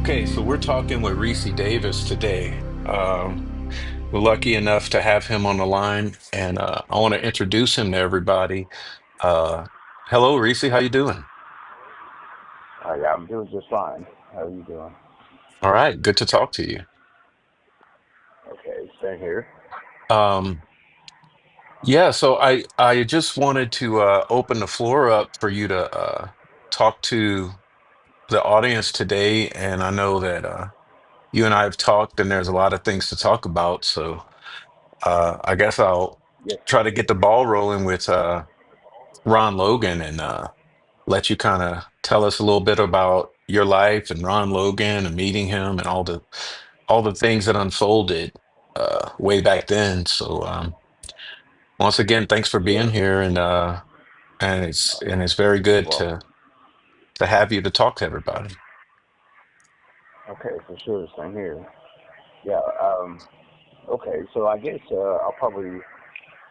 Okay, so we're talking with Reese Davis today. We're lucky enough to have him on the line, and I want to introduce him to everybody. Uh, Hello, Reese. How you doing? Yeah, I'm doing just fine. How are you doing? All right, good to talk to you. Okay, same here. Um, yeah, so I just wanted to open the floor up for you to talk to the audience today, and I know that you and I have talked, and there's a lot of things to talk about. So I guess I'll Yes, try to get the ball rolling with Ron Logan and let you kind of tell us a little bit about your life and Ron Logan and meeting him and all the things that unfolded way back then. So once again, thanks for being sure. here and it's very You're good welcome. to have you to talk to everybody. Okay, for sure, same here. Yeah. Okay, so I guess I'll probably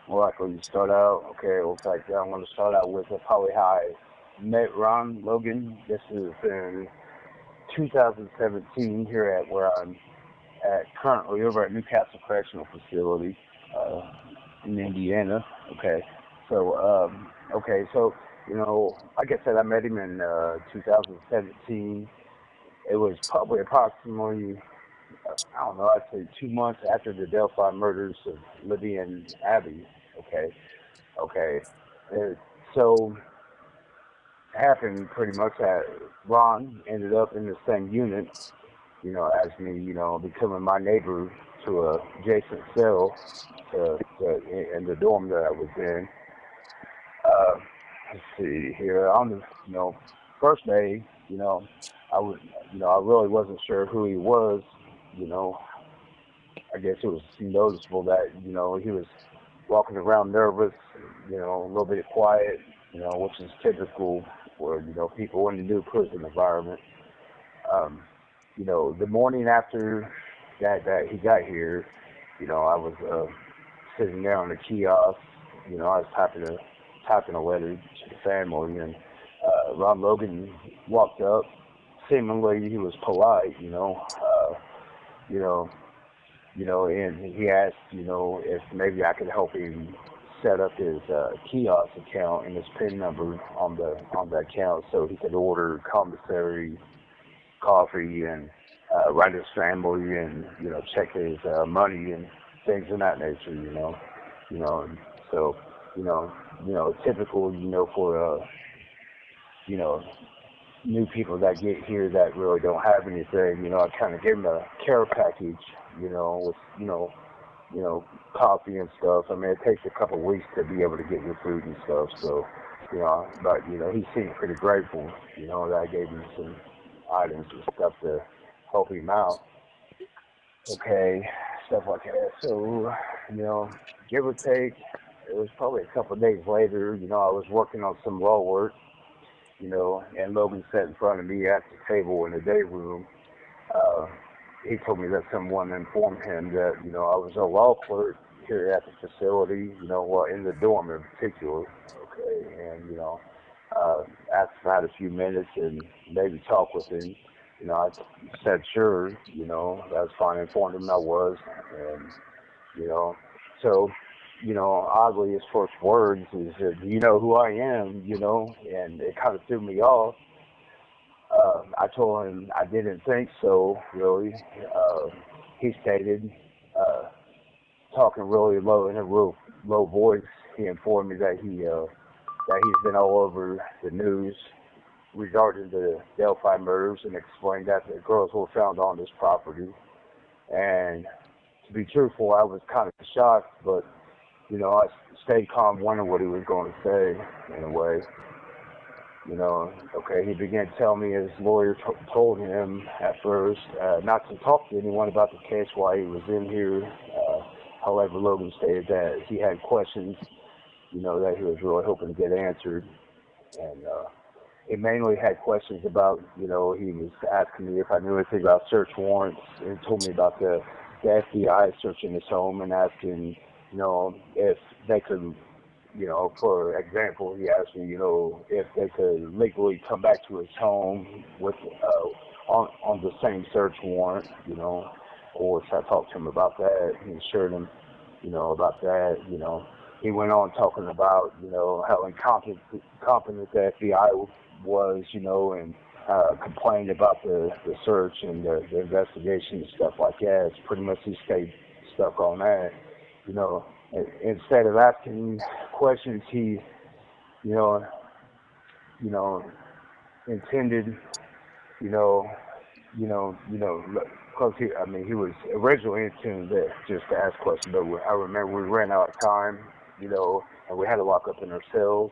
more likely start out. Okay, well, in fact, I'm going to start out with probably how I met Ron Logan. This is in 2017 here at where I'm at currently over at Newcastle Correctional Facility uh, in Indiana. Okay, so like I said, I met him in 2017. It was probably approximately I don't know, I'd say 2 months after the Delphi murders of Libby and Abby. Okay, okay. Uh, so happened pretty much that Ron ended up in the same unit, as me, becoming my neighbor to a adjacent cell in the dorm that I was in. Uh, let's see here. On the first day, I was I really wasn't sure who he was. You know, I guess it was noticeable that he was walking around nervous, a little bit quiet, which is typical for people in the new prison environment. Um, the morning after that he got here, I was sitting there on the kiosk. I was typing a letter to the family, and Ron Logan walked up. Seemingly, he was polite, you know, and he asked, if maybe I could help him set up his kiosk account and his PIN number on the account so he could order commissary coffee and write his family and check his money and things of that nature. You know, and so you know, typical. For you know new people that get here that really don't have anything. I kind of gave them a care package. With coffee and stuff. I mean, it takes a couple of weeks to be able to get your food and stuff. So, but he seemed pretty grateful. That I gave him some items and stuff to help him out. Okay, stuff like that. So, give or take, it was probably a couple of days later. I was working on some law work. And Logan sat in front of me at the table in the day room. Uh, he told me that someone informed him that I was a law clerk here at the facility. Well, in the dorm in particular. Okay, and asked if I had a few minutes and maybe talk with him. I said sure. That's fine. Informed him I was, and you know, so oddly, his first words is, "Do you know who I am?" And it kind of threw me off. I told him I didn't think so, really. He stated, uh, talking really low in a real low voice, he informed me that he's been all over the news regarding the Delphi murders and explained that the girls were found on this property. And to be truthful, I was kind of shocked, but I stayed calm, wondering what he was going to say in a way. Okay, he began to tell me his lawyer told him at first not to talk to anyone about the case while he was in here. However, Logan stated that he had questions, that he was really hoping to get answered. And he mainly had questions about, he was asking me if I knew anything about search warrants and told me about the FBI searching his home and asking, if they could for example, he asked me, if they could legally come back to his home with on the same search warrant, or so I talked to him about that. He assured him, about that. He went on talking about, how incompetent the FBI was, and complained about the search and the investigation and stuff like that. It's pretty much he stayed stuck on that. Instead of asking questions, he, you know, you know, intended, you know, because he was originally intended just to ask questions, but I remember we ran out of time, and we had to lock up in our cells,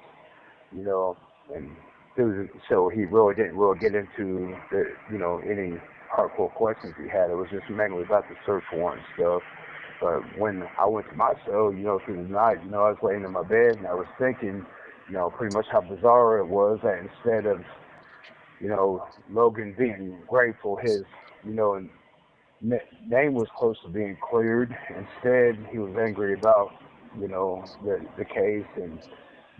and so he really didn't get into any hardcore questions he had. It was just mainly about the search warrant stuff. But when I went to my cell, through the night, I was laying in my bed and I was thinking, pretty much how bizarre it was that instead of, Logan being grateful his, name was close to being cleared. Instead, he was angry about, the case and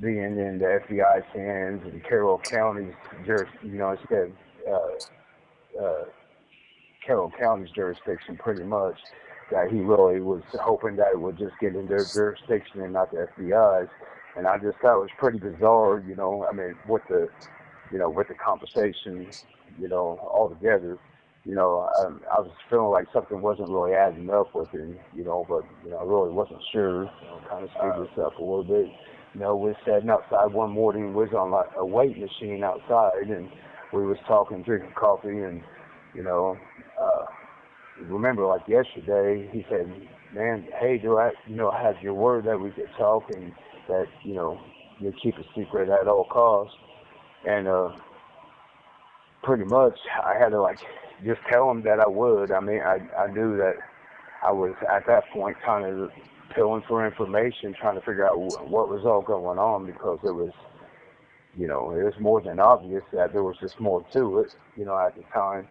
being in the FBI's hands and Carroll County's, instead Carroll County's jurisdiction, pretty much. That he really was hoping that it would just get in their jurisdiction and not the FBI's. And I just thought it was pretty bizarre, with the conversation, altogether. I was feeling like something wasn't really adding up with it, but, I really wasn't sure. Kind of screwed this up a little bit. We was sitting outside one morning, we was on like a weight machine outside, and we was talking, drinking coffee, and, remember like yesterday, he said, man, hey, do I have your word that we could talk and that, you keep a secret at all costs. And pretty much I had to just tell him that I would. I knew that I was at that point kind of pilling for information, trying to figure out what was all going on, because it was, it was more than obvious that there was just more to it, at the time.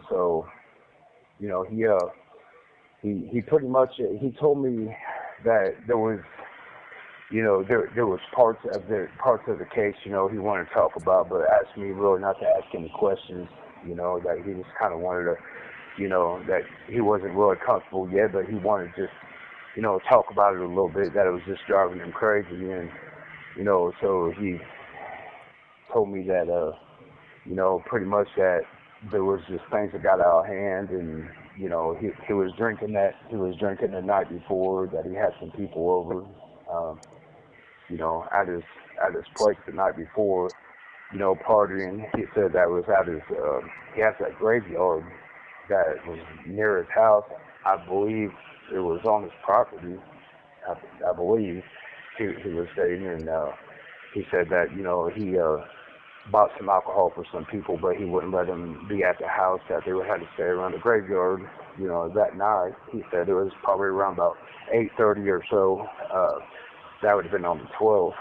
So, he pretty much, he told me that there was, there was parts of the case, he wanted to talk about, but asked me really not to ask any questions, that he just kind of wanted to, that he wasn't really comfortable yet, but he wanted to just, talk about it a little bit, that it was just driving him crazy. And, so he told me that, pretty much that there was just things that got out of hand, and he was drinking the night before, that he had some people over, at his place the night before, partying. He said that was at his he has that graveyard that was near his house. I believe it was on his property. I believe he was saying, and he said that he bought some alcohol for some people, but he wouldn't let them be at the house, that they would have to stay around the graveyard, that night. He said it was probably around about 8:30 or so. That would have been on the 12th.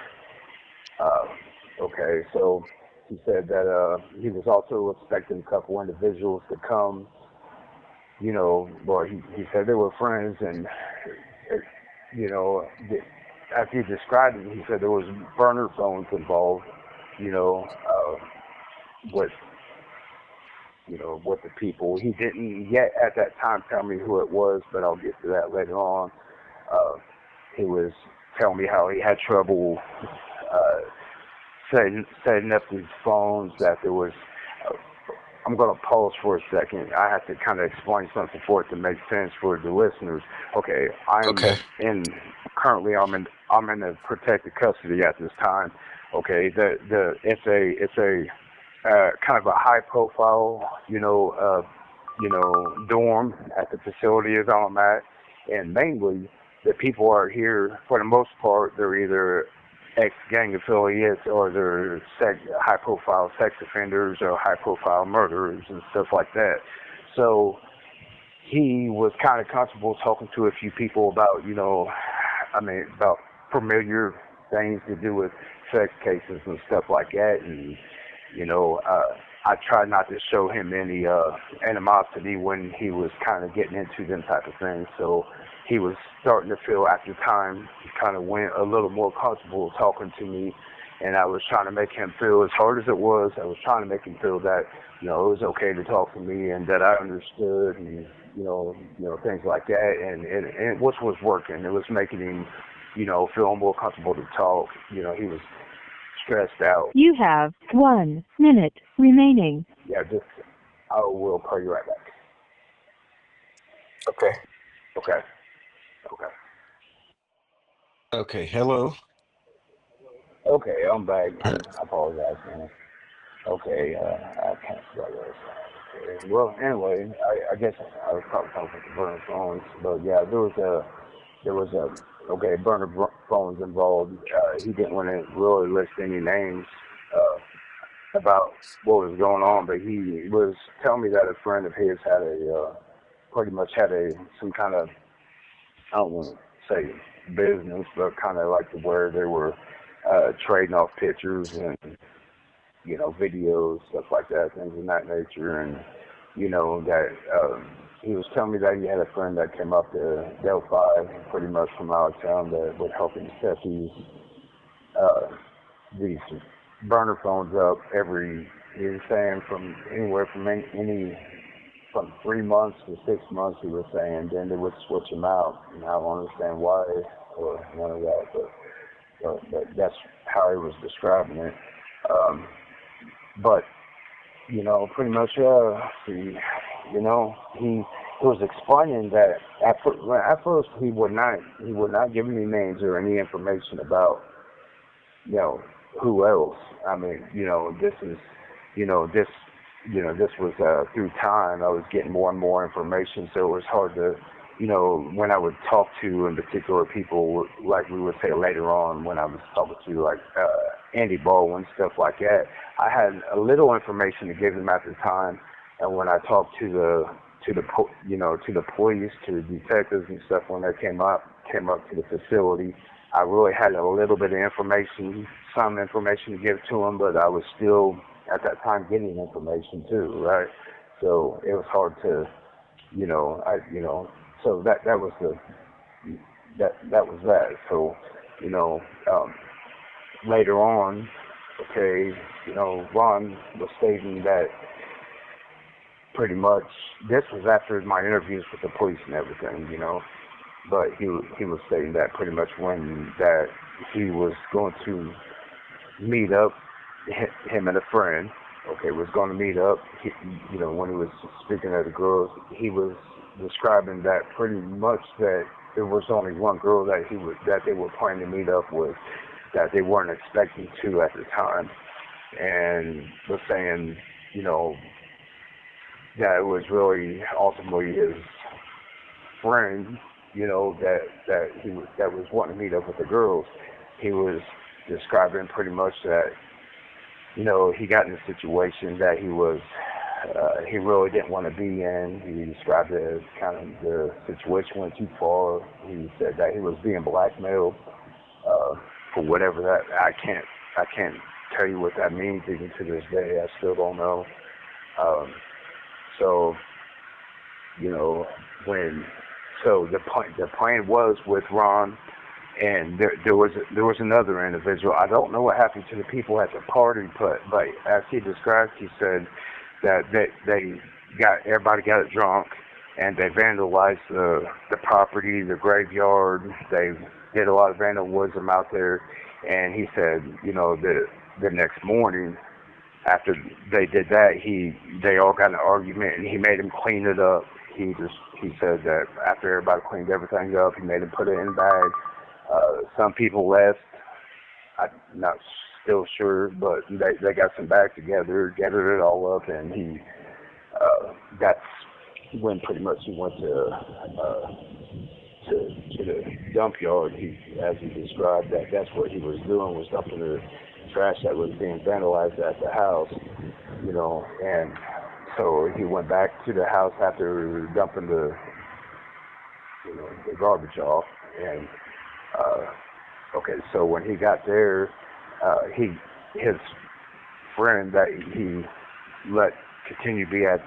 Okay, so he said that he was also expecting a couple individuals to come, well, he said they were friends, and, after he described it, he said there was burner phones involved, with with the people. He didn't yet at that time tell me who it was, but I'll get to that later on. He was telling me how he had trouble setting up these phones, that there was, I'm going to pause for a second. I have to kind of explain something for it to make sense for the listeners. Okay, Okay. currently I'm in a protected custody at this time. Okay, it's a kind of a high profile, dorm at the facility as I'm at, and mainly the people are here for the most part. They're either ex-gang affiliates, or they're high-profile sex offenders or high-profile murderers and stuff like that. So he was kind of comfortable talking to a few people about, about familiar things to do with sex cases and stuff like that. And, I tried not to show him any animosity when he was kind of getting into them type of things. So he was starting to feel after time he kind of went a little more comfortable talking to me, and I was trying to make him feel, as hard as it was, I was trying to make him feel that, it was okay to talk to me and that I understood, and things like that, and which was working. It was making him, feel more comfortable to talk. He was stressed out. You have 1 minute remaining. Yeah, I will call you right back. Okay. Okay. Okay. Okay. Hello. Okay, I'm back. I apologize, man. Okay, I can't spell this. Okay. Well, anyway, I guess I was probably talking about the burner phones, but yeah, there was a burner phones involved. He didn't want to really list any names about what was going on, but he was telling me that a friend of his had pretty much had some kind of, I don't want to say business, but kind of like where they were trading off pictures and videos, stuff like that, things of that nature, and that he was telling me that he had a friend that came up to Delphi, pretty much from out of town, that would help him set these burner phones up every. He was saying from anywhere from from 3 months to 6 months. He was saying then they would switch them out, and I don't understand why or none of that, but that's how he was describing it. But pretty much, he was explaining that at first he would not give me names or any information about who else. I mean, this was through time. I was getting more and more information, so it was hard to, when I would talk to in particular people, like we would say later on when I was talking to like Andy Baldwin, stuff like that. I had a little information to give them at the time, and when I talked to the police, to the detectives and stuff, when they came up to the facility, I really had a little bit of information, some information to give to them, but I was still at that time getting information too, right? So it was hard to, so that was that. So, later on, okay, Ron was stating that pretty much this was after my interviews with the police and everything, but he was saying that pretty much when that he was going to meet up, him and a friend, okay, was going to meet up. When he was speaking of the girls, he was describing that pretty much that there was only one girl that they were planning to meet up with, that they weren't expecting to at the time, and was saying, that it was really ultimately his friend, that was wanting to meet up with the girls. He was describing pretty much that, he got in a situation that he really didn't want to be in. He described it as kind of the situation went too far. He said that he was being blackmailed for whatever that. I can't tell you what that means even to this day. I still don't know. So, the plan was with Ron, and there was another individual. I don't know what happened to the people at the party, but as he described, he said that everybody got drunk, and they vandalized the property, the graveyard. They did a lot of vandalism out there, and he said, the next morning, after they did that, they all got in an argument, and he made them clean it up. He said that after everybody cleaned everything up, he made them put it in a bag. Some people left. I'm not still sure, but they got some bags together, gathered it all up, and that's when pretty much he went to the dump yard. As he described, that's what he was doing, was dumping the trash that was being vandalized at the house, and so he went back to the house after dumping the garbage off, and okay, so when he got there, his friend that he let continued to be at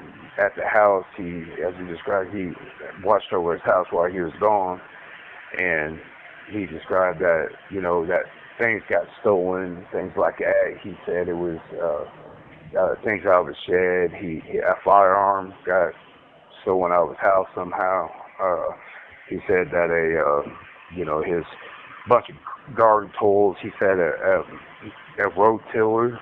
the house. He, as he described, he watched over his house while he was gone, and he described that that things got stolen, things like that. He said it was things out of his shed. A firearm got stolen out of his house somehow. He said that his bunch of garden tools. He said a rotiller.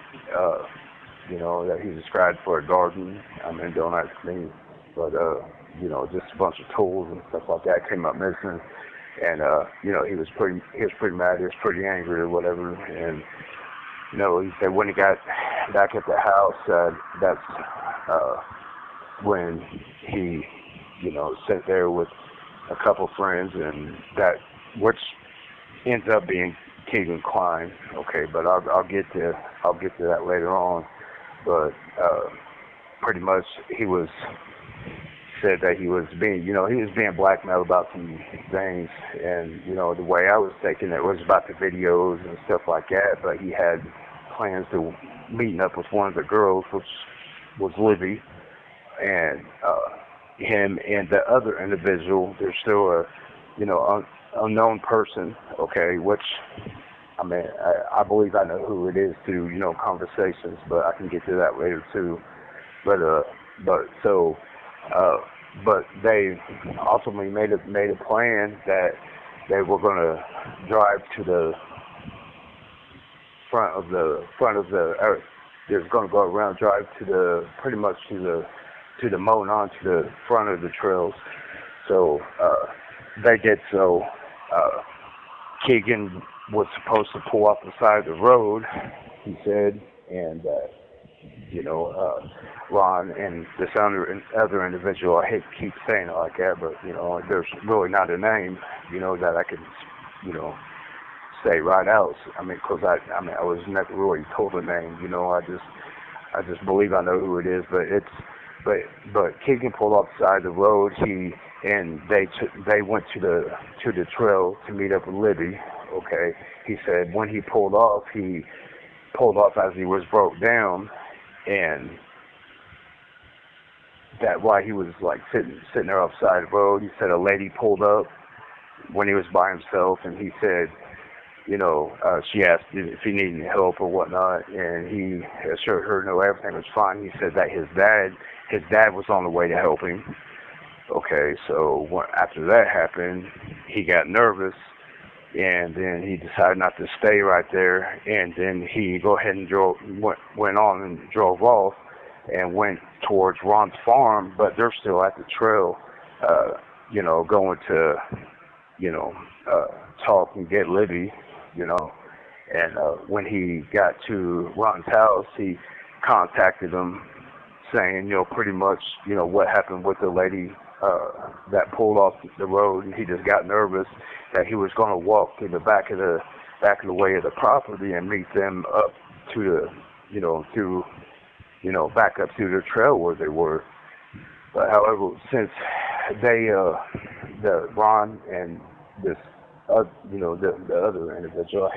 That he described for a garden. I mean, don't ask me, but just a bunch of tools and stuff like that came up missing, and he was pretty mad. He was pretty angry or whatever, and he said when he got back at the house, that's when he sat there with a couple friends, and that which ends up being Keegan Klein. Okay, but I'll get to that later on. But pretty much he said that he was being blackmailed about some things, and the way I was taking it was about the videos and stuff like that. But he had plans to meeting up with one of the girls, which was Libby, and him and the other individual. There's still a unknown person. Okay, which. I mean, I believe I know who it is through, conversations, but I can get to that later too. But they ultimately made a plan that they were going to drive to the front of the they was going to go around, drive to the moat onto the front of the trails. So they did so. Keegan was supposed to pull off the side of the road, he said, and Ron and this other individual, I hate to keep saying it like that, but there's really not a name, that I could, say right out. I mean, because I was never really told a name, I just believe I know who it is, but Keegan pulled off the side of the road. They went to the trail to meet up with Libby. Okay, he said when he pulled off as he was broke down, and that while he was like sitting there off the side of the road, he said a lady pulled up when he was by himself, and he said, she asked if he needed any help or whatnot, and he assured her no, everything was fine. He said that his dad was on the way to help him. Okay, so after that happened, he got nervous, and then he decided not to stay right there, and then he go ahead and went on and drove off and went towards Ron's farm, but they're still at the trail, going to, talk and get Libby, and when he got to Ron's house, he contacted him saying, pretty much, what happened with the lady that pulled off the road, and he just got nervous that he was going to walk to the back of the way of the property and meet them up to the, back up to the trail where they were. But however, since they, Ron and this, the other individual, I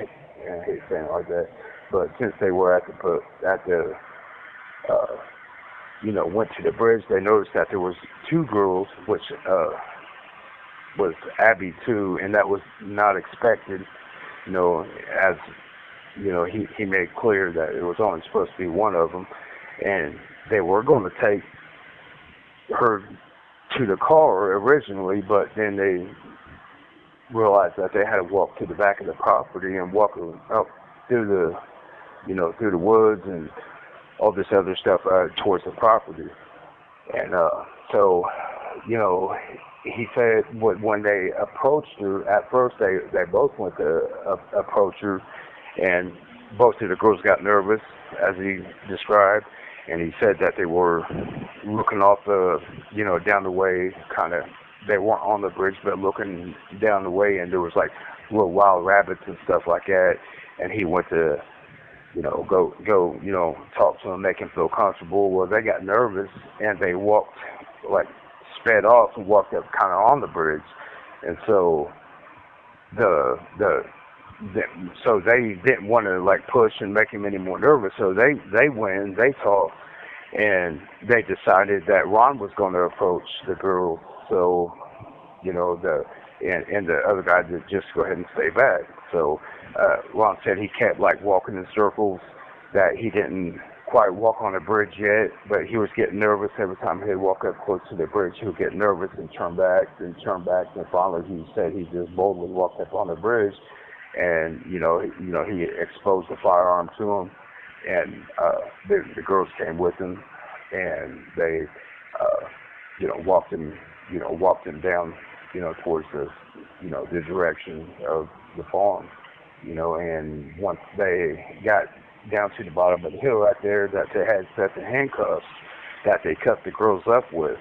hate saying it like that, but since they were went to the bridge, they noticed that there was two girls, which was Abby too, and that was not expected. As he made clear that it was only supposed to be one of them, and they were going to take her to the car originally, but then they realized that they had to walk to the back of the property and walk up through the woods and all this other stuff towards the property. And so, he said when they approached her, at first they both went to approach her, and both of the girls got nervous, as he described, and he said that they were looking off down the way, kind of, they weren't on the bridge, but looking down the way, and there was like little wild rabbits and stuff like that, and he went to go, talk to them, make him feel comfortable. Well, they got nervous, and they walked, sped off and walked up kind of on the bridge. And so so they didn't want to, push and make him any more nervous. So they went and they talked, and they decided that Ron was going to approach the girl, so and the other guy to just go ahead and stay back. So Ron said he kept like walking in circles, that he didn't quite walk on the bridge yet, but he was getting nervous every time he'd walk up close to the bridge. He would get nervous and turn back, and finally he said he just boldly walked up on the bridge, and he exposed the firearm to him, and the girls came with him, and they walked him down towards the direction of the farm, and once they got down to the bottom of the hill right there, that they had set the handcuffs that they cut the girls up with,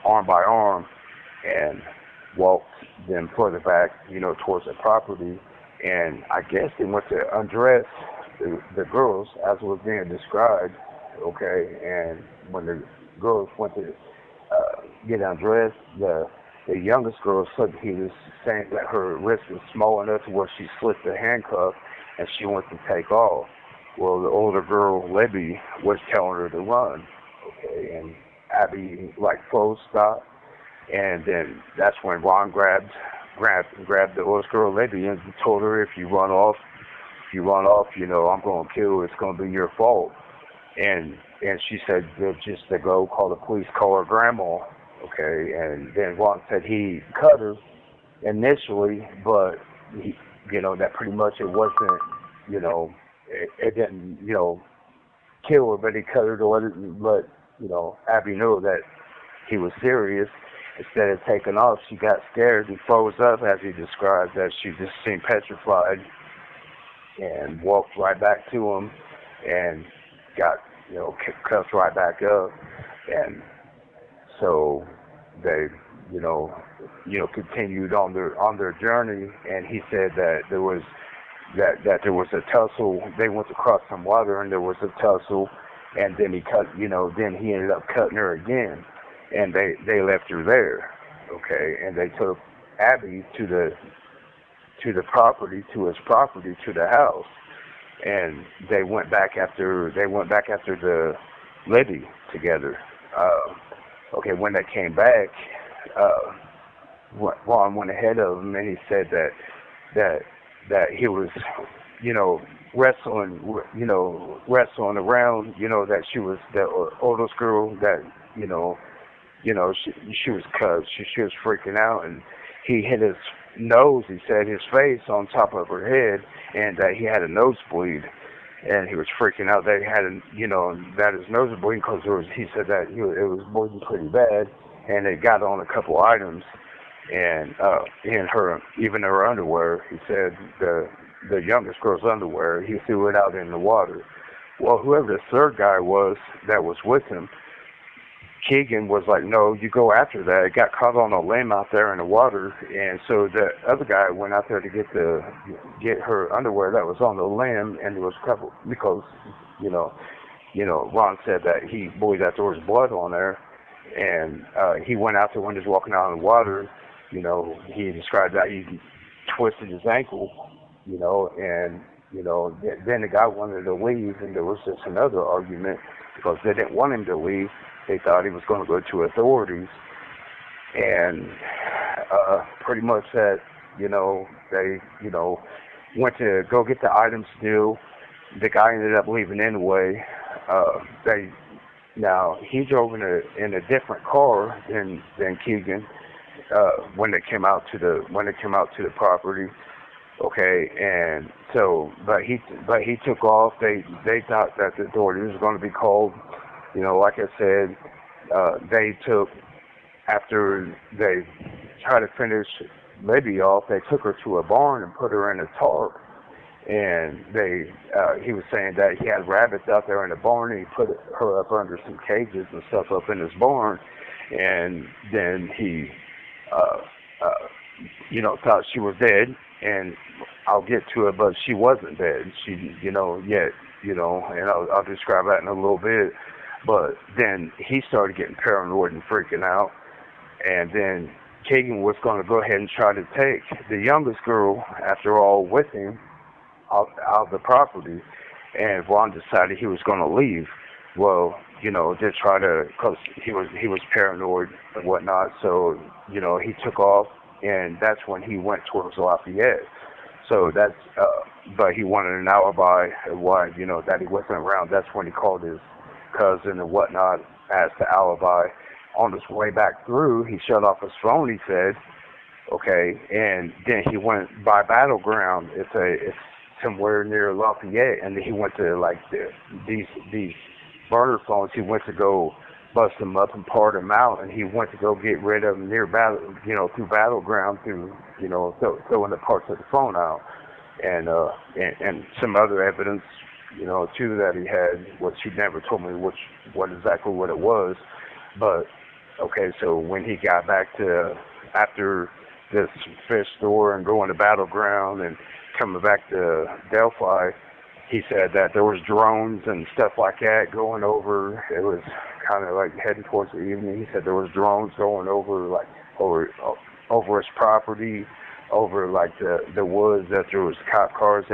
arm by arm, and walked them further back, towards the property. And I guess they went to undress the girls as was being described, okay? And when the girls went to get undressed, the youngest girl said he was saying that her wrist was small enough to where she slipped the handcuff and she went to take off. Well, the older girl, Libby, was telling her to run, okay? And Abby, froze, stopped, and then that's when Ron grabbed the oldest girl, Libby, and told her, if you run off, I'm going to kill you. It's going to be your fault. And she said just to go call the police, call her grandma, okay? And then Ron said he cut her initially, but that pretty much it wasn't, it didn't, kill her, but he cut her to let, Abby knew that he was serious. Instead of taking off, she got scared and froze up, as he described, that she just seemed petrified, and walked right back to him and got, cuffed right back up. And so they, continued on their journey, and he said that there was a tussle. They went across some water, and there was a tussle, and then he ended up cutting her again, and they left her there, okay? And they took Abby to the property, to the house, and they went back after the lady together. Okay, when they came back, Ron went ahead of them, and he said that he was, wrestling around, that she was the oldest girl, that, she was cut. She was freaking out, and he hit his nose, he said, his face on top of her head, and that he had a nosebleed, and he was freaking out that he had, that his nose was bleeding, because he said that it was bleeding pretty bad, and it got on a couple items, and even her underwear. He said the youngest girl's underwear, he threw it out in the water. Well, whoever the third guy was that was with him, Keegan was like, no, you go after that. It got caught on a limb out there in the water, and so the other guy went out there to get her underwear that was on the limb, and there was a couple, because Ron said that he believed that there was blood on there, and he went out there when he was walking out in the water. He described that he twisted his ankle, and then the guy wanted to leave, and there was just another argument because they didn't want him to leave. They thought he was going to go to authorities, and pretty much that, they, went to go get the items still. The guy ended up leaving anyway. Now he drove in a different car than Keegan when they came out to the property. Okay, and so but he took off. They thought that the authorities was going to be called. Like I said, they took, after they tried to finish Libby off, they took her to a barn and put her in a tarp. And he was saying that he had rabbits out there in the barn, and he put her up under some cages and stuff up in his barn. And then he, thought she was dead. And I'll get to it, but she wasn't dead. She, and I'll describe that in a little bit. But then he started getting paranoid and freaking out. And then Keegan was going to go ahead and try to take the youngest girl, after all, with him out of the property. And Ron decided he was going to leave. well, to try to, cause he was paranoid and whatnot. So he took off, and that's when he went towards Lafayette. So but he wanted an alibi of why, that he wasn't around. That's when he called his cousin and whatnot as the alibi. On his way back through, he shut off his phone. He said, okay, and then he went by Battleground. It's somewhere near Lafayette, and then he went to like these burner phones. He went to go bust them up and part them out, and he went to go get rid of them near battle, through Battleground, through throwing the parts of the phone out, and some other evidence, too, that he had, which he never told me what exactly what it was, but okay, so when he got back to after this fish store and going to Battleground and coming back to Delphi, he said that there was drones and stuff like that going over. It was kind of like heading towards the evening. He said there was drones going over, like over his property, over like the woods. That there was cop cars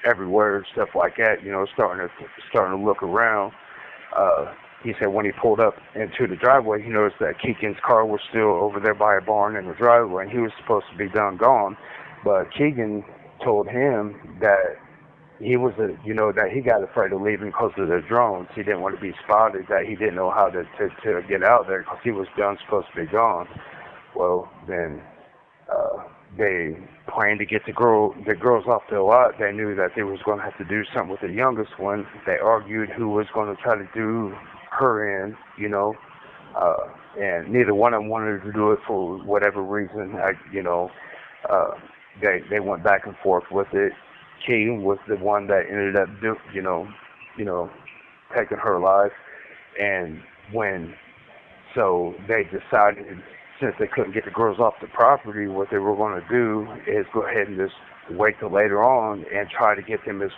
everywhere, stuff like that. Starting to look around. He said when he pulled up into the driveway, he noticed that Keegan's car was still over there by a barn in the driveway, and he was supposed to be done gone. But Keegan told him that that he got afraid of leaving because of the drones. He didn't want to be spotted, that he didn't know how to get out there because he was done supposed to be gone. Well, then they planned to get the girls off the lot. They knew that they was going to have to do something with the youngest one. They argued who was going to try to do her in, and neither one of them wanted to do it for whatever reason. They went back and forth with it. Keaton was the one that ended up taking her life, and so they decided, since they couldn't get the girls off the property, what they were going to do is go ahead and just wait till later on and try to get them as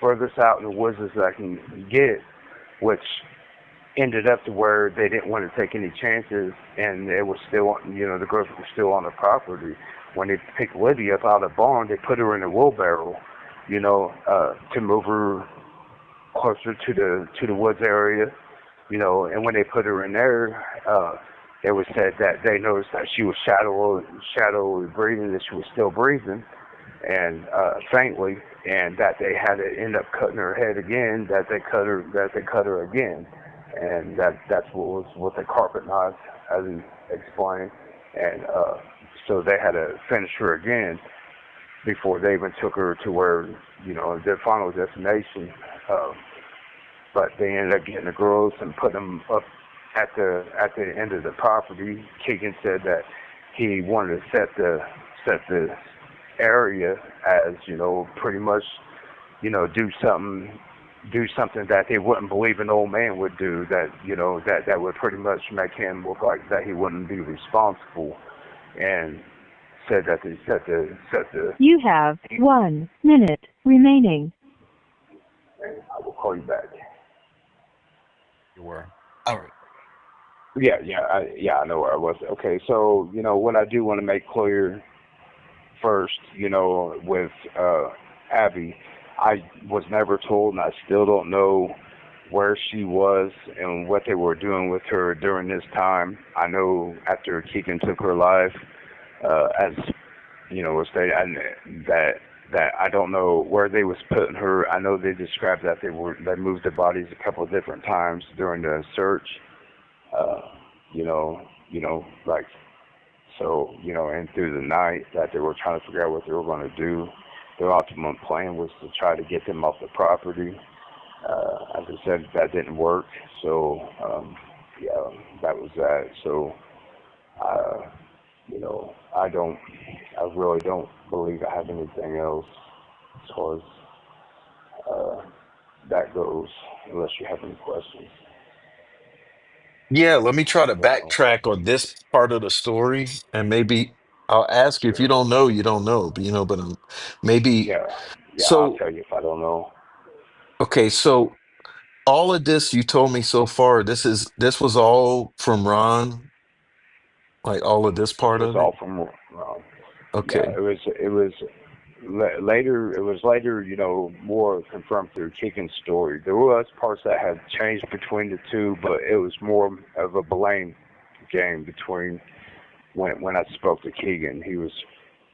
furthest out in the woods as I can get, which ended up to where they didn't want to take any chances, and it was still, the girls were still on the property. When they picked Libby up out of the barn, they put her in a wheelbarrow, to move her closer to the woods area, and when they put her in there, it was said that they noticed that she was shadowly breathing, that she was still breathing, and faintly, and that they had to end up cutting her head again, that they cut her again, and that's what the carpet knife, as he explained, and so they had to finish her again before they even took her to where their final destination. But they ended up getting the girls and putting them up at the end of the property. Keegan said that he wanted to set the area as pretty much do something that they wouldn't believe an old man would do, that would pretty much make him look like that he wouldn't be responsible, and said that they set the. You have 1 minute remaining. And I will call you back. You were. All right. I know where I was. Okay, so what I do want to make clear first, with Abby, I was never told, and I still don't know where she was and what they were doing with her during this time. I know after Keegan took her life, as was stated, that I don't know where they was putting her. I know they described that they moved the bodies a couple of different times during the search. Like, so, and through the night that they were trying to figure out what they were going to do. Their ultimate plan was to try to get them off the property. As I said, that didn't work. So, that was that. So, I really don't believe I have anything else as far as that goes, unless you have any questions. Yeah, let me try to So, backtrack on this part of the story, and maybe I'll ask you if you sure. don't know, you don't know, but maybe. Yeah, I'll So, tell you if I don't know. okay, so all of this you told me so far, this was all from Ron, like all of this It part was of it. all from, yeah, Okay. it was later, it was later, more confirmed through Keegan's story. There was parts that had changed between the two, but it was more of a blame game between when I spoke to Keegan. He was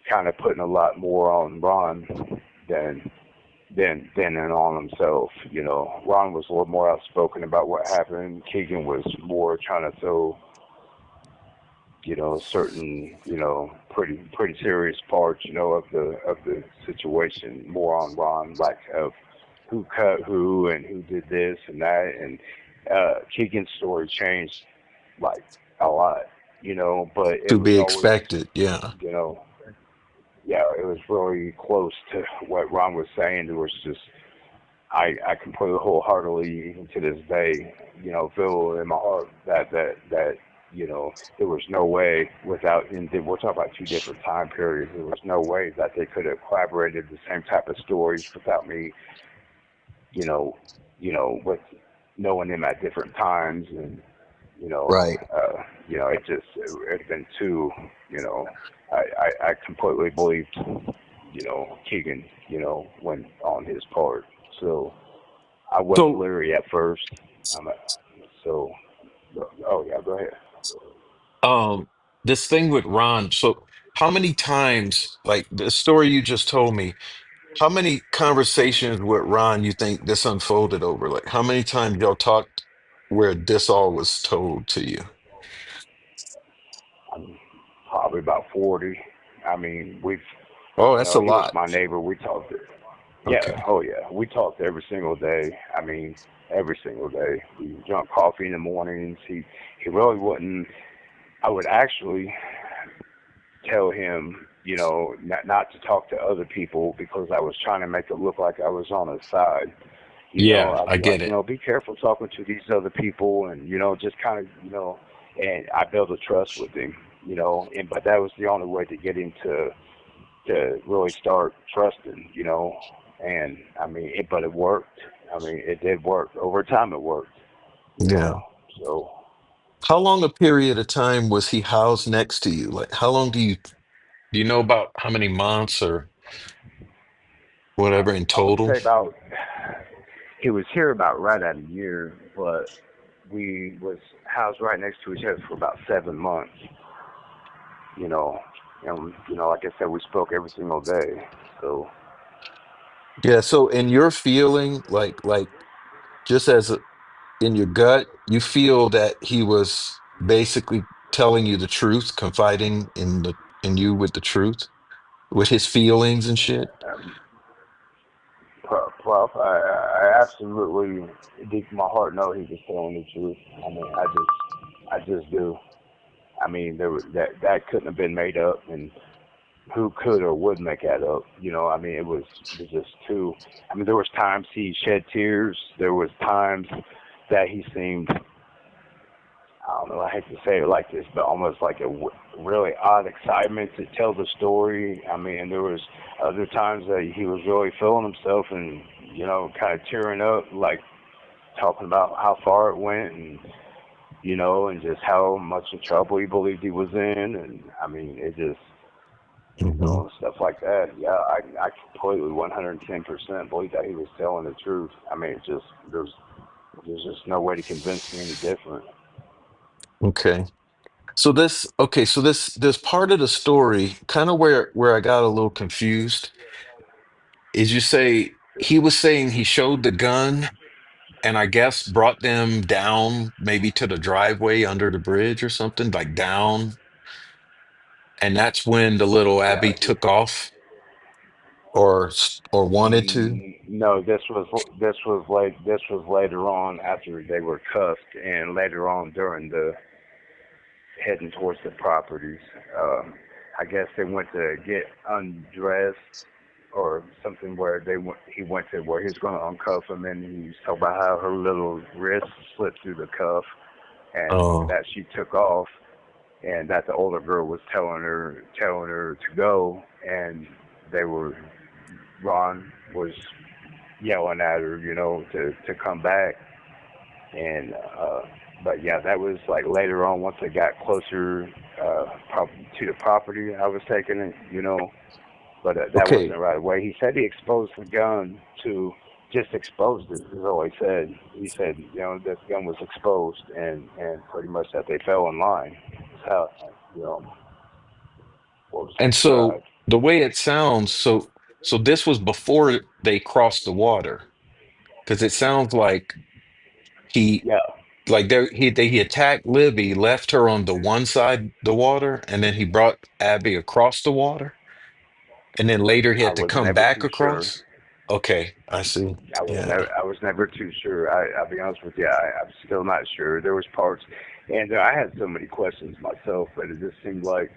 kind of putting a lot more on Ron than than on himself. Ron was a little more outspoken about what happened. Keegan was more trying to throw certain, pretty serious parts, of the situation more on Ron, like of who cut who and who did this and that, and Keegan's story changed like a lot, but it To was be always, expected. Yeah. you know, yeah, it was really close to what Ron was saying. There was just I completely wholeheartedly, even to this day, feel in my heart that there was no way without, and we're talking about two different time periods. There was no way that they could have collaborated the same type of stories without me, you know, with knowing them at different times, and Right. it's been too, you know, I completely believed, Keegan, when on his part. So I was So, leery at first. Um, so, oh yeah, go ahead. um, this thing with Ron. So, how many times, like the story you just told me, how many conversations with Ron you think this unfolded over? Like, how many times y'all talked where this all was told to you? I'm probably about 40. I mean, Oh, that's a he was lot. my neighbor. We talked. Yeah, Okay. oh yeah, we talked every single day. I mean, every single day. We drank coffee in the mornings. He really wouldn't. I would actually tell him, not to talk to other people because I was trying to make it look like I was on his side. Yeah, I'd I be get like, it. be careful talking to these other people, and just kind of, and I built a trust with him, and but that was the only way to get him to really start trusting, and I mean, but it worked. I mean, it did work over time. It worked, you know, Yeah. so. How long a period of time was he housed next to you? Like, how long do you know about how many months or whatever in I would say total? about he was here about right at a year, but we was housed right next to each other for about 7 months, you know, and like I said, we spoke every single day. So Yeah, so in your feeling, like just as in your gut, you feel that he was basically telling you the truth, confiding in you with the truth, with his feelings and shit. um, Prof, I absolutely deep in my heart know he was telling the truth. I mean, I just do. I mean, that couldn't have been made up, and who could or would make that up? I mean, it was just too. I mean, there was times he shed tears. There was times that he seemed, I don't know, I hate to say it like this, but almost like a really odd excitement to tell the story. I mean, there was other times that he was really feeling himself and kind of tearing up, like talking about how far it went, and and just how much in trouble he believed he was in, and I mean, it just Hmm. stuff like that. Yeah, I completely 110% believe that he was telling the truth. I mean, it just there's just no way to convince me any different. Okay. So this part of the story, kind of where I got a little confused, is you say he was saying he showed the gun and I guess brought them down maybe to the driveway under the bridge or something, like down, and that's when the little Yeah. Abby took off or wanted to. No, this was later on after they were cuffed, and later on during the heading towards the properties. I guess they went to get undressed or something where he went to where he was going to uncuff him, and he was talking about how her little wrist slipped through the cuff and Oh, that she took off, and that the older girl was telling her to go, and they were Ron was yelling at her, to come back, and but yeah, that was like later on once they got closer to the property I was taking it, but that Okay. wasn't right away. He said he exposed the gun to just exposed it. Is all he said. He said, that the gun was exposed, and pretty much that they fell in line. That's how you know what was And so described. the way it sounds, so this was before they crossed the water, because it sounds like he Yeah, like he attacked Libby, left her on the one side the water, and then he brought Abby across the water, and then later he I had to was come never back too sure. across. Okay, I see. Yeah. I was never too sure. I'll be honest with you. I'm still not sure. There was parts, and I had so many questions myself, but it just seemed like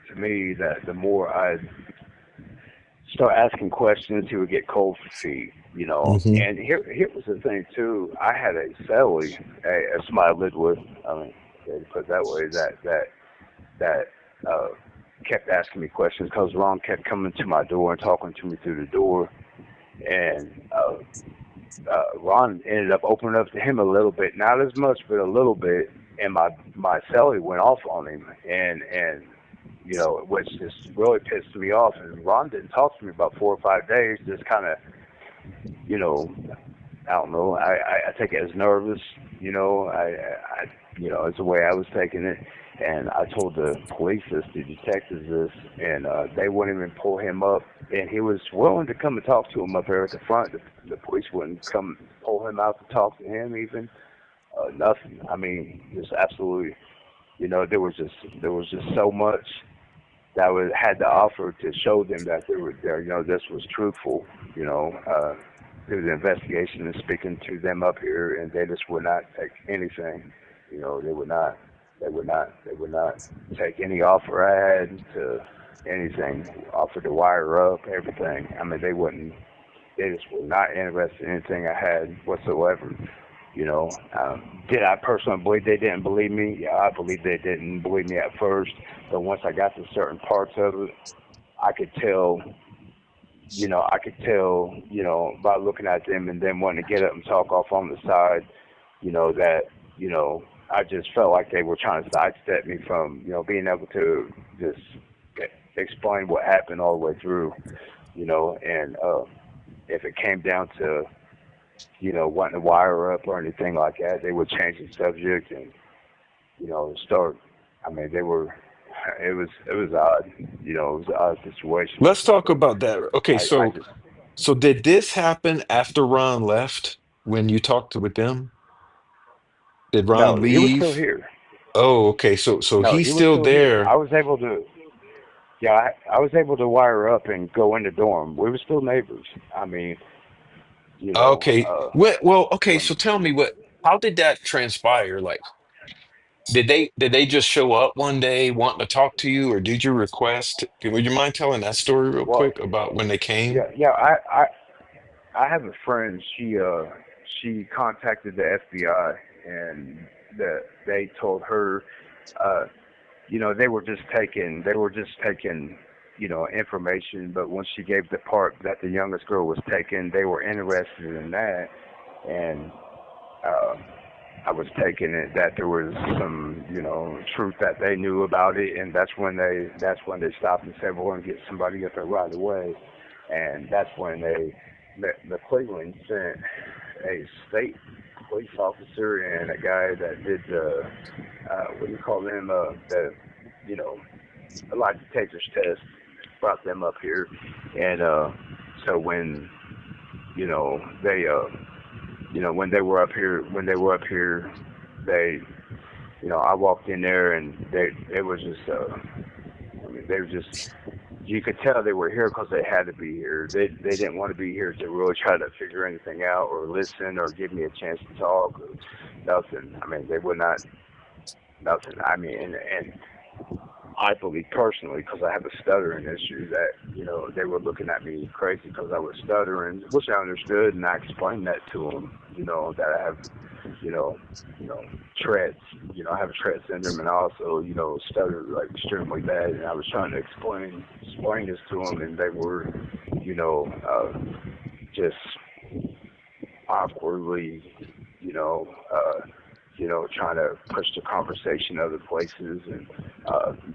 to me that the more I start asking questions, he would get cold feet. Hmm. And here was the thing too. I had a cellie, a somebody I lived with. I mean, to put it that way, that uh, kept asking me questions because Ron kept coming to my door and talking to me through the door, and Ron ended up opening up to him a little bit, not as much, but a little bit. And my celly went off on him, and which just really pissed me off. And Ron didn't talk to me about 4 or 5 days, just kind of, you know, I don't know. I take it as nervous, it's the way I was taking it. And I told the police this, the detectives this, and they wouldn't even pull him up. And he was willing to come and talk to him up there at the front. The police wouldn't come pull him out to talk to him even. Nothing. I mean, just absolutely. There was just so much that was had to offer to show them that this was truthful. Through the investigation and speaking to them up here, and they just would not take anything. They would not. They would not take any offer I had to anything. Offered to wire up everything. I mean, they wouldn't. They just were not interested in anything I had whatsoever. Did I personally believe they didn't believe me? Yeah, I believe they didn't believe me at first, but once I got to certain parts of it, I could tell. By looking at them and then wanting to get up and talk off on the side, that, I just felt like they were trying to sidestep me from, being able to just explain what happened all the way through, and if it came down to, wanting to wire up or anything like that, they would change the subject and, start, I mean, it was odd, it was an odd situation, Let's talk but about that. Okay, I so just so did this happen after Ron left when you talked with them? Did Ron no, he was still leave? here. Oh, okay. So No, he's he was still still here. I there. was able to, yeah, I was able to wire up and go in the dorm. We were still neighbors. I mean, Okay. Well, okay, when so tell me how did that transpire? Like, did they just show up one day wanting to talk to you, or did you request? Would you mind telling that story real well, quick about when they came? yeah, I have a friend. She contacted the FBI and they told her, uh, they were just taking information. But once she gave the part that the youngest girl was taking, they were interested in that, and uh, I was taking it that there was some, truth that they knew about it, and that's when they stopped and said, "We're going to get somebody up there right away," and that's when the Cleveland sent a state police officer and a guy that did the what do you call them the you know a lie detector's test, brought them up here, and so when you know they when they were up here, they I walked in there and it was just I mean they were just you could tell they were here because they had to be here. They didn't want to be here to really try to figure anything out or listen or give me a chance to talk or nothing. I mean they would not nothing. I mean and I believe personally, because I have a stuttering issue, that they were looking at me crazy because I was stuttering, which I understood, and I explained that to them. That I have, Tourette's. I have a Tourette syndrome, and I also, stutter like extremely bad. And I was trying to explain this to them, and they were, just awkwardly, you know, uh, trying to push the conversation other places, and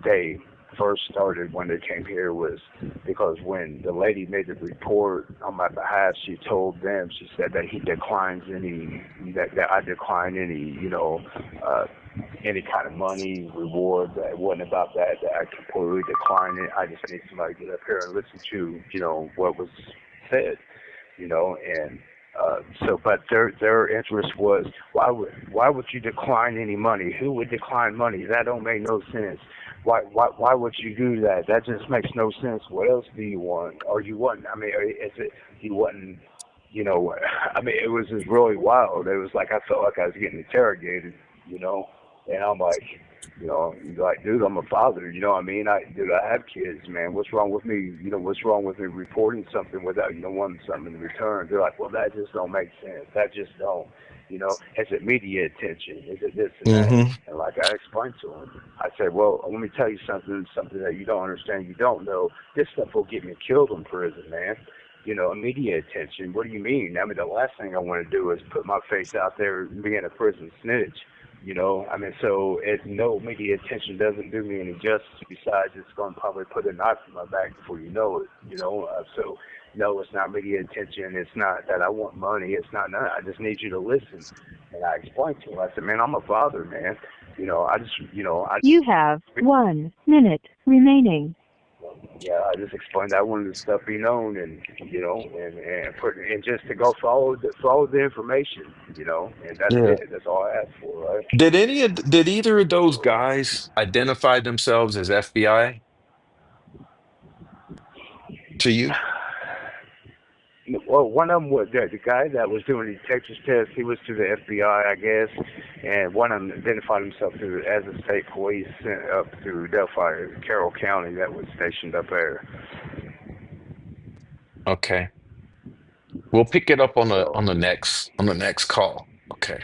they first started when they came here was because when the lady made the report on my behalf, she told them, she said that he declines any, that I decline any, any kind of money, reward. That it wasn't about that, that I completely decline it. I just need somebody to get up here and listen to, what was said, and but their interest was why would you decline any money? Who would decline money? That don't make no sense. Why would you do that? That just makes no sense. What else do you want? Or you want? I mean, is it you wasn't? I mean, it was just really wild. It was like I felt like I was getting interrogated, and I'm like, like, dude, I'm a father, you know what I mean? Dude, I have kids, man. What's wrong with me? What's wrong with me reporting something without, wanting something in return? They're like, well, that just don't make sense. That just don't, is it media attention? Is it this and that? Mm-hmm. And like I explained to him, I said, well, let me tell you something that you don't understand, you don't know. This stuff will get me killed in prison, man. Media attention. What do you mean? I mean, the last thing I want to do is put my face out there and being a prison snitch. I mean, so no media attention doesn't do me any justice. Besides, it's going to probably put a knife in my back before you know it. So no, it's not media attention. It's not that I want money. It's not none. I just need you to listen. And I explained to him. I said, man, I'm a father, man. I just, You have 1 minute remaining. yeah, I just explained I wanted the stuff be known, and and just to go follow the information, and that's Yeah. it. That's all I asked for, right? Did either of those guys identify themselves as FBI to you? Well, one of them was the guy that was doing the Texas test. He was through the FBI, I guess, and one of them identified himself as a state police sent up through Delphi, Carroll County, that was stationed up there. Okay. We'll pick it up on the So, next call. Okay.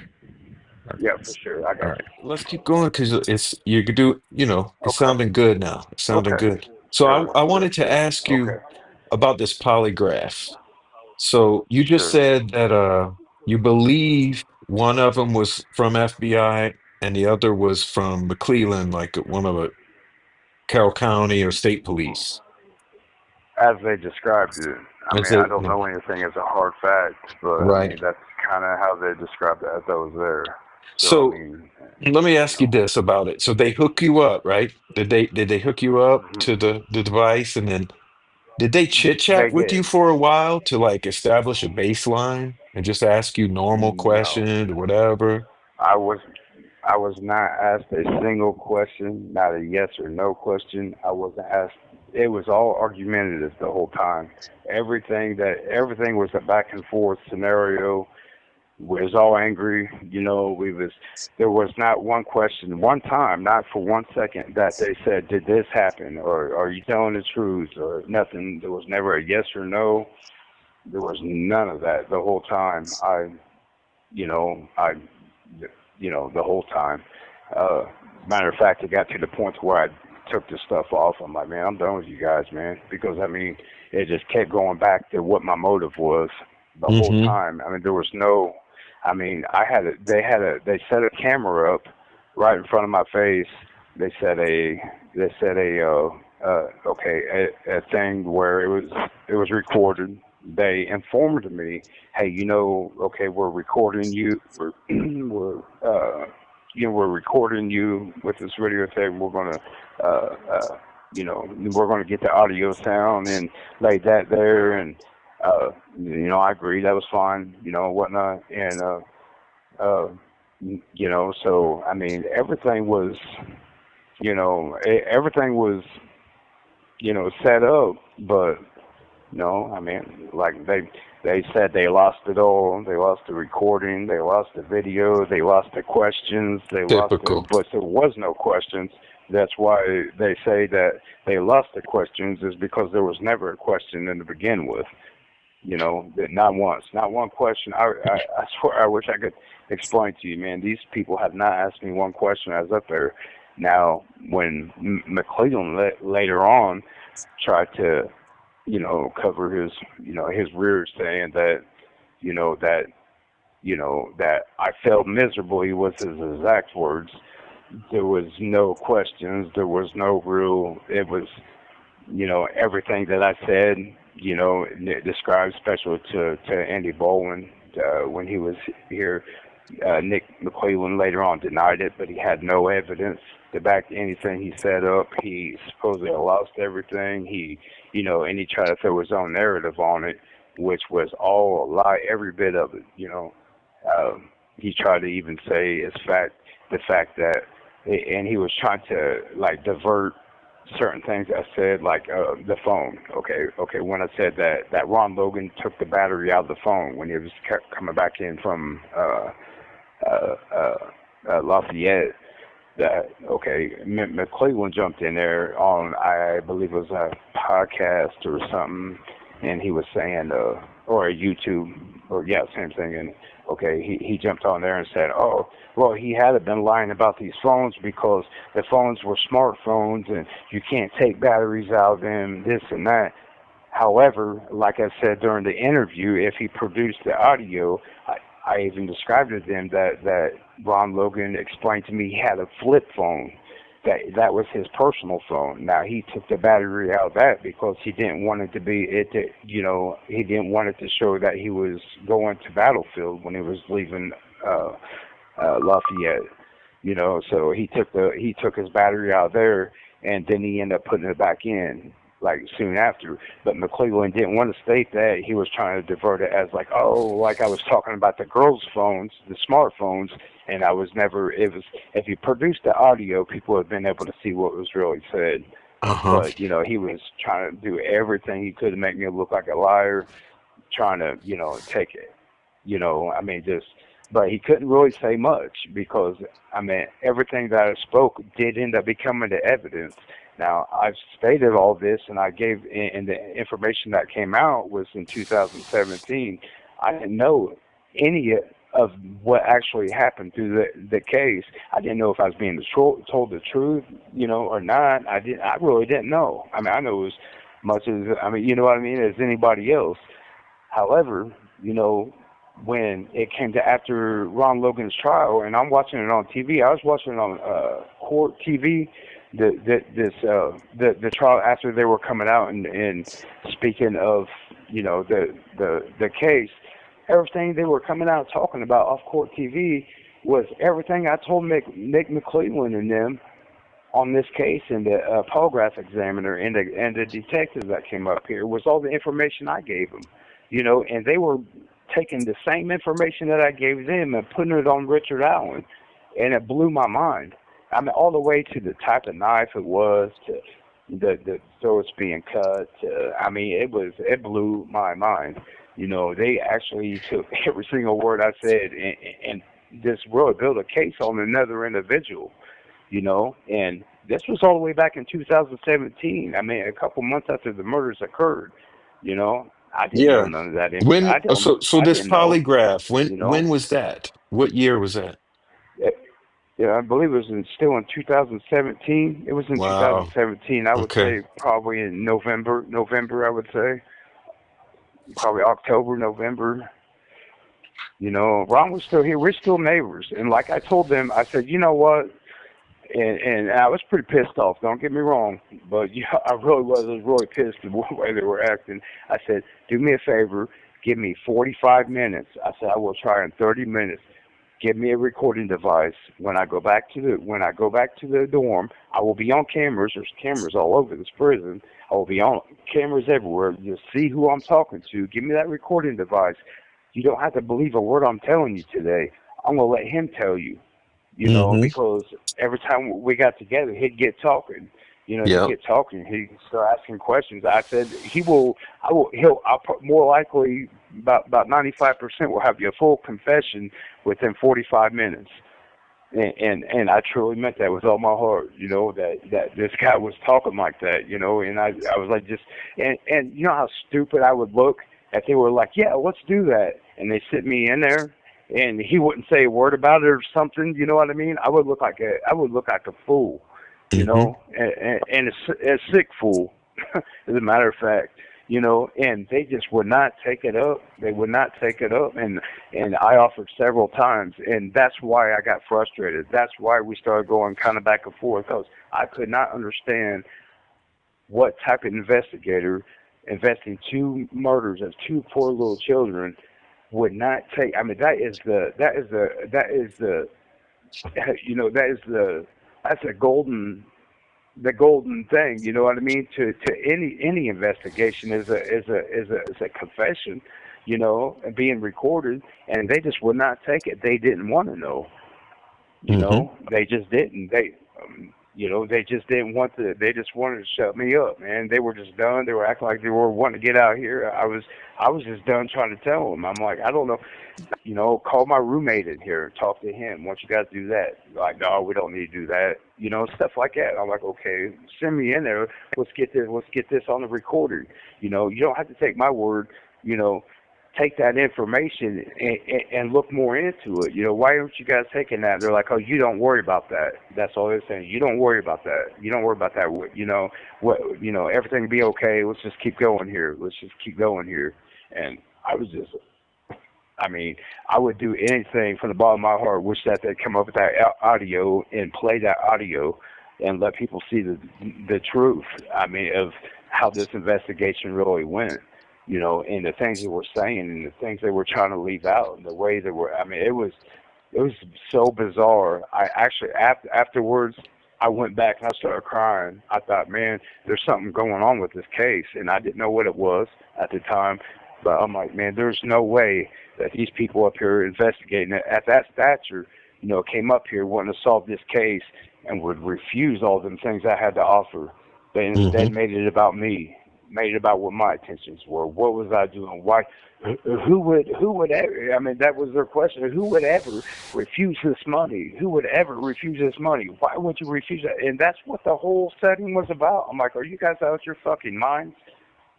All yeah, for sure, I got right. you. Let's keep going because it's you could do, it's Okay, sounding good now. It's sounding okay, good. So sure, I sure, wanted to sure. ask Okay, you about this polygraph. So you just sure. said that you believe one of them was from FBI and the other was from McClellan, like one of the Carroll County or state police. As they described it. I Is mean, I it don't know anything as a hard fact, but I right? mean, that's kind of how they described it as I was there. So, I So mean, let me you ask you know, this about it. So they hook you up, right? Did they hook you up hmm to the device and then did they chit chat they with you did. for a while to like establish a baseline and just ask you normal No, questions or whatever? I was I was not asked a single question, not a yes or no question. I wasn't asked. It was all argumentative the whole time. Everything was a back and forth scenario. We was all angry, there was not one question, one time, not for 1 second, that they said, did this happen, or are you telling the truth, or nothing. There was never a yes or no. There was none of that the whole time. You know, I, the whole time. Uh, Matter of fact, it got to the point where I took the stuff off. I'm like, man, I'm done with you guys, man, because I mean, it just kept going back to what my motive was the whole Mm-hmm. time. I mean, there was no. I mean, they set a camera up right in front of my face. They set a thing where it was recorded. They informed me, hey, okay, we're recording you. We're recording you with this video thing. We're gonna, we're gonna get the audio sound and lay that there, and I agree that was fine, whatnot, and uh, so I mean, everything was, set up, but no, I mean, like they said they lost it all. They lost the recording. They lost the video. They lost the questions. Typical. But there was no questions. That's why they say that they lost the questions is because there was never a question in to begin with. That not once, not one question. I swear, I wish I could explain to you, man. These people have not asked me one question. I was up there. Now, when McClellan later on tried to cover his rear, saying that, you know, that, that I failed miserably was his exact words. there was no questions. There was no real. It was, everything that I said, described special to Andy Baldwin when he was here. Nick McClellan later on denied it, but he had no evidence to back anything he set up. He supposedly lost everything. And he tried to throw his own narrative on it, which was all a lie, every bit of it. He tried to even say the fact that, and he was trying to like divert certain things I said, like the phone. Okay. When I said that Ron Logan took the battery out of the phone when he was coming back in from Lafayette, that McClellan jumped in there on, I believe it was a podcast or something, and he was saying or a YouTube, or yeah, same thing. And he jumped on there and said, oh, well, he had been lying about these phones because the phones were smartphones and you can't take batteries out of them, this and that. However, like I said during the interview, if he produced the audio, I even described to them that Ron Logan explained to me he had a flip phone. That was his personal phone. Now he took the battery out of that because he didn't want it to be he didn't want it to show that he was going to battlefield when he was leaving Lafayette. So he took his battery out there, and then he ended up putting it back in like soon after. But McClellan didn't want to state that. He was trying to divert it as like, oh, like I was talking about the girls' phones, the smartphones, and I was never. It was, if you produced the audio, people would have been able to see what was really said. Uh-huh. But he was trying to do everything he could to make me look like a liar, trying to take it. Just. But he couldn't really say much because everything that I spoke did end up becoming the evidence. Now, I've stated all this, and I gave, and the information that came out was in 2017. I didn't know any of what actually happened through the case. I didn't know if I was being told the truth, or not. I really didn't know. I know as much as, you know what I mean, as anybody else. However, when it came to after Ron Logan's trial, and I'm watching it on TV, I was watching it on court TV. The trial after they were coming out and speaking of the case, everything they were coming out talking about off court TV was everything I told Nick McClellan and them on this case, and the polygraph examiner and the detective that came up here was all the information I gave them, and they were taking the same information that I gave them and putting it on Richard Allen, and it blew my mind. All the way to the type of knife it was, to the throats being cut. It blew my mind. They actually took every single word I said and just really built a case on another individual. And this was all the way back in 2017. A couple months after the murders occurred. I didn't know Yeah. none of that. When so I this didn't know. polygraph, You when know. was that? What year was that? Yeah, I believe it was still in 2017. It was in Wow. 2017. I would Okay. say probably in November. I would say probably October, November. Ron was still here. We're still neighbors, and like I told them, I said, you know what? And I was pretty pissed off. Don't get me wrong, but yeah, I really was. I was really pissed at the way they were acting. I said, do me a favor, give me 45 minutes. I said I will try in 30 minutes. Give me a recording device. When I go back to the dorm, I will be on cameras. There's cameras all over this prison. I will be on cameras everywhere. You'll see who I'm talking to. Give me that recording device. You don't have to believe a word I'm telling you today. I'm gonna let him tell you. Mm-hmm. Because every time we got together, he'd get talking. He'd Yep. get talking. He'd start asking questions. I said I'll more likely about 95% will have you a full confession within 45 minutes. And I truly meant that with all my heart, that this guy was talking like that, and I was like and you know how stupid I would look if they were like, yeah, let's do that, and they sit me in there and he wouldn't say a word about it or something, you know what I mean? I would look like a fool, Mm-hmm. and a sick fool, as a matter of fact. and they just would not take it up. They would not take it up, and I offered several times, and that's why I got frustrated. That's why we started going kind of back and forth, because I could not understand what type of investigator investing two murders of two poor little children would not take. I mean, that's a golden thing. You know what I mean? To any investigation is a confession, and being recorded, and they just would not take it. They didn't want to know. Hmm. They just didn't. They just didn't want to. They just wanted to shut me up, man. They were just done. They were acting like they were wanting to get out here. I was just done trying to tell them. I'm like, I don't know. Call my roommate in here and talk to him. Why don't you guys do that? Like, no, we don't need to do that. Stuff like that. I'm like, okay, send me in there. Let's get this on the recording. You don't have to take my word. Take that information and look more into it. Why aren't you guys taking that? They're like, oh, you don't worry about that. That's all they're saying. You don't worry about that. You don't worry about that. Everything will be okay. Let's just keep going here. And I was just, I would do anything from the bottom of my heart, wish that they'd come up with that audio and play that audio and let people see the truth, of how this investigation really went. And the things they were saying and the things they were trying to leave out and the way they were, it was so bizarre. I actually, afterwards, I went back and I started crying. I thought, man, there's something going on with this case, and I didn't know what it was at the time, but I'm like, man, there's no way that these people up here investigating it at that stature, came up here wanting to solve this case and would refuse all them things I had to offer. They instead Hmm. made it about me. Made it about what my intentions were. What was I doing? Why? Who would ever? That was their question. Who would ever refuse this money? Who would ever refuse this money? Why would you refuse it? And that's what the whole setting was about. I'm like, are you guys out your fucking minds?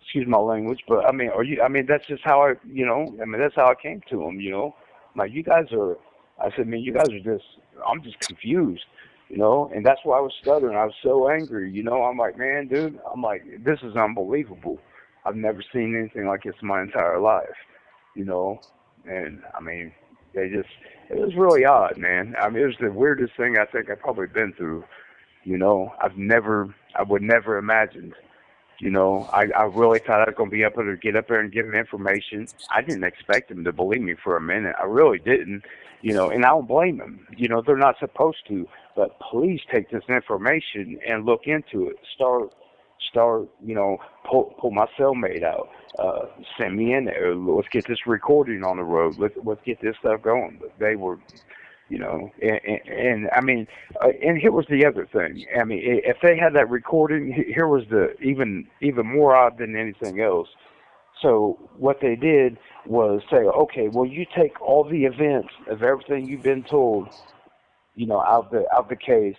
Excuse my language, but are you? That's just how that's how I came to them. Like, you guys are. I said, man, you guys are just. I'm just confused. And that's why I was stuttering. I was so angry. I'm like, man, dude, this is unbelievable. I've never seen anything like this in my entire life, and it was really odd, man. It was the weirdest thing I think I've probably been through. I would never imagined. I really thought I was going to be able to get up there and give them information. I didn't expect them to believe me for a minute. I really didn't, and I don't blame them. They're not supposed to, but please take this information and look into it. Start, pull my cellmate out. Send me in there. Let's get this recording on the road. Let's get this stuff going. But they were, and here was the other thing. If they had that recording, here was the even more odd than anything else. So what they did was say, okay, well, you take all the events of everything you've been told, out the case,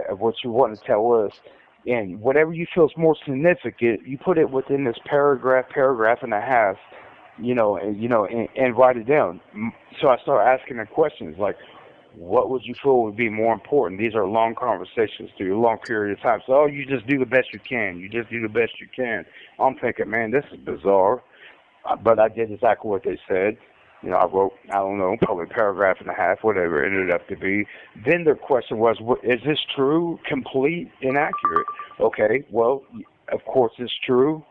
of what you want to tell us, and whatever you feel is more significant, you put it within this paragraph and a half, and write it down. So I started asking them questions like, what would you feel would be more important? These are long conversations through a long period of time. So, you just do the best you can. You just do the best you can. I'm thinking, man, this is bizarre. But I did exactly what they said. I wrote, I don't know, probably a paragraph and a half, whatever it ended up to be. Then their question was, is this true, complete, inaccurate? Okay, well, of course it's true.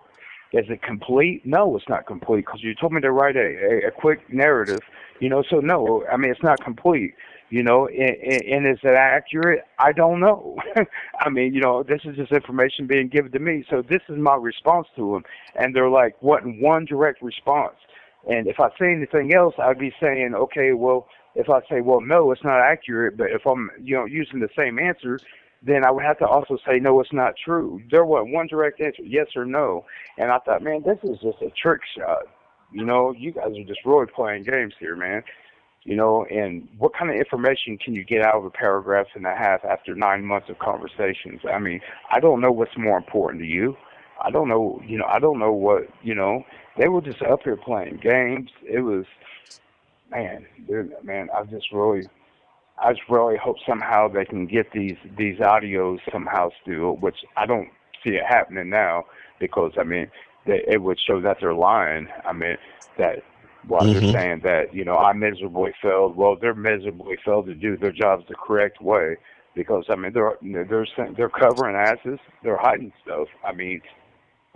Is it complete? No, it's not complete, because you told me to write a quick narrative, so no, it's not complete, and is it accurate? I don't know. This is just information being given to me, so this is my response to them, and they're like, what, one direct response? And if I say anything else, I'd be saying, okay, well, if I say, well, no, it's not accurate, but if I'm, using the same answer, then I would have to also say, no, it's not true. There was one direct answer, yes or no. And I thought, man, this is just a trick shot. You guys are just really playing games here, man. And what kind of information can you get out of a paragraph and a half after 9 months of conversations? I don't know what's more important to you. I don't know, I don't know what, they were just up here playing games. It was, man, I just really hope somehow they can get these audios somehow still, which I don't see it happening now, because it would show that they're lying. I mean, that what they're Hmm. saying that I miserably failed. Well, they're miserably failed to do their jobs the correct way because I mean they're covering asses, they're hiding stuff. I mean,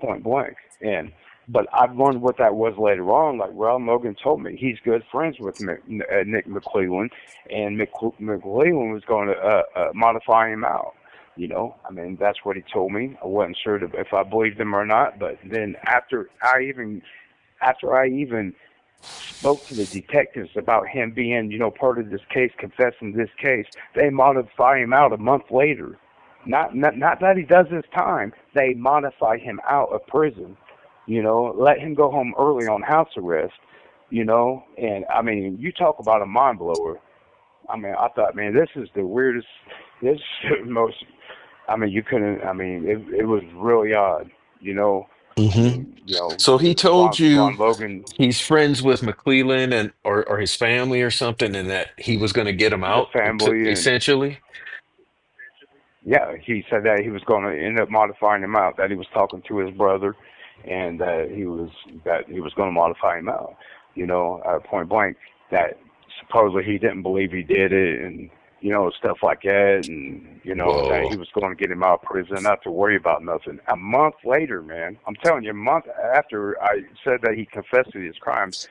point blank. And but I've learned what that was later on. Like Ralph Logan told me, he's good friends with Nick McClellan, and McClellan was going to modify him out. I mean, that's what he told me. I wasn't sure if I believed him or not. But then after I even spoke to the detectives about him being, part of this case, confessing this case, they modify him out a month later. Not that he does his time. They modify him out of prison. Let him go home early on house arrest. And I mean, you talk about a mind blower. I mean, I thought, man, this is the weirdest. This is the most. I mean, you couldn't. I mean, it was really odd. I Hmm. mean, So he told Ron you Logan, he's friends with McClellan and or his family or something, and that he was going to get him the out, family, and essentially. yeah, he said that he was going to end up modifying him out. That he was talking to his brother, and that he was going to modify him out. Point blank. That supposedly he didn't believe he did it, and stuff like that, and that Whoa. he was going to get him out of prison, not to worry about nothing. A month later, man, I'm telling you, a month after I said that he confessed to his crimes,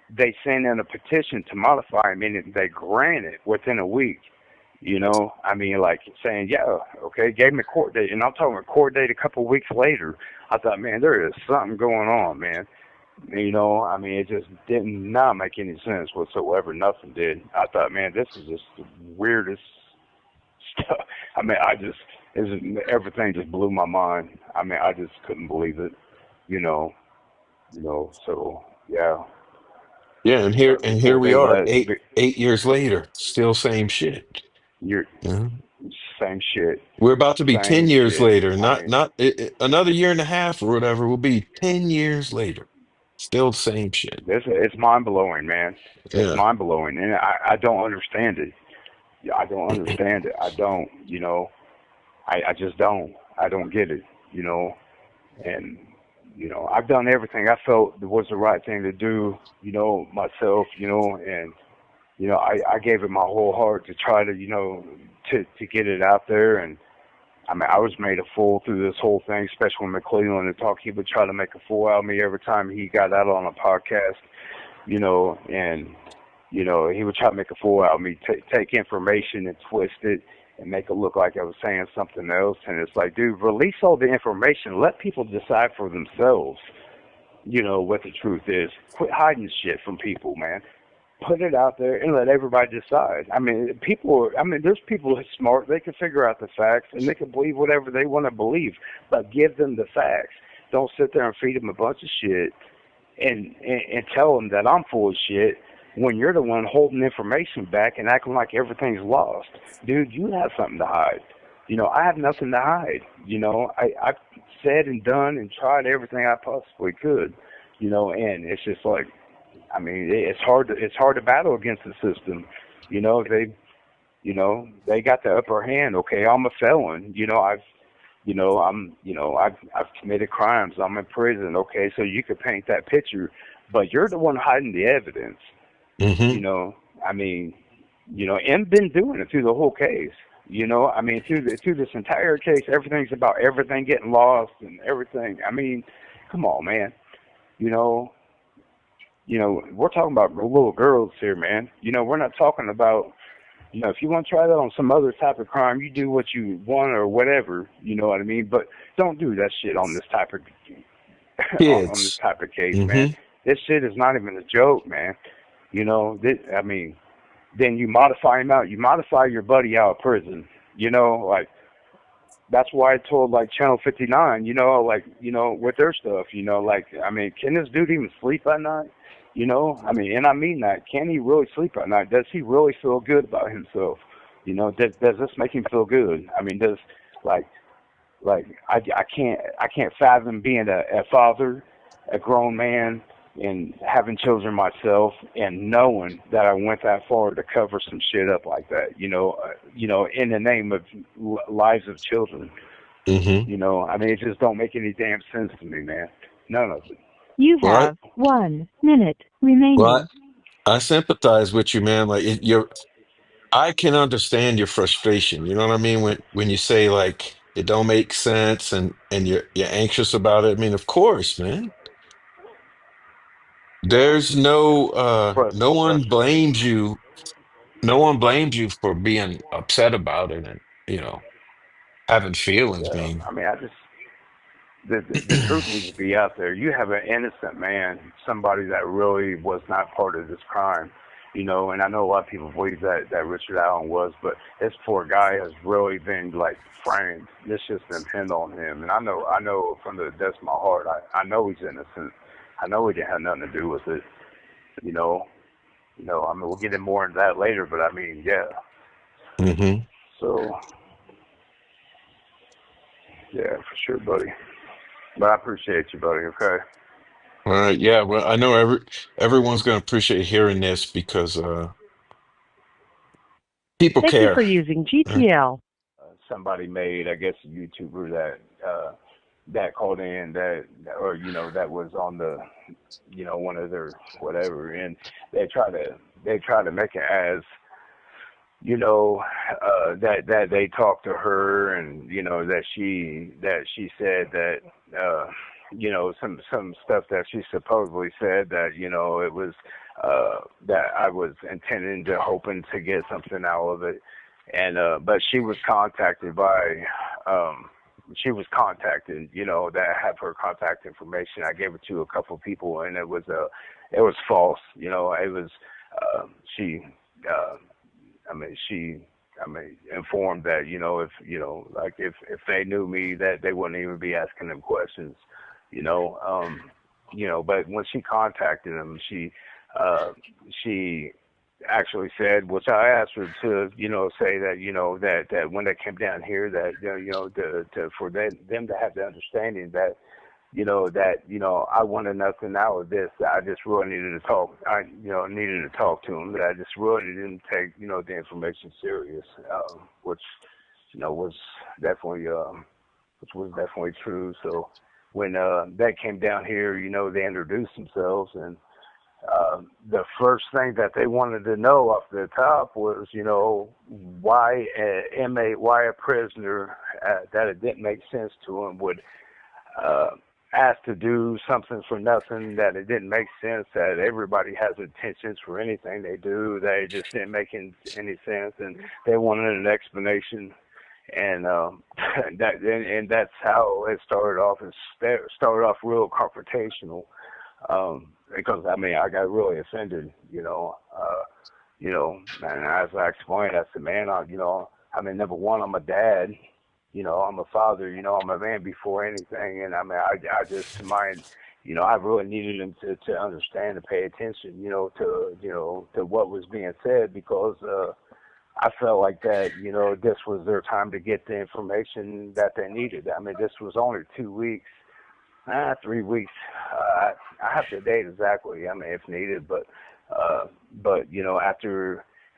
they sent in a petition to modify him, and they granted it within a week. I mean, like saying, yeah, okay, gave him a court date, and I'm talking a court date a couple of weeks later. I thought, man, there is something going on, man. I mean, it just did not make any sense whatsoever. Nothing did. I thought, man, this is just the weirdest stuff. I mean, everything just blew my mind. I mean, I just couldn't believe it. You know, So yeah, Yeah, and but here before we they are, let eight years later, still same shit. you're Yeah. same shit, We're about to be same 10 years shit. later, I not mean, another year and a half or whatever. We'll be 10 years later, still the same shit. it's mind blowing, man. It's Yeah. mind blowing, and I don't understand it. Yeah, I don't understand it. I don't. I just don't. I don't get it. You know, and I've done everything I felt was the right thing to do. Myself. And I gave it my whole heart to try to to get it out there. And I mean, I was made a fool through this whole thing, especially when McClellan and talk. He would try to make a fool out of me every time he got out on a podcast. And he would try to make a fool out of me, take information and twist it and make it look like I was saying something else. And it's like, dude, release all the information. Let people decide for themselves, what the truth is. Quit hiding shit from people, man. Put it out there and let everybody decide. I mean, there's people that's smart. They can figure out the facts and they can believe whatever they want to believe, but give them the facts. Don't sit there and feed them a bunch of shit and tell them that I'm full of shit when you're the one holding information back and acting like everything's lost. Dude, you have something to hide. I have nothing to hide. I've said and done and tried everything I possibly could. And it's just like, I mean, it's hard to battle against the system. They got the upper hand. Okay, I'm a felon. I've committed crimes. I'm in prison. Okay, so you could paint that picture, but you're the one hiding the evidence. Hmm. You know, I mean, and been doing it through the whole case. I mean, through this entire case, everything's about everything getting lost and everything. I mean, come on, man. You know, we're talking about little girls here, man. We're not talking about, if you want to try that on some other type of crime, you do what you want or whatever. You know what I mean? But don't do that shit on this type of on this Kids. type of case, man. Hmm. This shit is not even a joke, man. I mean, then you modify him out. You modify your buddy out of prison. Like that's why I told like Channel 59. With their stuff. Like I mean, can this dude even sleep at night? I mean, and I mean that. Can he really sleep at night? Does he really feel good about himself? Does this make him feel good? I mean, does like I can't fathom being a father, a grown man, and having children myself, and knowing that I went that far to cover some shit up like that. In the name of lives of children. Hmm. I mean, it just don't make any damn sense to me, man. none of it. You Well, have 1 minute well, remaining. I sympathize with you, man. Like I can understand your frustration. You know what I mean? When you say like it don't make sense and you're anxious about it. I mean, of course, man. There's no one Frustrating. blames you. No one blames you for being upset about it and, you know, having feelings, Yeah, man. I mean, I just the truth needs to be out there. You have an innocent man, somebody that really was not part of this crime, and I know a lot of people believe that Richard Allen was, but this poor guy has really been like framed. This just been pinned on him, and I know from the depths of my heart, I know he's innocent. I know he didn't have nothing to do with it. You know, I mean, we'll get in more into that later, but I mean, yeah. Hmm. So, yeah, for sure, buddy. But I appreciate you, buddy. Okay. All right, yeah. Well, I know everyone's gonna appreciate hearing this because people Thank you care. for using Right? GTL. Somebody made, I guess, a YouTuber that called in that, or that was on the, one of their whatever, and they try to they try to make it as that they talked to her, and that she said that some stuff that she supposedly said, that it was that I was intending to hoping to get something out of it, and but she was contacted, that have her contact information. I gave it to a couple of people, and it was false. It was she uh, informed that, if they knew me, that they wouldn't even be asking them questions, you know. But when she contacted them, uh, she actually said, which I asked her to, say that, that when they came down here, that, for them to have the understanding that, I wanted nothing out of this. I just really needed to talk. I, needed to talk to him. That I just really didn't take, the information serious, which, was definitely, true. So when that came down here, they introduced themselves, and the first thing that they wanted to know off the top was, why a inmate, why a prisoner, that it didn't make sense to him, would uh, asked to do something for nothing, that it didn't make sense, that everybody has intentions for anything they do, that it just didn't make any sense, and they wanted an explanation. And and that's how it started off. It started off real confrontational, because I mean, I got really offended, and as I explained, I said, man, I mean, number one, I'm a dad, I'm a father, I'm a man before anything. And I mean, I just mind, I really needed them to understand and pay attention, to what was being said, because, I felt like that, this was their time to get the information that they needed. I mean, this was only 2 weeks, 3 weeks. I have to date exactly, I mean, if needed, but,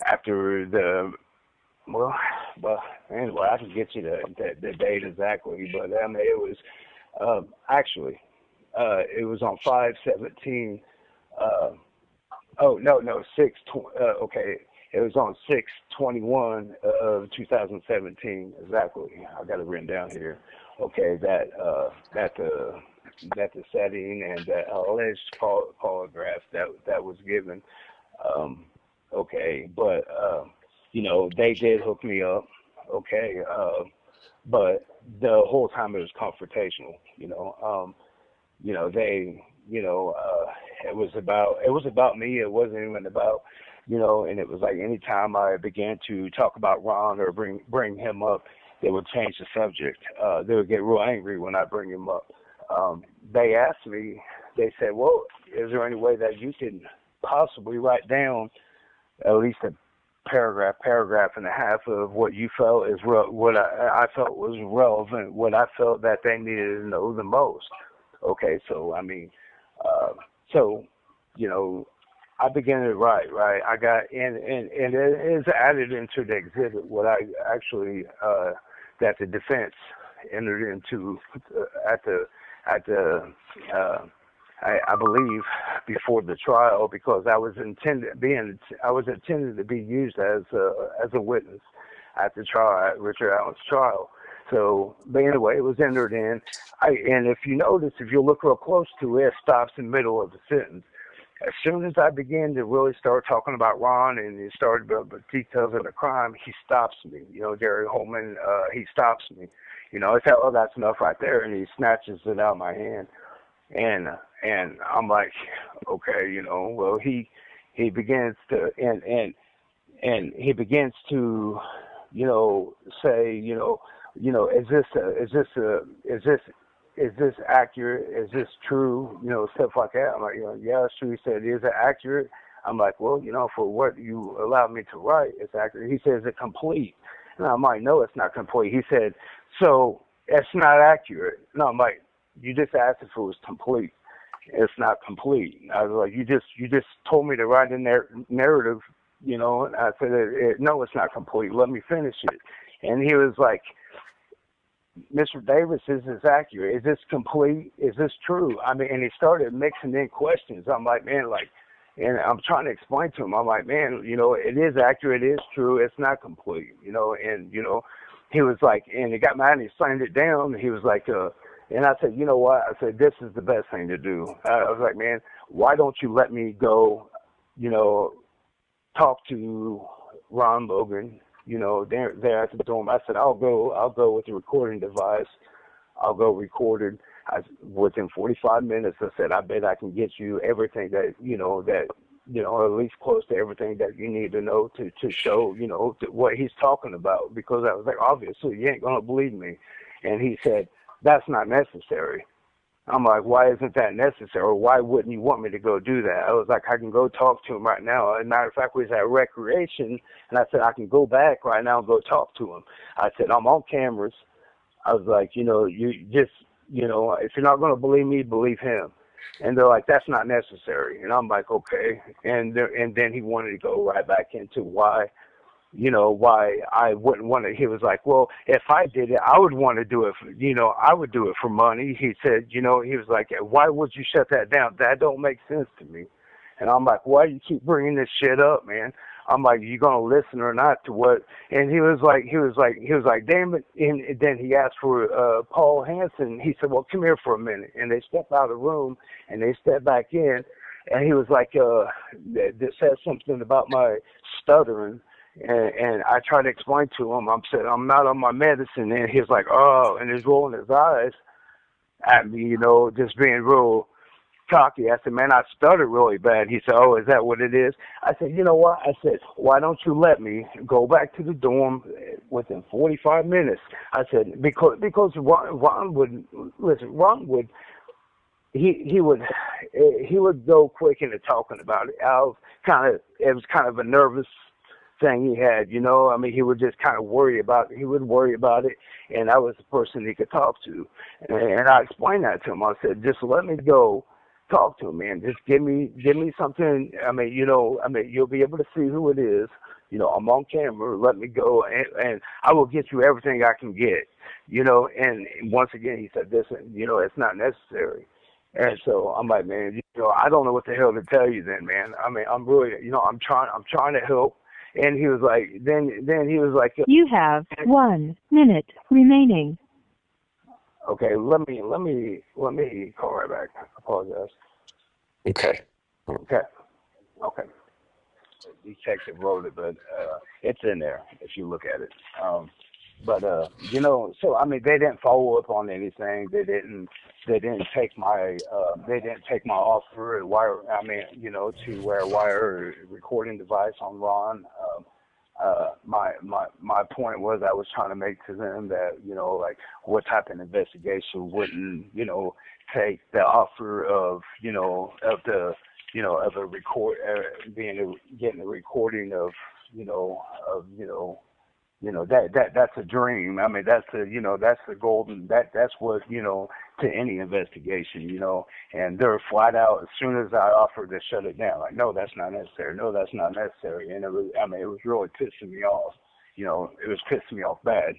after the, well, well, anyway, I can get you the date exactly, but I mean, it was actually it was on 5/17. Uh, oh no, okay, it was on 6/21 of 2017 exactly. I got it written down here. Okay, that the setting and the alleged polygraph that was given. Um, okay, but they did hook me up. Okay, but the whole time it was confrontational. They, it was about me. It wasn't even about, and it was like anytime I began to talk about Ron or bring him up, they would change the subject. They would get real angry when I bring him up. They asked me. They said, "Well, is there any way that you can possibly write down at least a paragraph and a half of what you felt is what I felt was relevant, what I felt that they needed to know the most?" Okay, so I mean, uh, so you know, I began to write. Right, I got and it is added into the exhibit what I actually that the defense entered into at the at the I believe before the trial, because I was intended to be used as a witness at the trial, at Richard Allen's trial. So, but anyway, it was entered in. And if you notice, if you look real close to it, it stops in the middle of the sentence. As soon as I begin to really start talking about Ron and he started about the details of the crime, he stops me. Gary Holman, he stops me. I said, oh, that's enough right there, and he snatches it out of my hand. And I'm like, okay, well, he begins to and he begins to say, is this accurate? Is this true? Stuff like that. I'm like, yeah, it's true. He said, is it accurate? I'm like, well, for what you allowed me to write, it's accurate. He says, is it complete? And I'm like, no, it's not complete. He said, so it's not accurate. No, I'm like, you just asked if it was complete. It's not complete. I was like, you just told me to write in their narrative, and I said, no, it's not complete. Let me finish it. And he was like, Mr. Davis, is this accurate? Is this complete? Is this true? And he started mixing in questions. I'm like, man, and I'm trying to explain to him. I'm like, man, it is accurate. It is true. It's not complete, and, he was like, and he got mad and he slammed it down. He was like, and I said, you know what? I said, this is the best thing to do. I was like, man, why don't you let me go, talk to Ron Logan, there at the dorm. I said, I'll go with the recording device. I'll go record it. Within 45 minutes, I said, I bet I can get you everything that, at least close to everything that you need to know to show, what he's talking about. Because I was like, obviously, you ain't going to believe me. And he said, that's not necessary. I'm like, why isn't that necessary? Why wouldn't you want me to go do that? I was like, I can go talk to him right now. As a matter of fact, we was at recreation, and I said, I can go back right now and go talk to him. I said, I'm on cameras. I was like, you just, if you're not going to believe me, believe him. And they're like, that's not necessary. And I'm like, okay. And then he wanted to go right back into why I wouldn't want to. He was like, well, if I did it, I would want to do it for, I would do it for money. He said, he was like, why would you shut that down? That don't make sense to me. And I'm like, why do you keep bringing this shit up, man? I'm like, you going to listen or not to what? And he was like, damn it. And then he asked for Paul Hansen. He said, well, come here for a minute. And they stepped out of the room and they stepped back in. And he was like, that said something about my stuttering. And I tried to explain to him, I said, I'm not on my medicine. And he was like, oh, and he's rolling his eyes at me, just being real cocky. I said, man, I stuttered really bad. He said, oh, is that what it is? I said, you know what? I said, why don't you let me go back to the dorm within 45 minutes? I said, because Ron would, he would go quick into talking about it. It was kind of a nervous thing he had, he would just kind of worry about it, and I was the person he could talk to. And I explained that to him. I said, just let me go talk to him, man. Just give me something. You'll be able to see who it is. I'm on camera. Let me go, and I will get you everything I can get. And once again, he said, this, it's not necessary. And so I'm like, man, I don't know what the hell to tell you then, man. I'm really, I'm trying to help. And he was like, then he was like, you have 1 minute remaining. Okay, let me call right back. I apologize. Okay. Okay. The detective wrote it, but it's in there if you look at it. So they didn't follow up on anything. They didn't take my offer to wear a wire recording device on Ron. My point was, I was trying to make to them that, what type of investigation wouldn't, take the offer of a record, getting a recording of, that's a dream. That's the golden, that's what, to any investigation, and they're flat out, as soon as I offered to shut it down, like, no, that's not necessary. No, that's not necessary. And it was really pissing me off. It was pissing me off bad.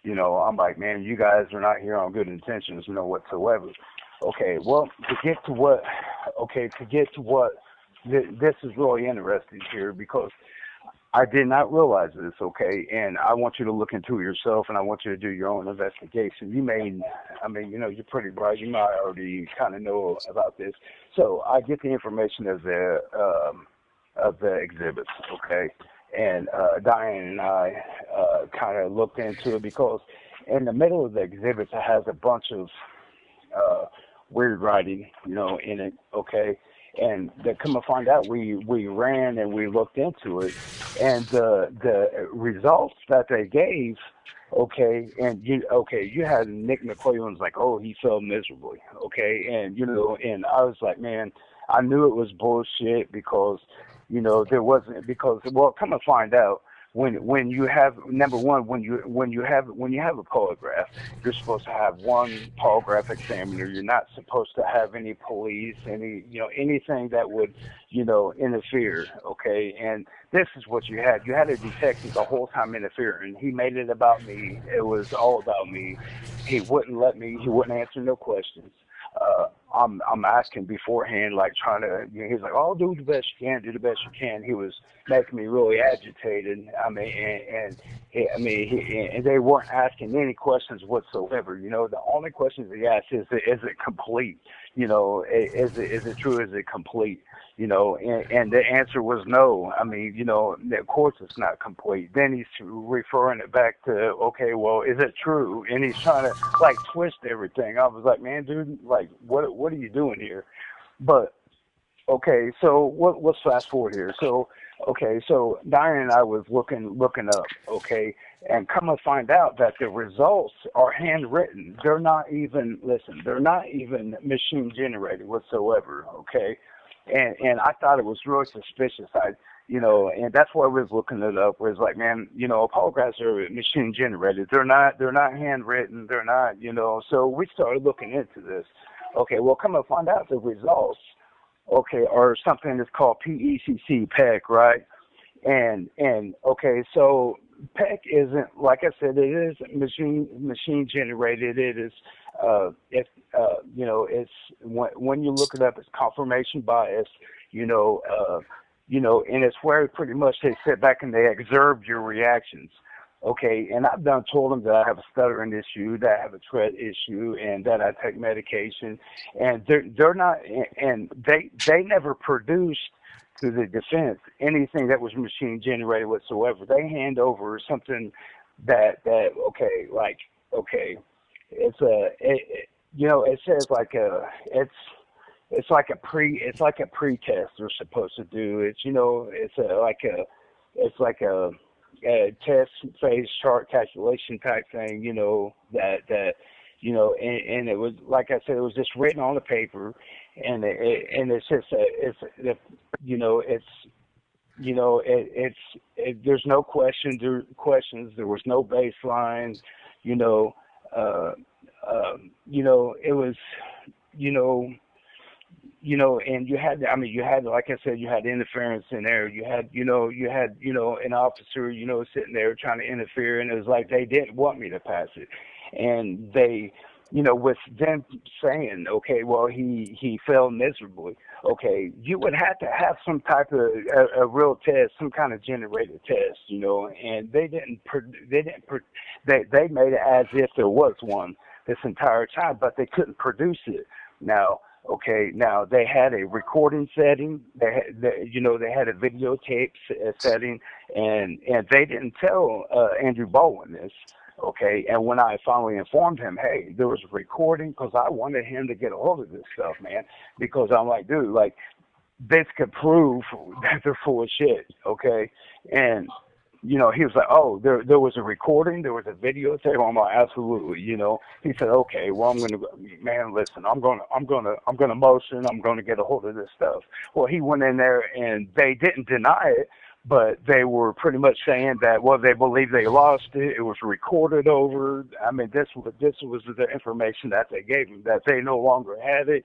I'm like, man, you guys are not here on good intentions, whatsoever. Okay, well, to get to what, this is really interesting here because I did not realize this, okay, and I want you to look into it yourself, and I want you to do your own investigation. You're pretty bright. You might already kind of know about this. So I get the information of the exhibits, okay, and Diane and I kind of looked into it because in the middle of the exhibits it has a bunch of weird writing, in it, okay. And to come to find out, we ran and we looked into it, and the results that they gave, okay, you had Nick McClellan's like, oh, he felt miserably, okay, and I was like, man, I knew it was bullshit because, there wasn't because well, come to find out. When you have number one when you have a polygraph, you're supposed to have one polygraph examiner. You're not supposed to have any police, anything that would interfere. Okay, and this is what you had. You had a detective the whole time interfering. He made it about me. It was all about me. He wouldn't let me. He wouldn't answer no questions. I'm asking beforehand, like trying to. He's like, "Oh, do the best you can. Do the best you can." He was making me really agitated. And they weren't asking any questions whatsoever. The only questions he asked is it complete? Is it true? Is it complete? And the answer was no. Of course it's not complete. Then he's referring it back to, okay, well, is it true? And he's trying to like twist everything. I was like, man, dude, like, what are you doing here? But okay, so let's fast forward here. So Diane and I was looking up, okay, and come to find out that the results are handwritten. They're not even machine generated whatsoever, okay. And I thought it was really suspicious. And that's why I was looking it up. Where it's like, man, polygraphs are machine generated. They're not handwritten. They're not, So we started looking into this. Okay, well, come to find out the results, okay, are something that's called PECC, right? And okay, so PEC isn't, like I said, it is machine generated. It is it's when you look it up, it's confirmation bias, and it's where pretty much they sit back and they observe your reactions. Okay, and I've done told them that I have a stuttering issue, that I have a Tourette issue, and that I take medication, and they're not, and they never produced to the defense anything that was machine generated whatsoever. They hand over something that it says like it's like a pre-test they're supposed to do. It's like a test phase chart calculation type thing, and it was, like I said, it was just written on the paper, and it's just there's no questions. There was no baseline, it was, and you had, like I said, you had interference in there. You had an officer, sitting there trying to interfere, and it was like they didn't want me to pass it. And they, with them saying, okay, well, he failed miserably. Okay, you would have to have some type of a real test, some kind of generated test, and they made it as if there was one this entire time, but they couldn't produce it. Now, they had a recording setting. They had a videotape setting, and they didn't tell Andrew Bowen this. Okay, and when I finally informed him, hey, there was a recording, because I wanted him to get a hold of this stuff, man, because I'm like, dude, like, this could prove that they're full of shit, okay? And he was like, oh, there was a recording, there was a videotape. I'm like, absolutely, He said, okay, well, man, listen, I'm gonna motion, I'm gonna get a hold of this stuff. Well, he went in there and they didn't deny it, but they were pretty much saying that, well, they believe they lost it. It was recorded over. This was the information that they gave them, that they no longer had it.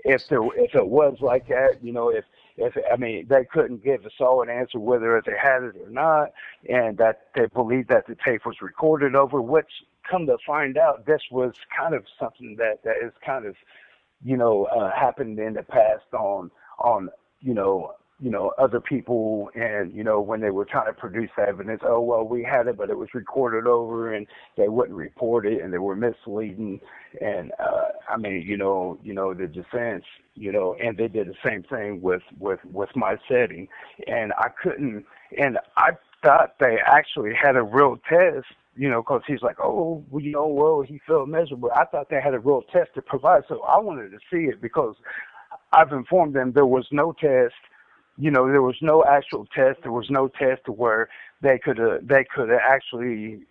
If it was like that, they couldn't give a solid answer whether they had it or not, and that they believed that the tape was recorded over, which, come to find out, this was kind of something that is kind of happened in the past on other people, and when they were trying to produce evidence, oh well, we had it, but it was recorded over, and they wouldn't report it, and they were misleading, and the defense, and they did the same thing with my setting, and I couldn't, and I thought they actually had a real test. Because he's like, oh, well, he felt miserable. I thought they had a real test to provide, so I wanted to see it because I've informed them there was no test. There was no actual test. There was no test to where they could actually,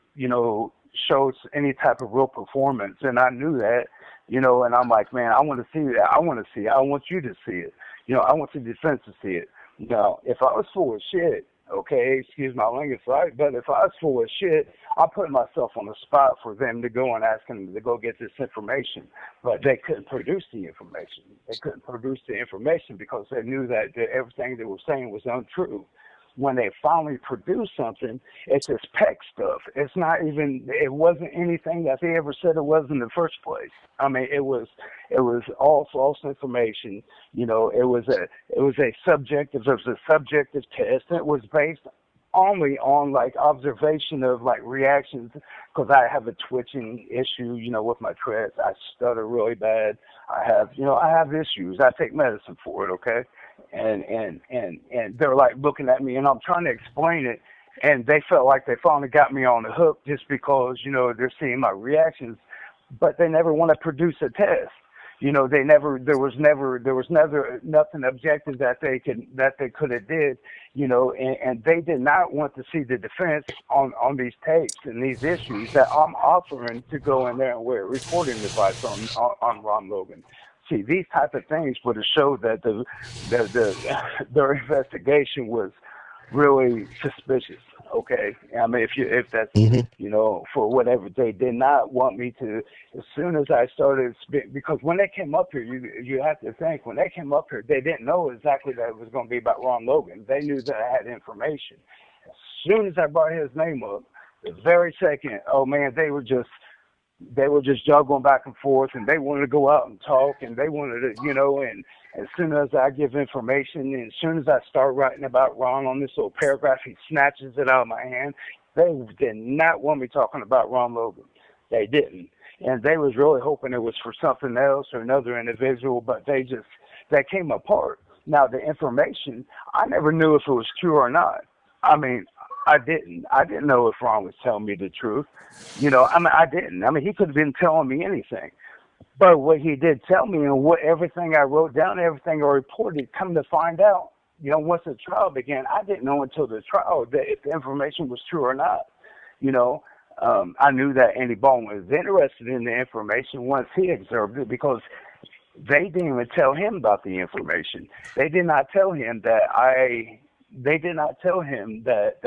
show any type of real performance. And I knew that, and I'm like, man, I want to see that. I want to see it. I want you to see it. I want the defense to see it. Now, if I was full of shit, okay, excuse my language, right? But if I was full of shit, I put myself on the spot for them to go and ask them to go get this information. But they couldn't produce the information. They couldn't produce the information because they knew that everything they were saying was untrue. When they finally produce something, it's just peck stuff. It wasn't anything that they ever said it was in the first place. I mean, it was all false information. It was a subjective test, and it was based only on like observation of like reactions, because I have a twitching issue, with my treads. I stutter really bad. I have issues. I take medicine for it, okay? And they're like looking at me, and I'm trying to explain it, and they felt like they finally got me on the hook just because, they're seeing my reactions, but they never want to produce a test. There was never nothing objective that they could have did, and they did not want to see the defense on these tapes and these issues that I'm offering to go in there and wear recording device on Ron Logan. See, these type of things would have showed that their investigation was really suspicious. Okay, I mean, if that's Hmm. for whatever, they did not want me to. As soon as I started, because when they came up here, you have to think, when they came up here, they didn't know exactly that it was going to be about Ron Logan. They knew that I had information. As soon as I brought his name up, the very second, oh man, they were just juggling back and forth, and they wanted to go out and talk, and they wanted to, and as soon as I give information, and as soon as I start writing about Ron on this little paragraph, he snatches it out of my hand. They did not want me talking about Ron Logan. They didn't. And they was really hoping it was for something else or another individual, but they came apart. Now, the information, I never knew if it was true or not. I mean, I didn't know if Ron was telling me the truth. I didn't. I mean, he could have been telling me anything. But what he did tell me, and what everything I wrote down, everything I reported, come to find out, once the trial began, I didn't know until the trial that if the information was true or not. I knew that Andy Baldwin was interested in the information once he observed it, because they didn't even tell him about the information. They did not tell him that They did not tell him that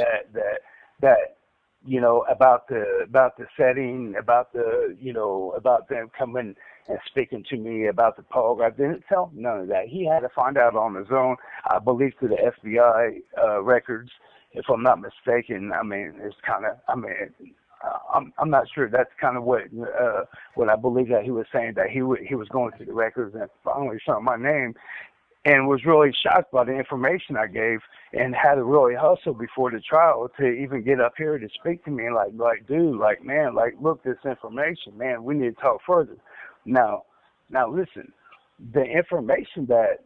about the setting, about about them coming and speaking to me about the polygraph. Didn't tell him none of that. He had to find out on his own. I believe through the FBI records, if I'm not mistaken. I mean, it's kind of. I mean, I'm not sure. That's kind of what I believe that he was saying, that he was going through the records and finally saw my name, and was really shocked by the information I gave, and had to really hustle before the trial to even get up here to speak to me, and like dude, like man, like look, this information, man, we need to talk further. Now listen, the information that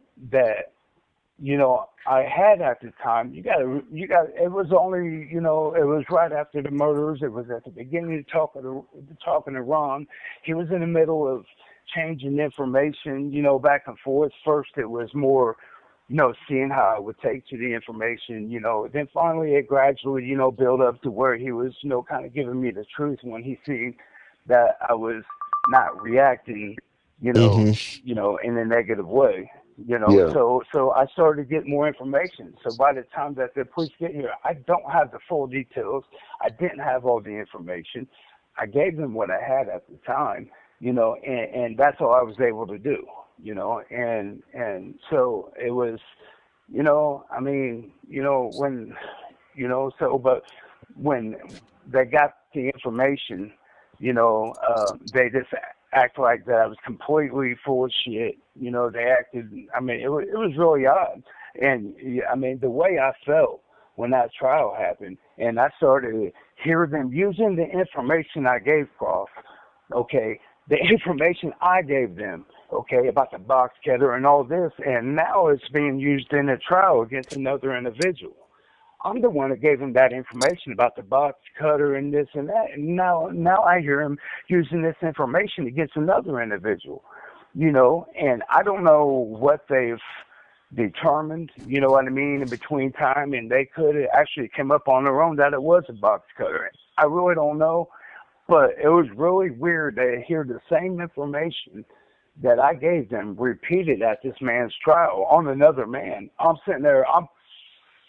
I had at the time, you got it was only, it was right after the murders. It was at the beginning of talking to Ron. He was in the middle of changing information, back and forth. First it was more, seeing how I would take to the information, then finally it gradually, built up to where he was, kind of giving me the truth when he seen that I was not reacting, Hmm. in a negative way. Yeah. So I started to get more information. So by the time that the police get here, I don't have the full details. I didn't have all the information. I gave them what I had at the time, and that's all I was able to do, and so it was, I mean, but when they got the information, they just act like that I was completely full of shit. They acted. I mean, it was really odd, and yeah, I mean the way I felt when that trial happened, and I started to hear them using the information I gave Prof. Okay, the information I gave them. Okay, about the box cutter and all this, and now it's being used in a trial against another individual. I'm the one that gave him that information about the box cutter and this and that. And now I hear him using this information against another individual, and I don't know what they've determined, you know what I mean, in between time, and they could have actually come up on their own that it was a box cutter. I really don't know, but it was really weird to hear the same information that I gave them repeated at this man's trial on another man. I'm sitting there, I'm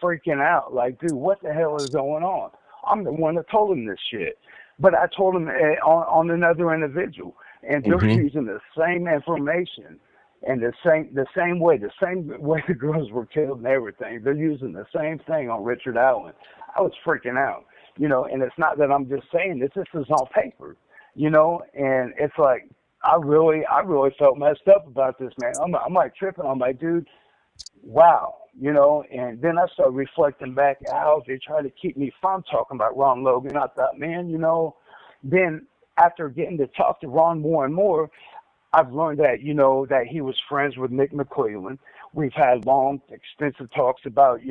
freaking out. Like, dude, what the hell is going on? I'm the one that told him this shit. But I told him on another individual. And they're Hmm. using the same information and the same way the girls were killed and everything. They're using the same thing on Richard Allen. I was freaking out, and it's not that I'm just saying this. This is on paper, and it's like, I really felt messed up about this, man. I'm like tripping. I'm like, dude, wow, and then I started reflecting back how they try to keep me from talking about Ron Logan. I thought, man, then after getting to talk to Ron more and more, I've learned that, that he was friends with Nick McClellan. We've had long, extensive talks about,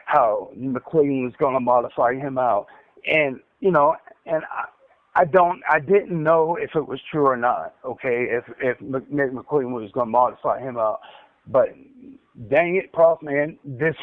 how McClellan was going to modify him out. And, and I didn't know if it was true or not, okay, if Nick McClellan was going to modify him out. But dang it, Prof, man, this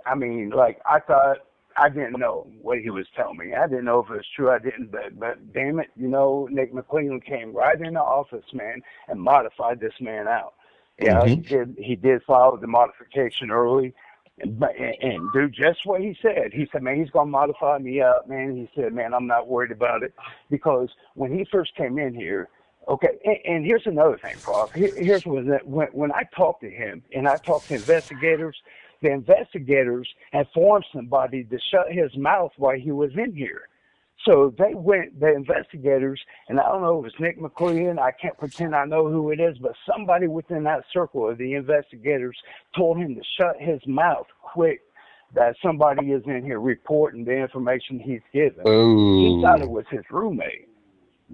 I mean, like, I thought, I didn't know what he was telling me. I didn't know if it was true. I didn't, but damn it, Nick McClellan came right in the office, man, and modified this man out. Yeah, Hmm. he did file the modification early, and do just what he said. He said, man, he's going to modify me out, man. He said, man, I'm not worried about it, because when he first came in here, okay, and here's another thing, Prof. Here's when I talked to him and I talked to investigators, the investigators had formed somebody to shut his mouth while he was in here. So the investigators, and I don't know if it's Nick McClellan, I can't pretend I know who it is, but somebody within that circle of the investigators told him to shut his mouth quick, that somebody is in here reporting the information he's given. He thought it Oh. was his roommate.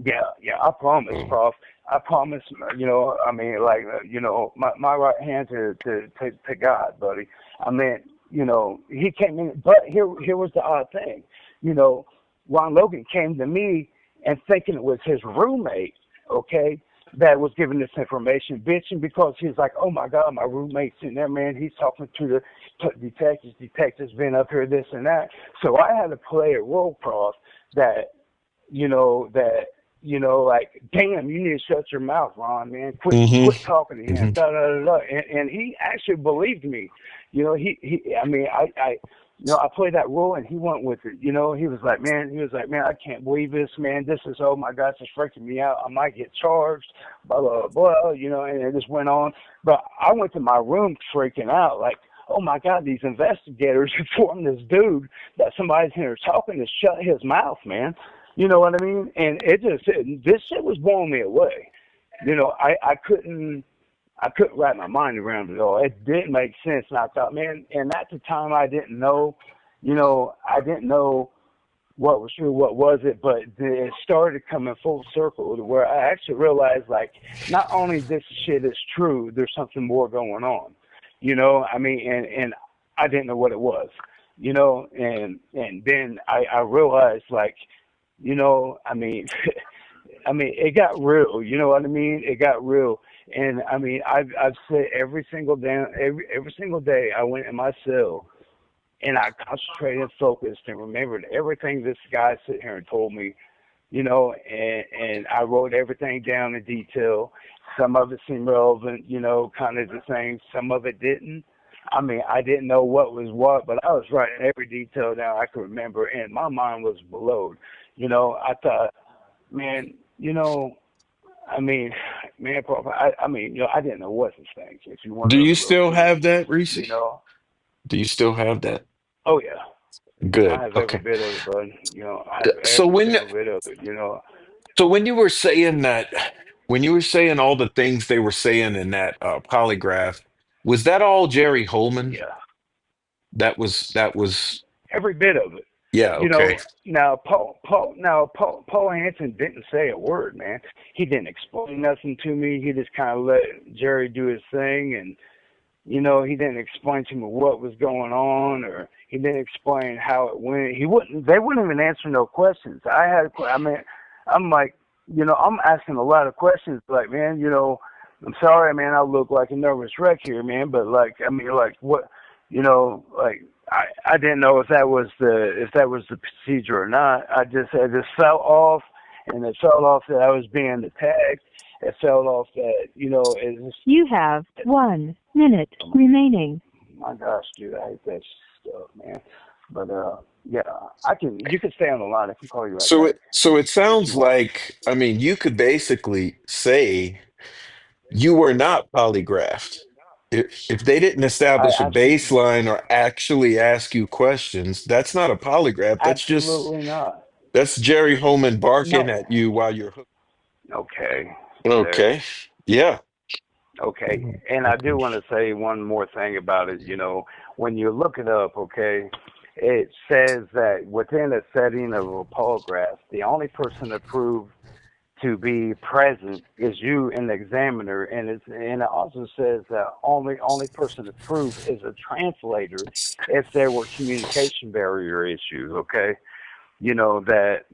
Yeah, I promise, Oh. Prof. I promise, I mean, like, my right hand to God, buddy. I mean, he came in, but here was the odd thing. You know, Ron Logan came to me and thinking it was his roommate, okay, that was giving this information, bitching, because he's like, oh my God, my roommate's in there, man. He's talking to the detectives. Detectives been up here, this and that. So I had to play a role, Prof, that like, damn, you need to shut your mouth, Ron, man. Hmm. Quit talking to him. Hmm. Da da da da. And he actually believed me. I mean, I played that role and he went with it. He was like, man, I can't believe this, man. This is, oh my gosh, it's freaking me out. I might get charged, blah, blah, blah, and it just went on. But I went to my room freaking out, like, oh my God, these investigators informed this dude that somebody's in here talking to shut his mouth, man. You know what I mean? And this shit was blowing me away. I couldn't wrap my mind around it all. It didn't make sense. And I thought, man, and at the time I didn't know what was true, what was it, but it started coming full circle to where I actually realized, like, not only this shit is true, there's something more going on. I mean, and I didn't know what it was, and then I realized, like, I mean, I mean, it got real. You know what I mean? It got real, and I mean, I've said every single day I went in my cell and I concentrated and focused and remembered everything this guy sitting here and told me. And I wrote everything down in detail. Some of it seemed relevant, kind of the same. Some of it didn't. I mean, I didn't know what was what, but I was writing every detail down I could remember, and my mind was blowed. I thought, man, I mean, man, I mean, I didn't know what to think, if you want to Do know you the real still truth, have that, Reese? you know. Do you still have that? Oh, yeah. I Good. have every Okay. bit of it, bud. I have So every when single bit of it. So when you were saying all the things they were saying in that polygraph, was that all Jerry Holman? Yeah, That was every bit of it. yeah, You okay. know, Paul Hansen didn't say a word, man. He didn't explain nothing to me. He just kind of let Jerry do his thing, and he didn't explain to me what was going on, or he didn't explain how it went. He wouldn't. They wouldn't even answer no questions. I mean, I'm like, I'm asking a lot of questions. Like, man, I'm sorry, man. I look like a nervous wreck here, man. But like, I mean, like, what, like, I didn't know if that was the procedure or not. I just fell off, and it fell off that I was being attacked. It fell off that it was. You have 1 minute remaining. My gosh, dude, I hate that stuff, man. But yeah, You can stay on the line. I can call you right So back it if you sounds want. like, I mean, you could basically say you were not polygraphed. If they didn't I establish a absolutely, baseline or actually ask you questions, that's not a polygraph. absolutely not. That's Jerry Holman barking No. at you while you're hooked. Okay. You there? Okay. Yeah. Okay. And I do want to say one more thing about it. When you look it up, okay, it says that within a setting of a polygraph, the only person approved to be present is you and the examiner, and it also says that only person approved is a translator if there were communication barrier issues. Okay, that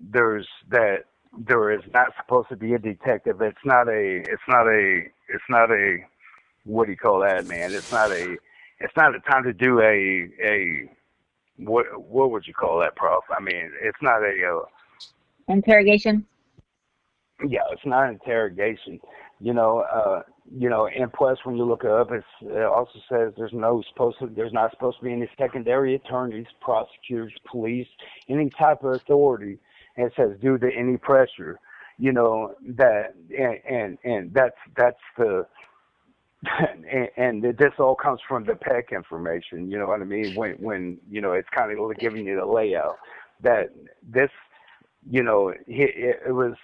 there is not supposed to be a detective. It's not a what do you call that, man? It's not a time to do a what would you call that, Prof? I mean, it's not a Interrogation. yeah, it's not an interrogation. And plus when you look it up, it also says there's not supposed to be any secondary attorneys, prosecutors, police, any type of authority. And it says due to any pressure, that and that's the and this all comes from the PEC information. You know what I mean? When it's kind of giving you the layout that this, it was.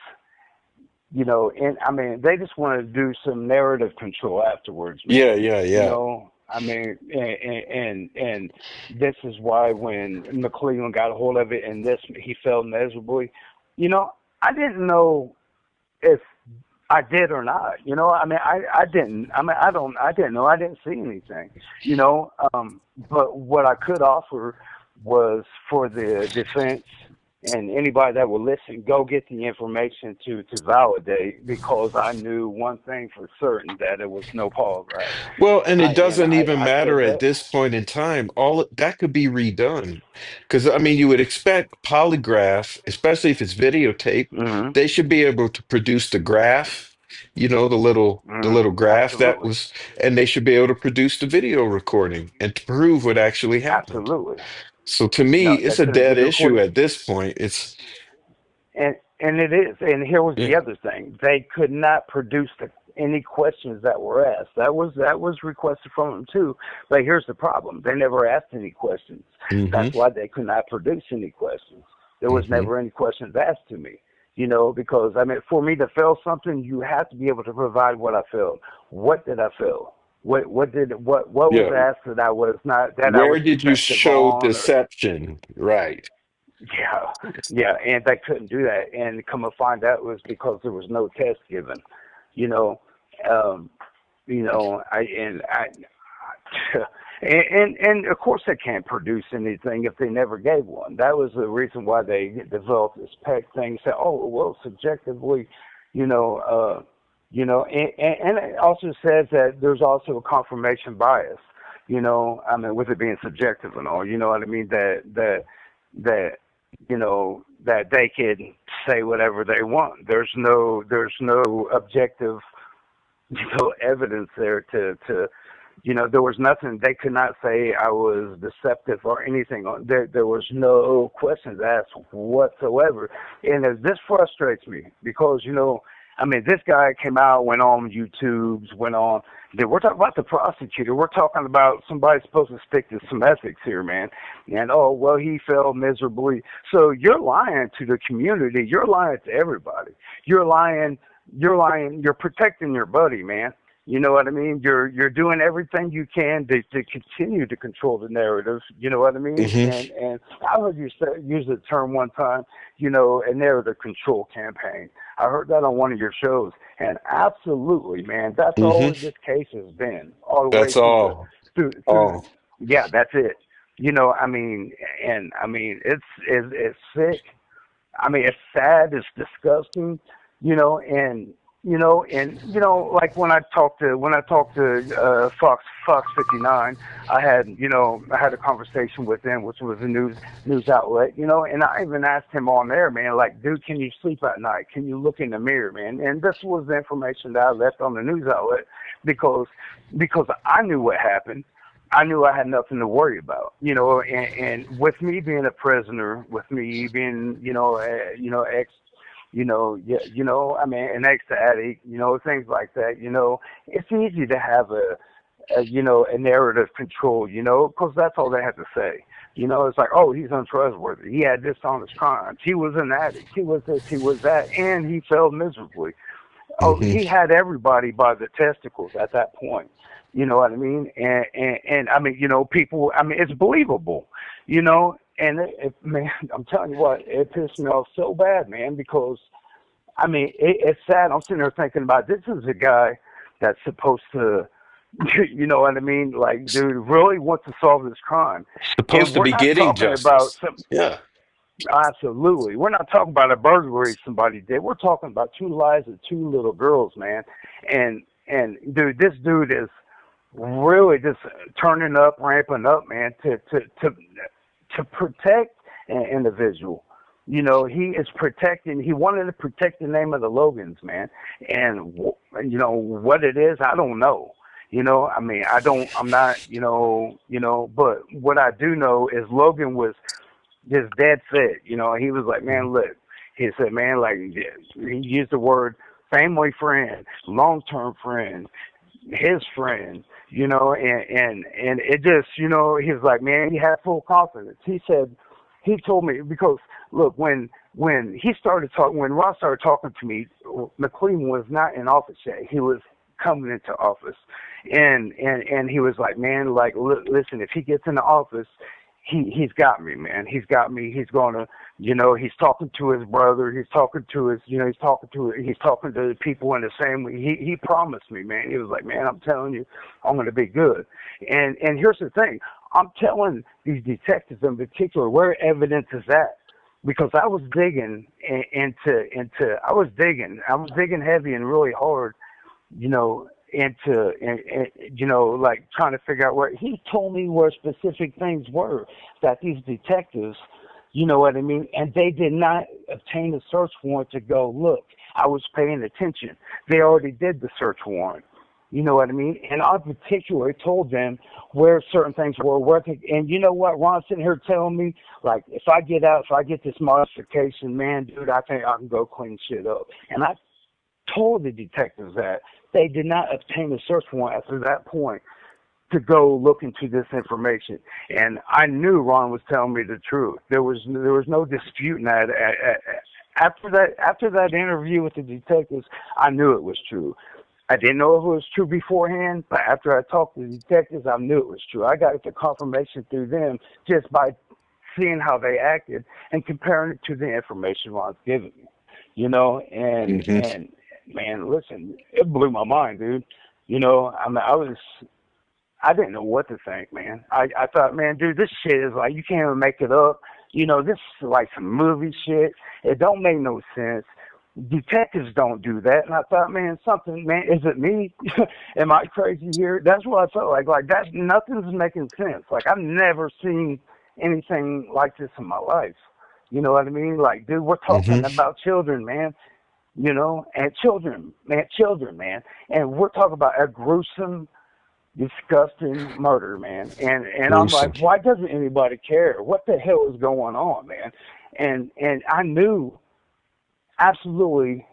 And I mean, they just want to do some narrative control afterwards, Yeah, man. yeah, yeah. I mean, and this is why when McClellan got a hold of it and he failed miserably. I didn't know if I did or not. I mean, I didn't. I mean, I didn't know. I didn't see anything. But what I could offer was for the defense and anybody that will listen, go get the information to validate, because I knew one thing for certain, that it was no polygraph. Well, and I it and doesn't I, even I matter said at that. this point in time. All that could be redone. Because I mean, you would expect polygraph, especially if it's videotape, Mhm. they should be able to produce the graph, the Mhm. little graph that Absolutely. was, and they should be able to produce the video recording and to prove what actually happened. Absolutely. So to me, No, it's they a couldn't do dead the issue recording. at this point. It's And it is. And here was yeah. the other thing: they could not produce any questions that were asked. That was requested from them too. But here's the problem: they never asked any questions. Mm-hmm. That's why they could not produce any questions. There was Mm-hmm. never any questions asked to me. Because I mean, for me to fail something, you have to be able to provide what I failed. What did I fail? What was Yeah. asked that I was Where did you defective show on, or deception? Right. yeah, yeah, and they couldn't do that. And come to find out, it was because there was no test given. You know, um, and of course they can't produce anything if they never gave one. That was the reason why they developed this PEC thing. Say, oh well, subjectively, you know, and it also says that there's also a confirmation bias. I mean, with it being subjective and all, you know what I mean? That that they can say whatever they want. There's no objective, evidence there to there was nothing. They could not say I was deceptive or anything. There was no questions asked whatsoever. And this frustrates me because I mean, this guy came out, went on YouTube's, went on. We're talking about the prosecutor. We're talking about somebody supposed to stick to some ethics here, man. And oh, well, he failed miserably. So you're lying to the community. You're lying to everybody. You're lying. You're lying. You're protecting your buddy, man. You know what I mean? You're doing everything you can to continue to control the narrative. You know what I mean? Hmm. And I heard you use the term one time. You know, a narrative control campaign. I heard that on one of your shows, and absolutely, man, that's Hmm. all this case has been, all the way That's all. through. All. Yeah, that's it. You know, I mean, and I mean, it's sick. I mean, it's sad, it's disgusting, like when I talked to Fox 59, I had a conversation with them, which was a news outlet, and I even asked him on there, man, like, dude, can you sleep at night? Can you look in the mirror, man? And this was the information that I left on the news outlet because I knew what happened. I knew I had nothing to worry about, and with me being a prisoner, with me being, ex, I mean, an ex-addict, things like that, it's easy to have a narrative control, because that's all they have to say. It's like, oh, he's untrustworthy. He had dishonest crimes. He was an addict. He was this, he was that, and he failed miserably. Oh, Hmm. he had everybody by the testicles at that point. You know what I mean? And I mean, people, I mean, it's believable, and man, I'm telling you what, it pissed me off so bad, man, because, I mean, it's sad. I'm sitting there thinking about this is a guy that's supposed to, you know what I mean? Like, dude, really wants to solve this crime. And Supposed to we're be not getting talking about justice. some, Yeah. absolutely. We're not talking about a burglary somebody did. We're talking about two lives of two little girls, man. And dude, this dude is really just turning up, ramping up, man, to protect an individual. He is protecting. He wanted to protect the name of the Logans, man. And what it is, I don't know. I mean, I'm not. But what I do know is Logan was just dead set. He was like, man, look. He said, man, like he used the word family friend, long-term friend, his friend, and it just, he was like, man, he had full confidence. He said, he told me, because look, when he started talking, when Ross started talking to me, McLean was not in office yet. He was coming into office, and he was like, man, like, listen, if he gets into office, he's got me, man. He's got me. He's gonna, he's talking to his brother. He's talking to his, he's talking to the people in the same way. He promised me, man. He was like, man, I'm telling you, I'm gonna be good. And here's the thing, I'm telling these detectives in particular where evidence is at, because I was digging I was digging heavy and really hard, like trying to figure out where he told me where specific things were that these detectives, you know what I mean, and they did not obtain a search warrant to go look. I was paying attention. They already did the search warrant. You know what I mean? And I particularly told them where certain things were working. And you know what? Ron's sitting here telling me, like, if I get out, if I get this modification, man, dude, I think I can go clean shit up. And I told the detectives that they did not obtain a search warrant after that point to go look into this information. And I knew Ron was telling me the truth. There was no disputing that. After that interview with the detectives, I knew it was true. I didn't know if it was true beforehand, but after I talked to the detectives, I knew it was true. I got the confirmation through them just by seeing how they acted and comparing it to the information Ron's giving me. Hmm. And man, listen, it blew my mind, dude. I mean, I didn't know what to think, man. I thought, man, dude, this shit is like, you can't even make it up. This is like some movie shit. It don't make no sense. Detectives don't do that. And I thought, man, is it me? Am I crazy here? That's what I felt like. Like, nothing's making sense. Like, I've never seen anything like this in my life. You know what I mean? Like, dude, we're talking Hmm. about children, man. And children, man. And we're talking about a gruesome, disgusting murder, man. And I'm Gruesome. like, why doesn't anybody care? What the hell is going on, man? And I knew absolutely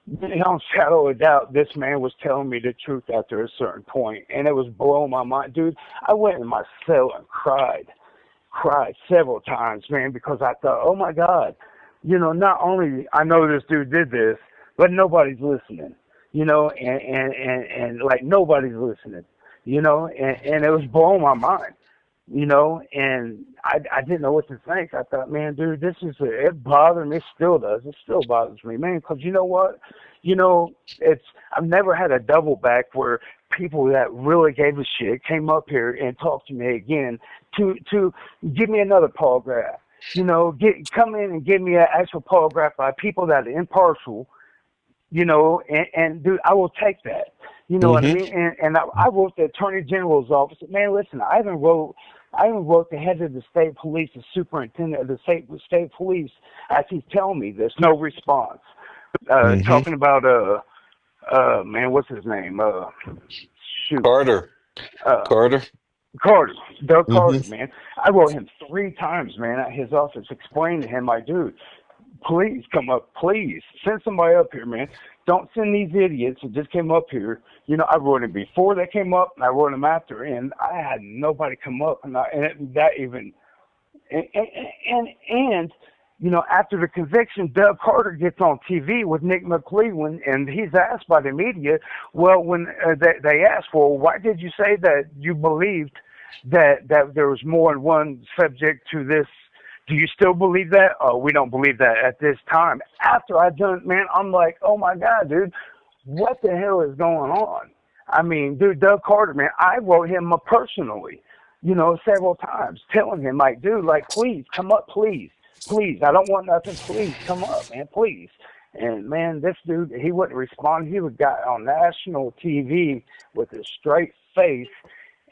beyond shadow of doubt, this man was telling me the truth after a certain point, and it was blowing my mind, dude. I went in my cell and cried several times, man, because I thought, oh my God, not only I know this dude did this, but nobody's listening, and like nobody's listening, and it was blowing my mind, and I didn't know what to think. I thought, man, dude, it bothered me, it still bothers me, man, because you know what, you know, I've never had a double back where people that really gave a shit came up here and talked to me again to give me another paragraph, come in and give me an actual paragraph by people that are impartial, and dude, I will take that. You know what I Mm-hmm. mean? And I wrote the Attorney General's office. Man, listen, I even wrote the head of the state police, the superintendent of the state police, as he's telling me this. No response. Mm-hmm. Talking about man, what's his name? Shoot, Carter. uh, Carter. Carter, Doug Mm-hmm. Carter, man. I wrote him 3 times, man, at his office, explaining to him, like, dude, please come up, please send somebody up here, man. Don't send these idiots who just came up here. I wrote them before they came up, and I wrote them after, and I had nobody come up, and after the conviction, Doug Carter gets on TV with Nick McClellan, and he's asked by the media, well, when they asked, well, why did you say that you believed that there was more than one subject to this? Do you still believe that? Oh, we don't believe that at this time. After I done, man, I'm like, oh my God, dude, what the hell is going on? I mean, dude, Doug Carter, man, I wrote him personally, several times, telling him, like, dude, like, please come up, please, please. I don't want nothing. Please come up, man, please. And man, this dude, he wouldn't respond. He would got on national TV with a straight face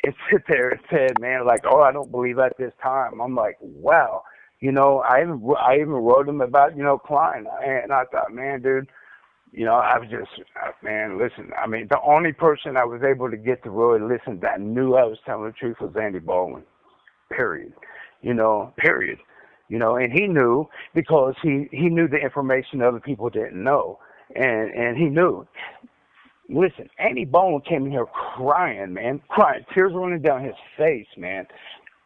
and sit there and said, man, like, oh, I don't believe at this time. I'm like, wow. I even wrote him about, Klein. And I thought, man, dude, I was just, man, listen, I mean, the only person I was able to get to really listen that knew I was telling the truth was Andy Baldwin, period. Period. And he knew because he knew the information other people didn't know. And he knew. Listen, Andy Baldwin came in here crying, man, crying, tears running down his face, man,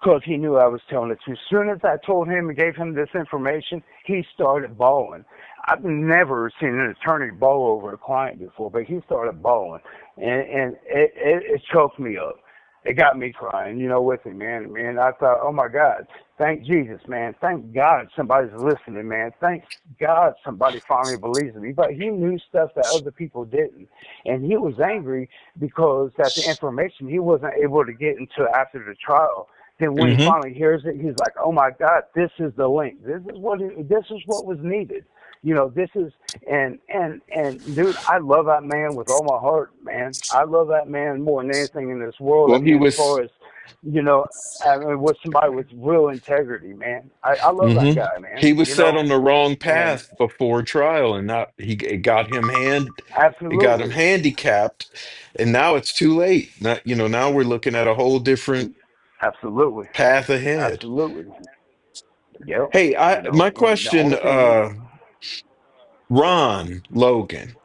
because he knew I was telling the truth. As soon as I told him and gave him this information, he started bawling. I've never seen an attorney bawl over a client before, but he started bawling, and it choked me up. It got me crying, with him, man. Man, I thought, oh my God, thank Jesus, man. Thank God somebody's listening, man. Thank God somebody finally believes in me. But he knew stuff that other people didn't, and he was angry because that the information he wasn't able to get until after the trial. Then when he Mm-hmm. finally hears it, he's like, "Oh my God, this is the link. This is what was needed." This is and dude, I love that man with all my heart, man. I love that man more than anything in this world. I Well, he mean, as was. far as you know, I mean, with somebody with real integrity, man. I love that Mm-hmm. guy, He man. was set on the wrong And path before trial, and not it got him it got him absolutely, handicapped, and now it's too late. Now we're looking at a whole different absolutely, path ahead. absolutely. Yep. Hey, my And the question, only thing, Ron Logan,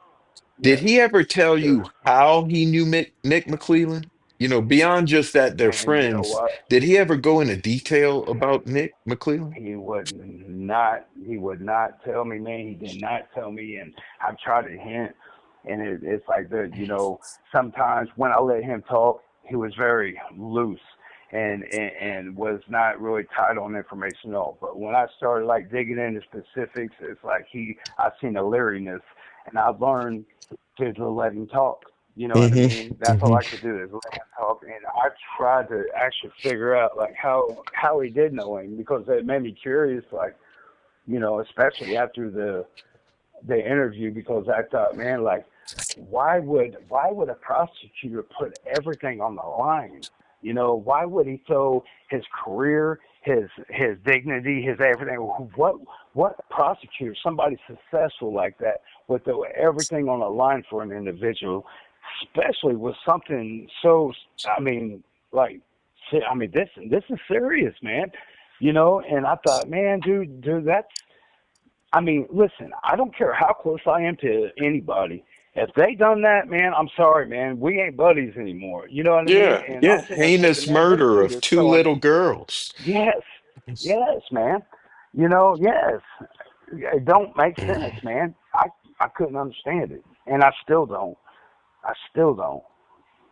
did yes, he ever tell sir. you how he knew Nick McClellan? Beyond just that they're Man, you know friends, what? did he ever go into detail about Nick McClellan? He would not tell me, man. He did not tell me, and I've tried to hint, and it's like that. Sometimes when I let him talk, he was very loose and was not really tight on information at all. But when I started like digging into specifics, it's like I seen a leeriness, and I learned to let him talk. You know what I mean? Mm-hmm. That's all Mm-hmm. I could do is let him talk, and I tried to actually figure out like how he did know him because it made me curious, like especially after the interview because I thought, man, like why would a prosecutor put everything on the line? Why would he throw his career, his dignity, his everything? What prosecutor, somebody successful like that, would throw everything on the line for an individual, especially with something so? I mean, like, this is serious, man. And I thought, man, dude, I mean, listen, I don't care how close I am to anybody. If they done that, man, I'm sorry, man. We ain't buddies anymore. You know what I mean? Yeah, And I'm yeah. sitting there thinking, Heinous man, this murder dude of is two so, little girls. yes, yes, man. Yes. It don't make sense, man. I couldn't understand it. And I still don't. I still don't.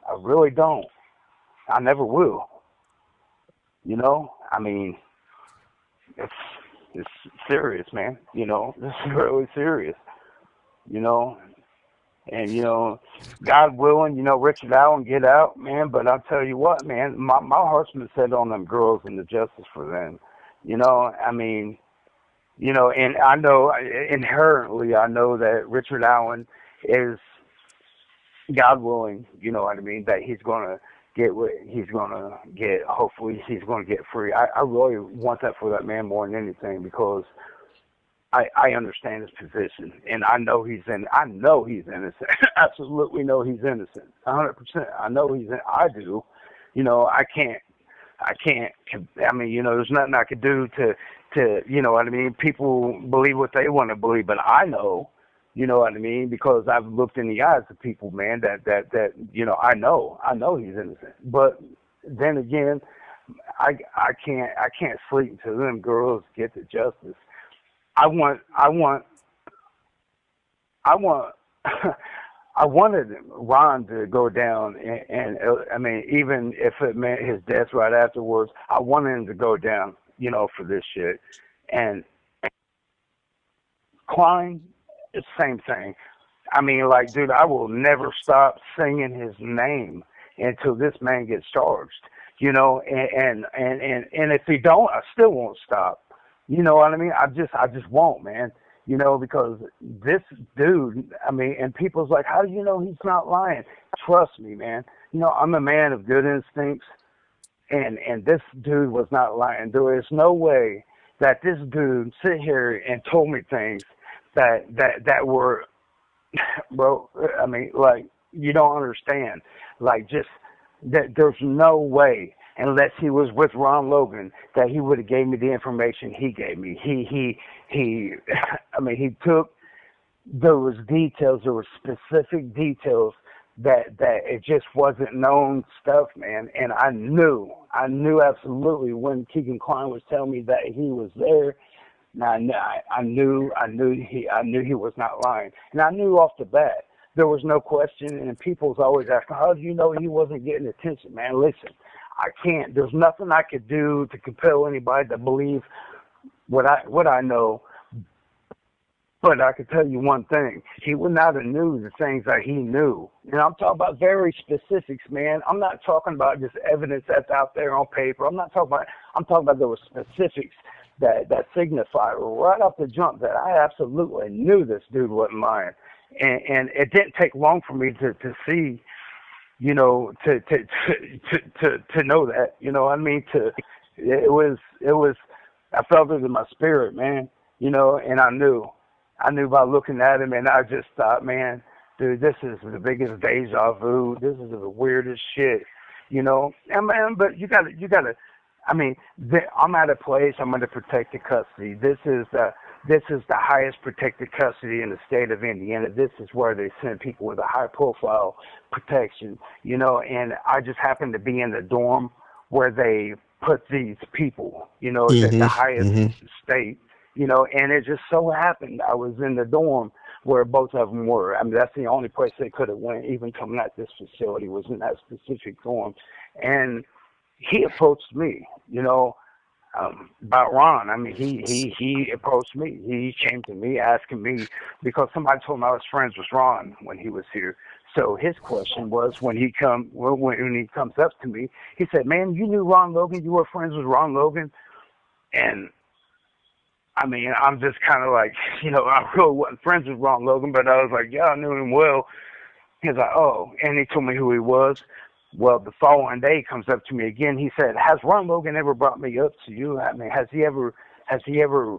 I really don't. I never will. I mean, it's it's serious, man. This is really serious. You know, and God willing, Richard Allen get out, man. But I'll tell you what, man, my heart's been set on them girls and the justice for them. I mean, and I know inherently, I know that Richard Allen is, God willing, you know what I mean, that he's gonna get what he's gonna get. Hopefully, he's gonna get free. I really want that for that man more than anything, because I understand his position, and I know he's innocent. Absolutely know he's innocent. 100%. I know I do. I can't. I mean, there's nothing I could do to, you know what I mean. People believe what they want to believe, but I know, you know what I mean, because I've looked in the eyes of people, man. That I know he's innocent. But then again, I can't sleep until them girls get the justice. I want I wanted Ron to go down, and I mean, even if it meant his death right afterwards, I wanted him to go down, for this shit. And Klein, it's the same thing. I mean, like, dude, I will never stop singing his name until this man gets charged, and if he don't, I still won't stop. You know what I mean? I just won't, man. Because this dude, I mean, and people's like, how do you know he's not lying? Trust me, man. I'm a man of good instincts, and this dude was not lying. There is no way that this dude sit here and told me things that were, bro. I mean, like, you don't understand. Like, just that there's no way, unless he was with Ron Logan, that he would have gave me the information he gave me. He I mean, he took, there was details, there were specific details that it just wasn't known stuff, man. And I knew absolutely when Keegan Klein was telling me that he was there. Now I knew he was not lying, and I knew off the bat. There was no question, and people's always asking, how do you know he wasn't getting attention, man? Listen, I can't. There's nothing I could do to compel anybody to believe what I know. But I can tell you one thing: he would not have knew the things that he knew. And I'm talking about very specifics, man. I'm not talking about just evidence that's out there on paper. I'm talking about there were specifics that signify right off the jump that I absolutely knew this dude wasn't lying. And it didn't take long for me to see, to know that, what I mean. It was, I felt it in my spirit, man, and I knew by looking at him, and I just thought, man, dude, this is the biggest deja vu. This is the weirdest shit, And man, but you gotta. I mean, I'm at a place. I'm under protected custody. This is the highest protected custody in the state of Indiana. This is where they send people with a high profile protection, and I just happen to be in the dorm where they put these people, at the highest Mm-hmm. state, and it just so happened I was in the dorm where both of them were. I mean, that's the only place they could have went, even coming at this facility, was in that specific dorm. And he approached me, about Ron. I mean, he approached me. He came to me asking me, because somebody told him I was friends with Ron when he was here. So his question was, when he comes up to me, he said, "Man, you knew Ron Logan? You were friends with Ron Logan?" And I mean, I'm just kind of like, I really wasn't friends with Ron Logan, but I was like, yeah, I knew him well. He's like, oh, and he told me who he was. Well, the following day, he comes up to me again. He said, "Has Ron Logan ever brought me up to you? I mean, has he ever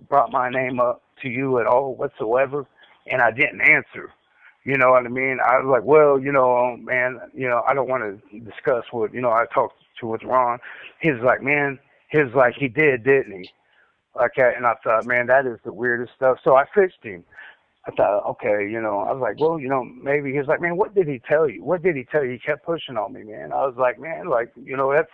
brought my name up to you at all whatsoever?" And I didn't answer. You know what I mean? I was like, well, man, I don't want to discuss what, I talked to with Ron. He's like, man, he did, didn't he? Okay, and I thought, man, that is the weirdest stuff. So I fixed him. I thought, okay, I was like, well, maybe. He was like, man, what did he tell you? What did he tell you? He kept pushing on me, man. I was like, man, like, that's,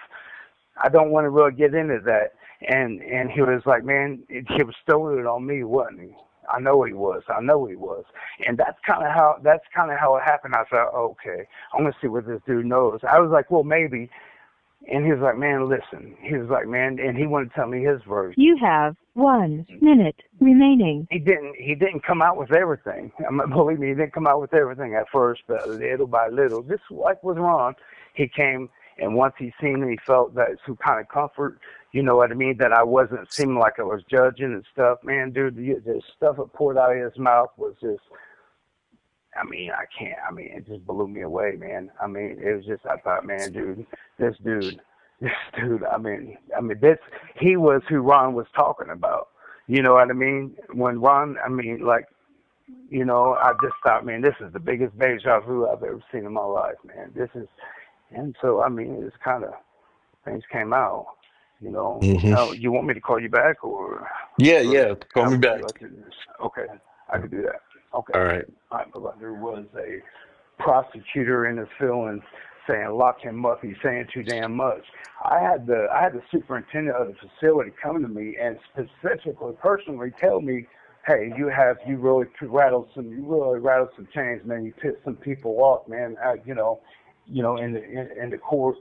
I don't want to really get into that. And he was like, man, he was throwing it on me, wasn't he? I know he was. I know he was. And that's kind of how it happened. I thought, okay, I'm gonna see what this dude knows. I was like, well, maybe. And he was like, man, listen. He was like, man, and he wanted to tell me his version. You have 1 minute remaining. He didn't come out with everything. Believe me, he didn't come out with everything at first, but little by little, just like with Ron, he came, and once he seen and he felt that some kind of comfort, you know what I mean, that I wasn't seeming like I was judging and stuff. Man, dude, the stuff that poured out of his mouth was just, I mean, I can't. I mean, it just blew me away, man. I mean, it was just, I thought, man, dude, this dude, this dude. This, he was who Ron was talking about. You know what I mean? When Ron, I mean, like, I just thought, man, this is the biggest deja vu I've ever seen in my life, man. This is, and so, I mean, it's kind of, things came out, Hmm. You want me to call you back, or Yeah, or yeah. Call how me would you back. like to do this? Okay, I could do that. Okay. All right. All right, but there was a prosecutor in his feelings saying, lock him up, he's saying too damn much. I had the superintendent of the facility come to me and specifically, personally tell me, hey, you really rattled some chains, man. You pissed some people off, man. In the court.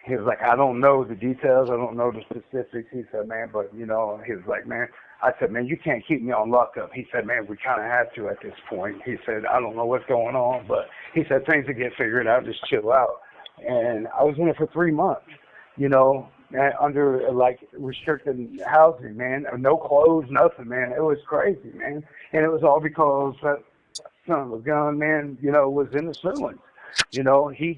He was like, I don't know the details, I don't know the specifics. He said, man, but he was like, man. I said, man, you can't keep me on lockup. He said, man, we kind of have to at this point. He said, I don't know what's going on, but he said things will get figured out. Just chill out. And I was in it for 3 months, under like restricted housing, man. No clothes, nothing, man. It was crazy, man. And it was all because that son of a gun, man, was in his feelings. He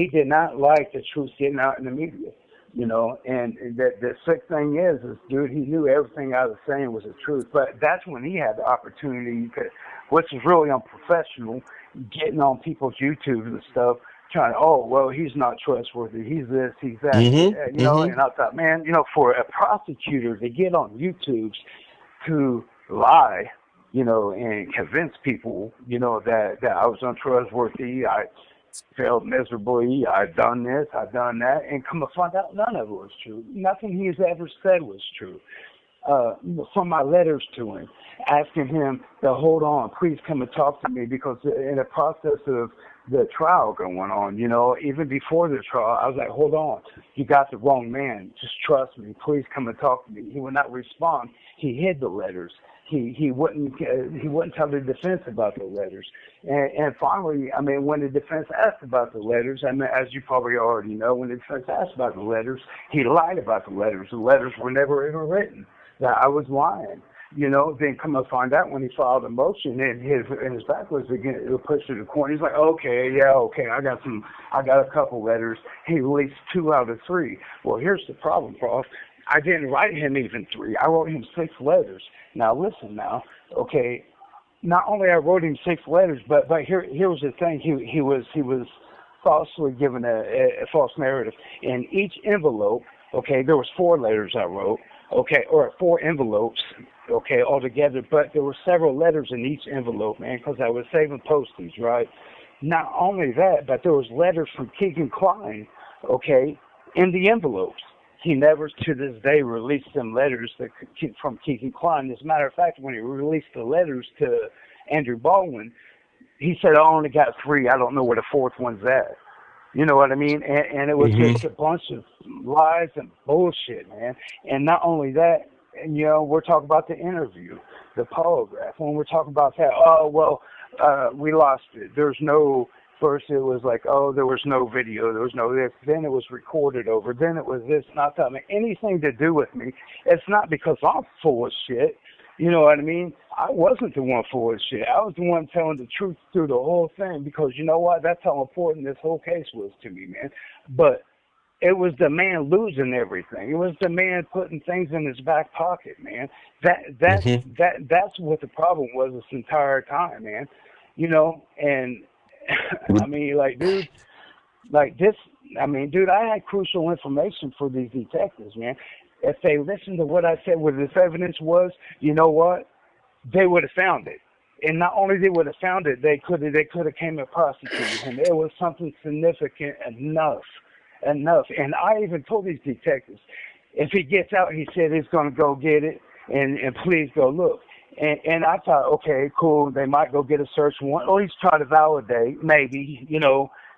did not like the truth getting out in the media. And the sick thing is, dude, he knew everything I was saying was the truth. But that's when he had the opportunity to, which is really unprofessional, getting on people's YouTube and stuff, trying to, oh, well, he's not trustworthy, he's this, he's that, Hmm. Hmm. and I thought, man, for a prosecutor to get on YouTube to lie, and convince people, that I was untrustworthy, I failed miserably, I've done this, I've done that, and come to find out none of it was true. Nothing he's ever said was true. From my letters to him, asking him to hold on, please come and talk to me, because in the process of the trial going on, even before the trial, I was like, hold on, you got the wrong man. Just trust me. Please come and talk to me. He would not respond. He hid the letters. He wouldn't tell the defense about the letters. And finally, I mean, when the defense asked about the letters, I mean, as you probably already know, when the defense asked about the letters, he lied about the letters. The letters were never even written. That I was lying. Then come to find out when he filed a motion, and his back was again pushed to the corner. He's like, okay, yeah, okay, I got a couple letters. He released 2 out of 3. Well, here's the problem, Prof. I didn't write him even 3. I wrote him 6 letters. Now listen, now, okay. Not only I wrote him 6 letters, but here was the thing. He was falsely given a false narrative. In each envelope, okay, there was 4 letters I wrote. Okay, or 4 envelopes, okay, altogether, but there were several letters in each envelope, man, because I was saving postage, right? Not only that, but there was letters from Keegan Klein, okay, in the envelopes. He never, to this day, released them letters from Keegan Klein. As a matter of fact, when he released the letters to Andrew Baldwin, he said, I only got 3. I don't know where the 4th one's at. You know what I mean? And it was Hmm. just a bunch of lies and bullshit, man. And not only that, and we're talking about the interview, the polygraph. When we're talking about that, oh, well, we lost it. There's no, first it was like, oh, there was no video, there was no this. Then it was recorded over. Then it was this. Not having anything to do with me. It's not because I'm full of shit. You know what I mean? I wasn't the one full of shit. I was the one telling the truth through the whole thing, because you know what? That's how important this whole case was to me, man. But it was the man losing everything. It was the man putting things in his back pocket, man. Hmm. That's what the problem was this entire time, man. And I mean, like, dude, like this. I mean, dude, I had crucial information for these detectives, man. If they listened to what I said, what this evidence was, you know what? They would have found it. And not only they would have found it, they could have came and prosecuted him. It was something significant enough. And I even told these detectives, if he gets out, he said he's going to go get it, and please go look. And I thought, okay, cool. They might go get a search warrant, or at least try to validate. Maybe,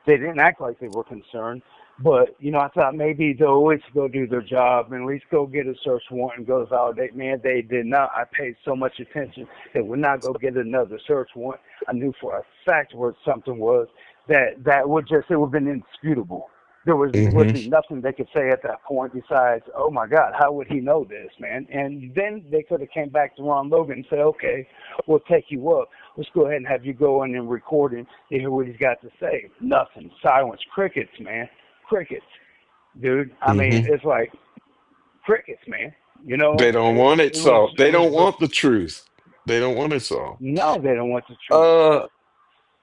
they didn't act like they were concerned. But, I thought maybe they'll always go do their job and at least go get a search warrant and go validate. Man, they did not. I paid so much attention. They would not go get another search warrant. I knew for a fact what something was that would just, it would have been indisputable. There would be Hmm. nothing they could say at that point besides, oh my God, how would he know this, man? And then they could have came back to Ron Logan and said, okay, we'll take you up. Let's go ahead and have you go in and record and hear what he's got to say. Nothing. Silence. Crickets, man. Crickets, dude. I mean, Hmm. it's like crickets, man. They don't want it It was solved. it They was don't want the truth. They don't want it solved. no, they don't want the truth. Uh,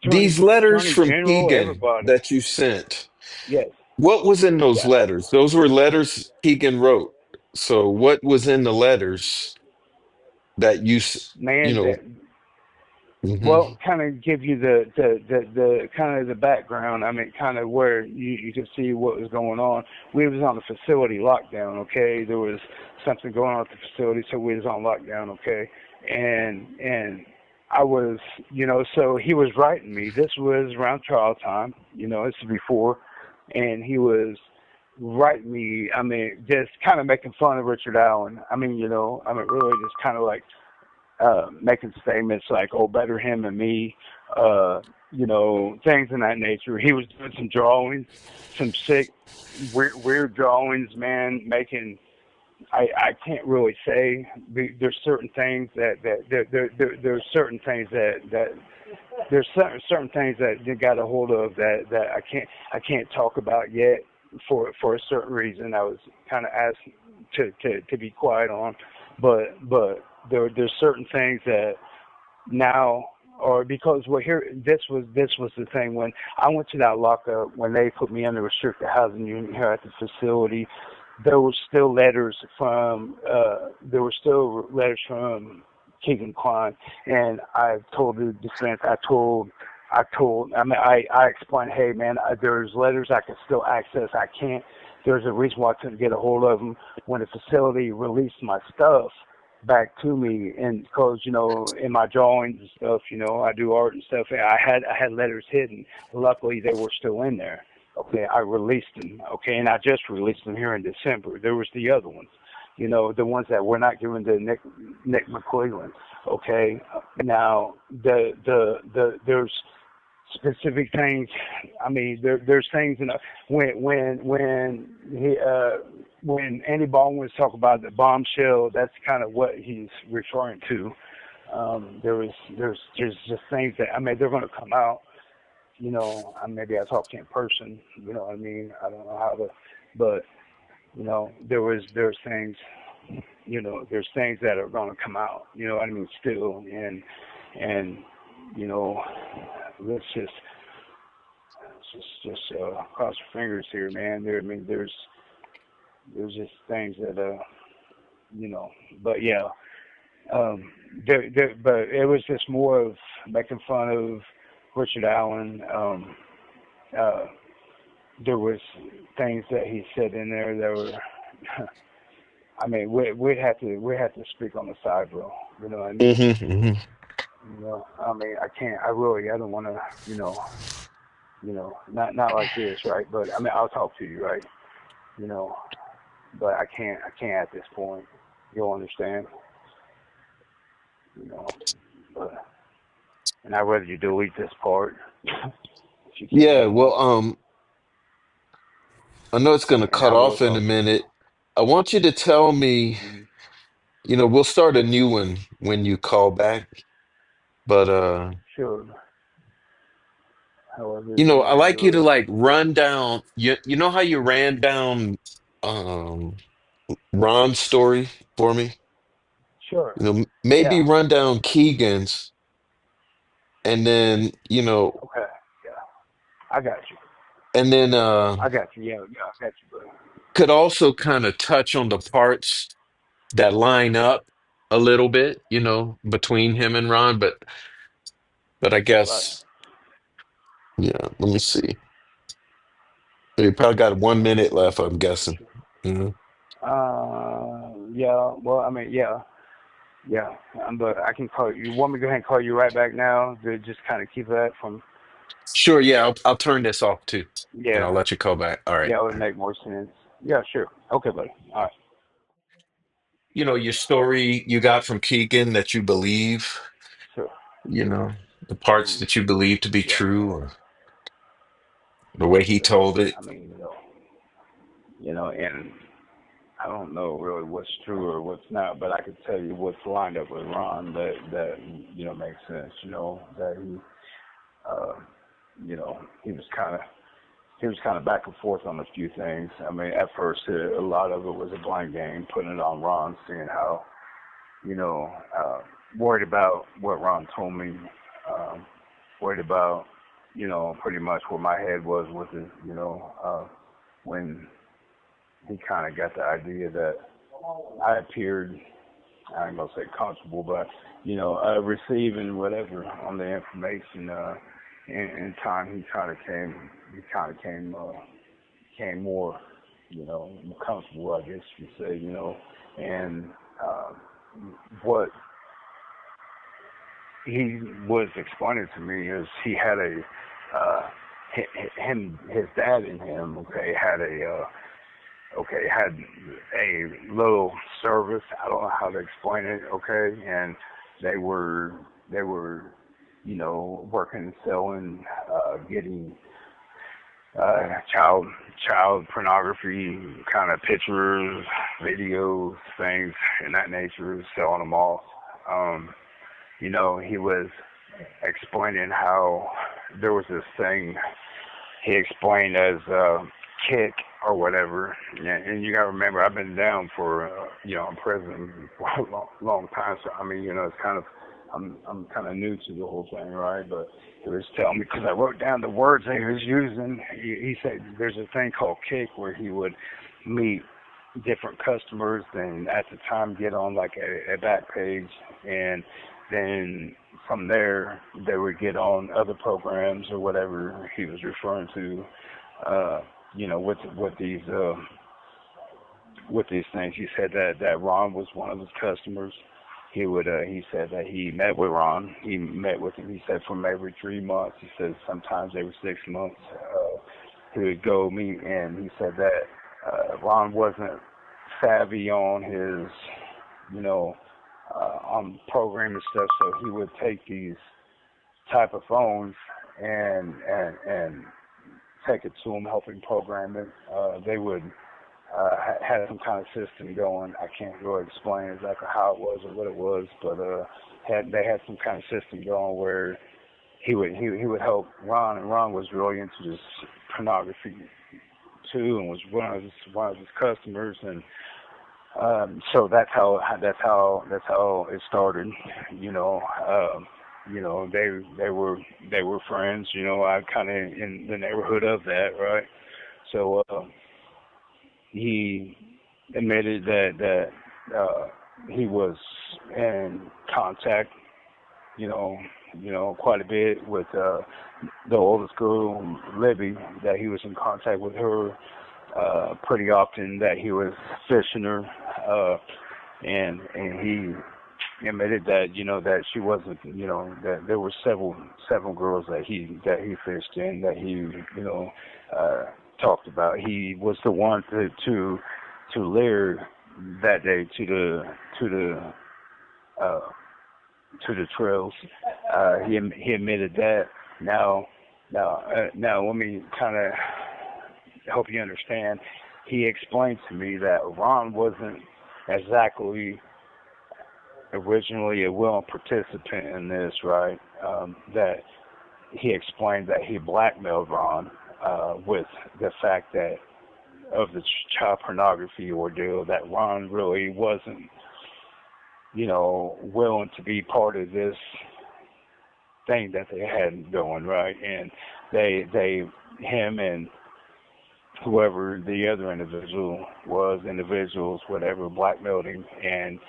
these letters Attorney from General, Keegan everybody. that you sent, Yes, what was in those yeah, letters? Those were letters Keegan wrote. So what was in the letters that you man. know, Well, hmm kind of give you the kind of the background. I mean, kind of where you could see what was going on. We was on the facility lockdown. Okay, there was something going on at the facility, so we was on lockdown. Okay, and I was, so he was writing me. This was around trial time. This is before, and he was writing me. I mean, just kind of making fun of Richard Allen. Really just kind of like making statements like, "Oh, better him than me," things in that nature. He was doing some drawings, some sick, weird drawings, man. I can't really say. There's certain things there's certain things that there's certain things that they got a hold of that I can't talk about yet for a certain reason. I was kind of asked to be quiet on, but there's certain things that now, or because we're here, this was the thing when I went to that lockup, when they put me in the restricted housing unit here at the facility. There were still letters from Keegan Klein, and I told the defense, I explained, hey man, there's letters I can still access. I can't. There's a reason why I couldn't get a hold of them when the facility released my stuff back to me, and because in my drawings and stuff, I do art and stuff. I had letters hidden. Luckily, they were still in there. Okay, I released them. Okay, and I just released them here in December. There was the other ones, the ones that were not given to Nick McClellan. Okay, now there's specific things. I mean, there's things when Andy Baldwin was talking about the bombshell, that's kind of what he's referring to. There's just things that they're going to come out. Maybe I talked in person. You know what I mean? I don't know how to, but there's things. There's things that are going to come out. You know what I mean? Still, and let's just cross your fingers here, man. There's just things that but yeah, but it was just more of making fun of Richard Allen. Uh, there was things that he said in there that were. we'd have to speak on the side, bro. You know what I mean? hmm I don't want to, not like this, right? But I'll talk to you, right? You know, but I can't at this point. You'll understand, you know. But, and I'd rather you delete this part if you can Yeah, handle well, it. I know it's going to And cut I will off in a talk to you. minute. I want you to tell me, Hmm. we'll start a new one when you call back. But Sure. However you I want to like you do to it. like run down you know how you ran down um Ron's story for me? Sure. Maybe Yeah. run down Keegan's and then, Okay. Yeah. I got you. and then I got you. Yeah. Yeah. I got you, bro. could also kind of touch on the parts that line up a little bit, between him and Ron, but I Right. guess, yeah, let me see. You probably got 1 minute left, I'm guessing. Mhm. Yeah. Well, I mean, yeah, yeah. But I can call you. You want me to go ahead and call you right back now to just kind of keep that from? Sure, yeah, I'll turn this off too, and I'll Yeah. let you call back. All right. Yeah, it would make more sense. Yeah, sure. Okay, buddy. All right. Your story you got from Keegan that you believe, Sure. the parts Mm, that you believe to be yeah. true, or the way he Sure. told it. I mean, and I don't know really what's true or what's not, but I could tell you what's lined up with Ron that makes sense. That uh, he was kind of back and forth on a few things. I mean, at first, a lot of it was a blind game, putting it on Ron, seeing how, you know, uh, worried about what Ron told me, um, worried about, pretty much where my head was with it, when he kind of got the idea that I appeared, I ain't gonna say comfortable, but, receiving whatever on the information, in time he kind of came more, comfortable, I guess you could say, and uh, what he was explaining to me is he had his dad and him, okay, had a little service. I don't know how to explain it, okay, and they were, working, selling, getting child pornography kind of pictures, videos, things in that nature, selling them off. Um, he was explaining how there was this thing he explained as kick or whatever. And you gotta remember, I've been down for, in prison for a long time. So I mean, it's kind of, I'm kind of new to the whole thing, right? But he was telling me because I wrote down the words that he was using. He said there's a thing called kick where he would meet different customers and at the time get on like a back page, and then from there they would get on other programs or whatever he was referring to, with these things. He said that Ron was one of his customers. He said that he met with Ron. He met with him. He said from every 3 months. He said sometimes every 6 months. He would go meet, and he said that Ron wasn't savvy on his, on programming stuff, so he would take these type of phones and take it to him, help him program it. They would had some kind of system going. I can't really explain exactly how it was or what it was, but they had some kind of system going where he would help Ron, and Ron was really into this pornography too, and was one of his customers, and so that's how it started. They were friends. I kind of in the neighborhood of that, right? So he admitted that he was in contact, quite a bit with the oldest girl, Libby, that he was in contact with her pretty often, that he was fishing her, and he admitted that that she wasn't, that there were several girls that he fished in, that he talked about. He was the one to lure that day uh, to the trails. He admitted that. Now let me kind of help you understand. He explained to me that Ron wasn't exactly originally a willing participant in this, right? That he explained that he blackmailed Ron with the fact that of the child pornography ordeal, that Ron really wasn't, willing to be part of this thing that they had going, right? And him whoever the other individual was, individuals, whatever, blackmailed him, and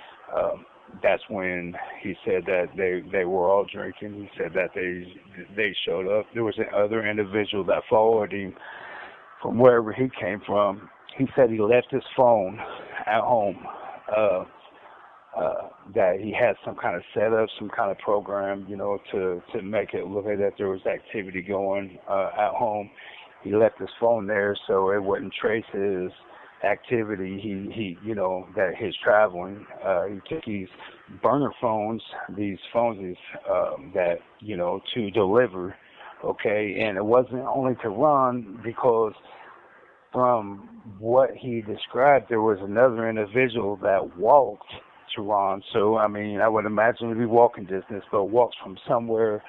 that's when he said that they were all drinking. He said that they showed up. There was another individual that followed him from wherever he came from. He said he left his phone at home. That he had some kind of setup, some kind of program, to make it look like that there was activity going at home. He left his phone there so it wouldn't trace his activity. He that his traveling. He took these burner phones, these phones that to deliver. Okay, and it wasn't only to run because from what he described, there was another individual that walked to Ron. So, I mean, I would imagine it'd be walking distance, but walks from somewhere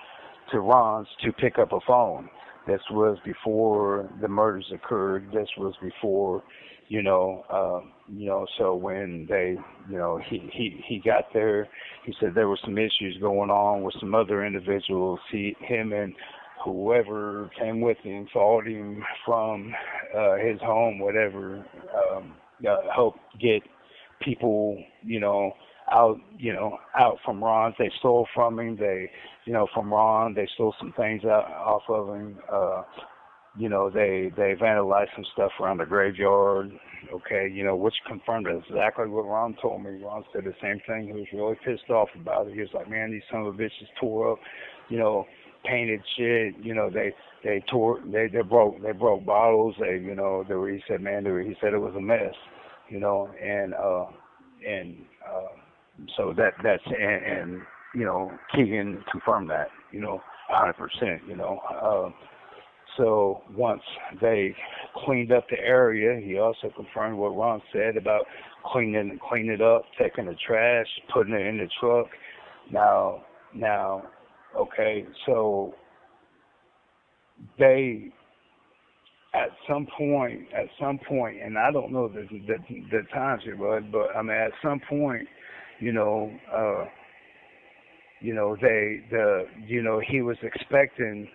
to Ron's to pick up a phone. This was before the murders occurred. This was before, so when they, he got there, he said there were some issues going on with some other individuals. Him and whoever came with him followed him from his home, whatever, helped get people, out from Ron. They stole from him. From Ron, they stole some things off of him. They vandalized some stuff around the graveyard. Okay, which confirmed exactly what Ron told me. Ron said the same thing. He was really pissed off about it. He was like, man, these son of a bitches tore up, painted shit. They broke bottles. He said, man, he said it was a mess. So that's Keegan confirmed that, 100%, So once they cleaned up the area, he also confirmed what Ron said about cleaning it up, taking the trash, putting it in the truck. Now, okay, so they at some point, and I don't know the times here, bud, but I mean at some point, he was expecting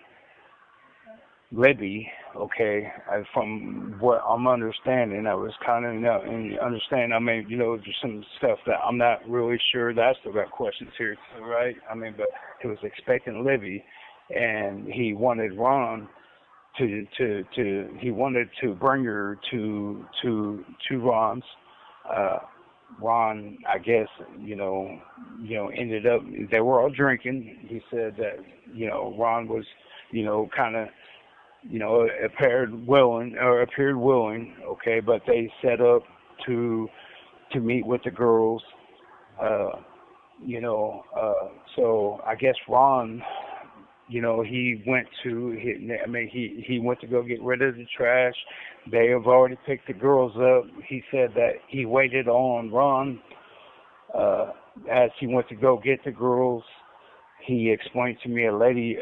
Libby, okay, from what I'm understanding. I was kind of understand. I mean, there's some stuff that I'm not really sure. That I still got questions here, right? I mean, but he was expecting Libby, and he wanted Ron he wanted to bring her to Ron's. Ron, I guess, ended up, they were all drinking. He said that, Ron was, kind of, appeared willing, okay, but they set up to meet with the girls, so I guess Ron, he went to go get rid of the trash. They have already picked the girls up. He said that he waited on Ron as he went to go get the girls. He explained to me a lady,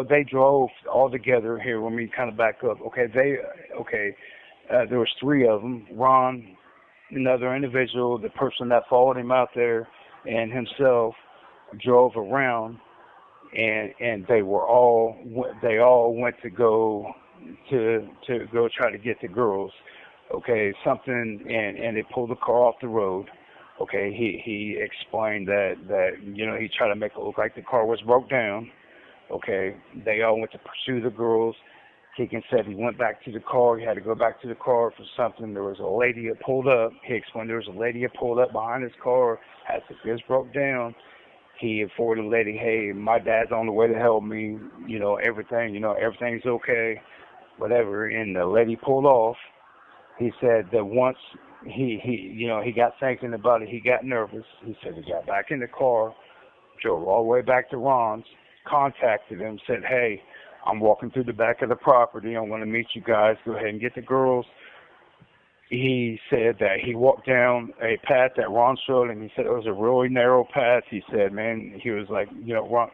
they drove all together. Here, let me kind of back up. Okay, there was three of them. Ron, another individual, the person that followed him out there, and himself drove around. And they all went to go try to get the girls, okay, and they pulled the car off the road, okay. He explained that he tried to make it look like the car was broke down, okay. They all went to pursue the girls. Keegan said he went back to the car. He had to go back to the car for something. There was a lady that pulled up. He explained there was a lady that pulled up behind his car as the goods broke down. He informed the lady, hey, my dad's on the way to help me, everything's okay, whatever. And the lady pulled off. He said that once he got thinking about it, he got nervous. He said he got back in the car, drove all the way back to Ron's, contacted him, said, hey, I'm walking through the back of the property. I want to meet you guys. Go ahead and get the girls. He said that he walked down a path that Ron showed him. He said it was a really narrow path. He said, man, he was like,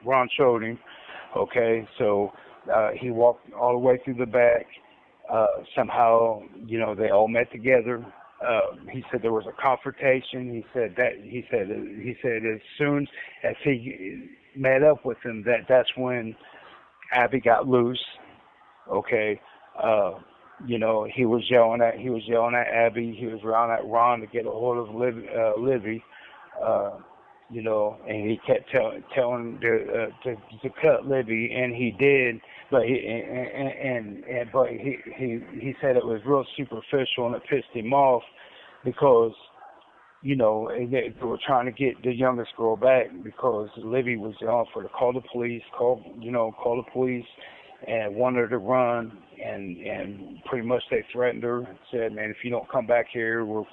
Ron showed him. Okay, so he walked all the way through the back. Somehow, they all met together. He said there was a confrontation. He said as soon as he met up with him, that's when Abby got loose. Okay. he was yelling at Abby. He was yelling at Ron to get a hold of Libby. And he kept telling to cut Libby, and he did. But he said it was real superficial, and it pissed him off because they were trying to get the youngest girl back because Libby was yelling for to call the police, call the police, and wanted her to run, and pretty much they threatened her and said, man, if you don't come back here, we're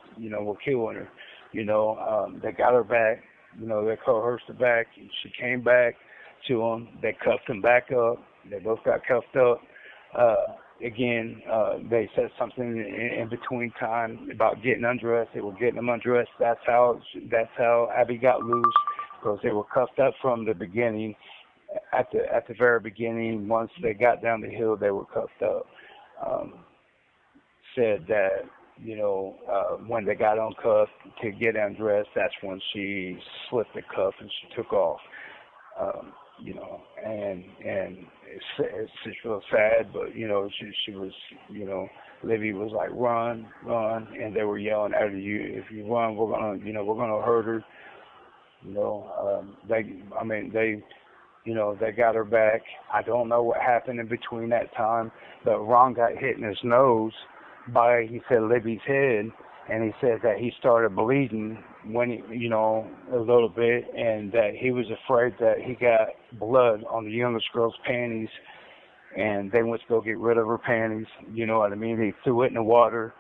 killing her. They got her back. They coerced her back. She came back to them. They cuffed them back up. They both got cuffed up. They said something in between time about getting undressed. They were getting them undressed. That's how Abby got loose, because they were cuffed up from the beginning. At the very beginning, once they got down the hill, they were cuffed up. Said that when they got uncuffed to get undressed, that's when she slipped the cuff and she took off. And it's just real sad, but she was, Libby was like, run, and they were yelling at her, if you run, we're gonna hurt her. They got her back. I don't know what happened in between that time, but Ron got hit in his nose by, he said, Libby's head, and he said that he started bleeding when a little bit, and that he was afraid that he got blood on the youngest girl's panties, and they went to go get rid of her panties. You know what I mean? He threw it in the water,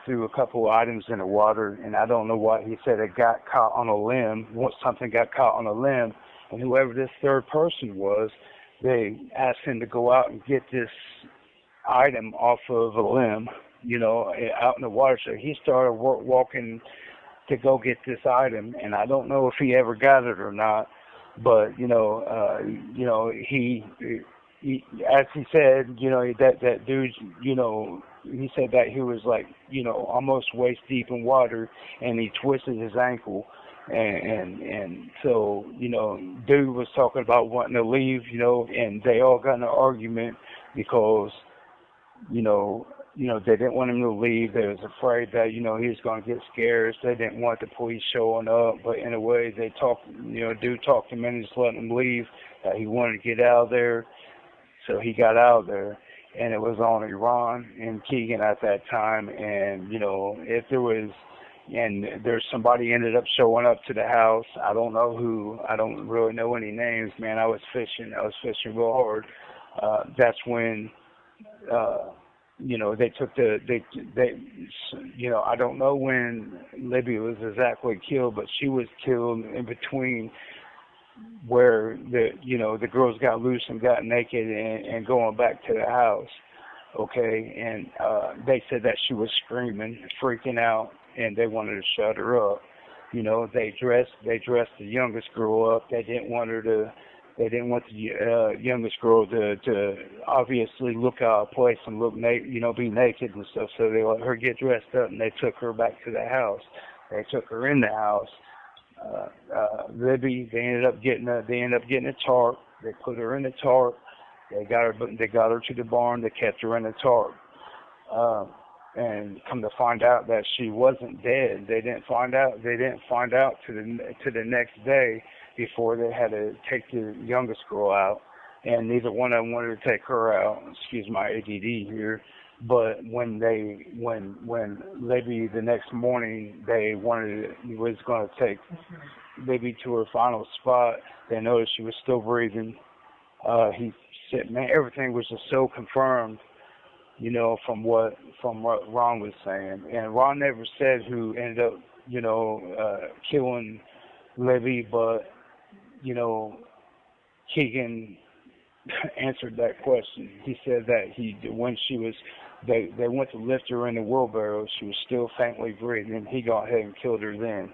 threw a couple of items in the water, and I don't know what. He said it got caught on a limb. Something got caught on a limb, and whoever this third person was, they asked him to go out and get this item off of a limb, out in the water. So he started walking to go get this item, and I don't know if he ever got it or not. But he as he said, that dude, he said that he was like, almost waist deep in water, and he twisted his ankle. And so, dude was talking about wanting to leave, and they all got in an argument because, they didn't want him to leave. They was afraid that, he was going to get scared. They didn't want the police showing up. But in a way, they talked, dude talked him and just let him leave. He wanted to get out of there. So he got out of there. And it was only Ron and Keegan at that time. And, if there was, and there's somebody ended up showing up to the house. I don't know who. I don't really know any names, man. I was fishing real hard. That's when, they took I don't know when Libby was exactly killed, but she was killed in between where the girls got loose and got naked and going back to the house. Okay. And, they said that she was screaming, freaking out, and they wanted to shut her up. They dressed the youngest girl up. They didn't want the youngest girl to obviously look out of place and look be naked and stuff. So they let her get dressed up, and they took her back to the house. They took her in the house. Libby, they ended up getting a tarp. They put her in the tarp. They got her to the barn. They kept her in the tarp. And come to find out that she wasn't dead. They didn't find out to the next day, before they had to take the youngest girl out, and neither one of them wanted to take her out. Excuse my ADD here. But when Libby the next morning, they was going to take Libby to her final spot, they noticed she was still breathing. He said, man, everything was just so confirmed, from what Ron was saying. And Ron never said who ended up, killing Libby, but, Keegan answered that question. He said that when she was, they went to lift her in the wheelbarrow, she was still faintly breathing. He got ahead and killed her then,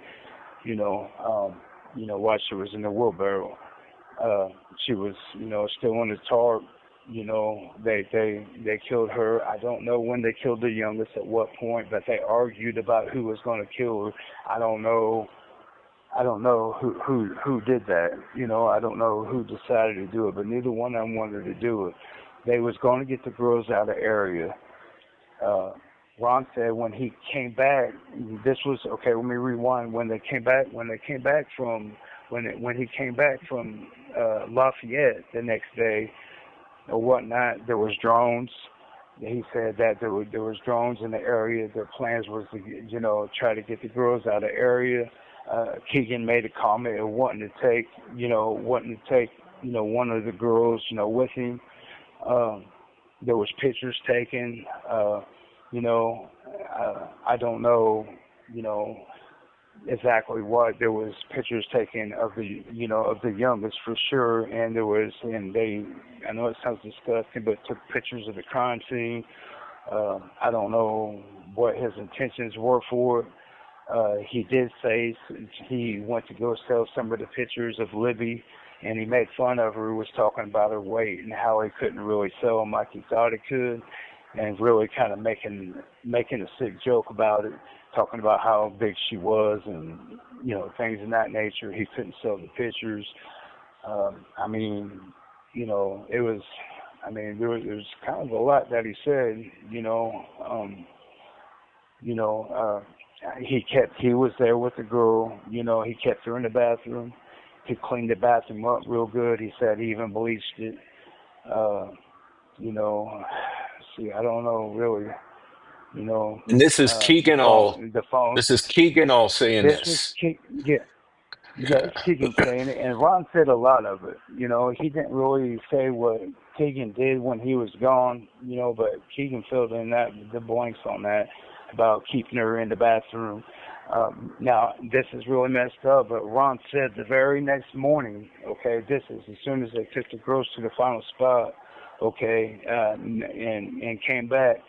while she was in the wheelbarrow. She was, still on the tarp. They killed her. I don't know when they killed the youngest, at what point, but they argued about who was going to kill her. I don't know who did that. I don't know who decided to do it, but neither one of them wanted to do it. They was going to get the girls out of the area, uh, Ron said when he came back, this was okay. Let me rewind. When they came back from when he came back from Lafayette the next day or whatnot, there was drones. He said that there was drones in the area. Their plans was to try to get the girls out of the area. Keegan made a comment of wanting to take one of the girls with him. There was pictures taken. I don't know, exactly what. There was pictures taken of the youngest for sure, and I know it sounds disgusting, but took pictures of the crime scene. I don't know what his intentions were for it. He did say he went to go sell some of the pictures of Libby, and he made fun of her. He was talking about her weight and how he couldn't really sell them like he thought he could, and really kind of making a sick joke about it, talking about how big she was and things of that nature. He couldn't sell the pictures. It was. There was kind of a lot that he said. He was there with the girl. He kept her in the bathroom. He cleaned the bathroom up real good. He said he even bleached it. I don't know really. And this is The Keegan all. phone. The phone. This is Keegan all saying This was this. yeah. Yeah, it's Keegan saying it, and Ron said a lot of it. He didn't really say what Keegan did when he was gone, but Keegan filled in the blanks on that about keeping her in the bathroom. Now, this is really messed up, but Ron said the very next morning, okay, this is as soon as they took the girls to the final spot, okay, and came back,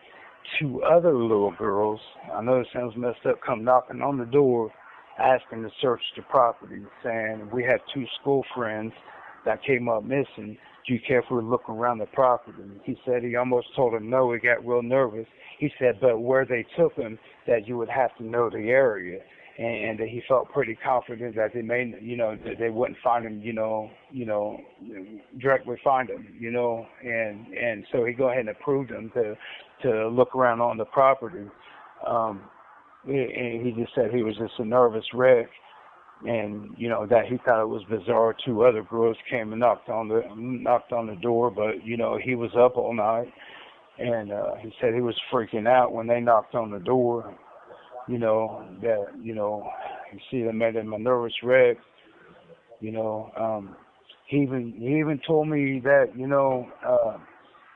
two other little girls, I know it sounds messed up, come knocking on the door, asking to search the property, saying, we have two school friends that came up missing. Do you care if we look around the property? He said he almost told him no. He got real nervous. He said, but where they took him, that you would have to know the area. And that he felt pretty confident that they may, that they wouldn't find him, directly find him, and so he go ahead and approved them to look around on the property. And he just said he was just a nervous wreck, and that he thought it was bizarre. Two other girls came and knocked on the door, but he was up all night, and he said he was freaking out when they knocked on the door. You see, they made him a nervous wreck. He even told me that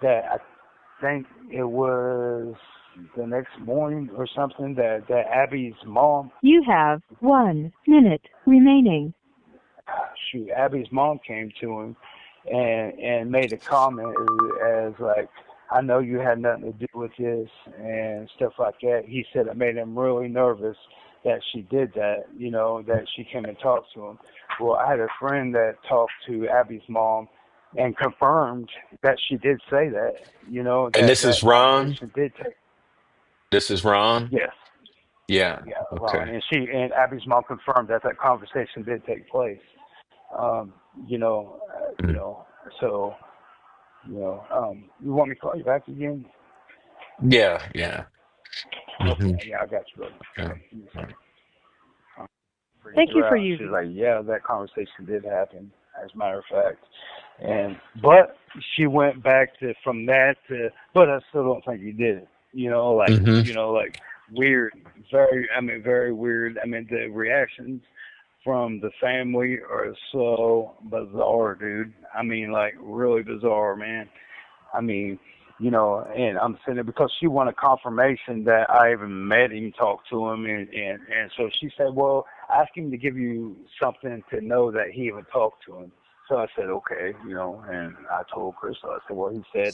that I think it was the next morning or something that Abby's mom. You have 1 minute remaining. Abby's mom came to him and made a comment as like, I know you had nothing to do with this and stuff like that. He said it made him really nervous that she did that, that she came and talked to him. Well, I had a friend that talked to Abby's mom and confirmed that she did say that, And that this is Ron. conversation did take. This is Ron. Yes. Yeah. Yeah, Ron. Okay. And Abby's mom confirmed that conversation did take place. Um, you know, Mm. so, you want me to call you back again? Yeah. Yeah. Okay, Hmm. yeah, I got you, brother. Yeah. Okay, give me a All right. second. Thank Freaked you her for out. She's using. like, yeah, that conversation did happen, as a matter of fact. But she went back from that to, but I still don't think he did it. Hmm. Like weird, very weird. The reactions from the family are so bizarre, dude. Like really bizarre, man. And I'm saying it because she wanted confirmation that I even met him, talked to him, and so she said, well, ask him to give you something to know that he even talked to him. So I said, okay, and I told Crystal, I said, well, he said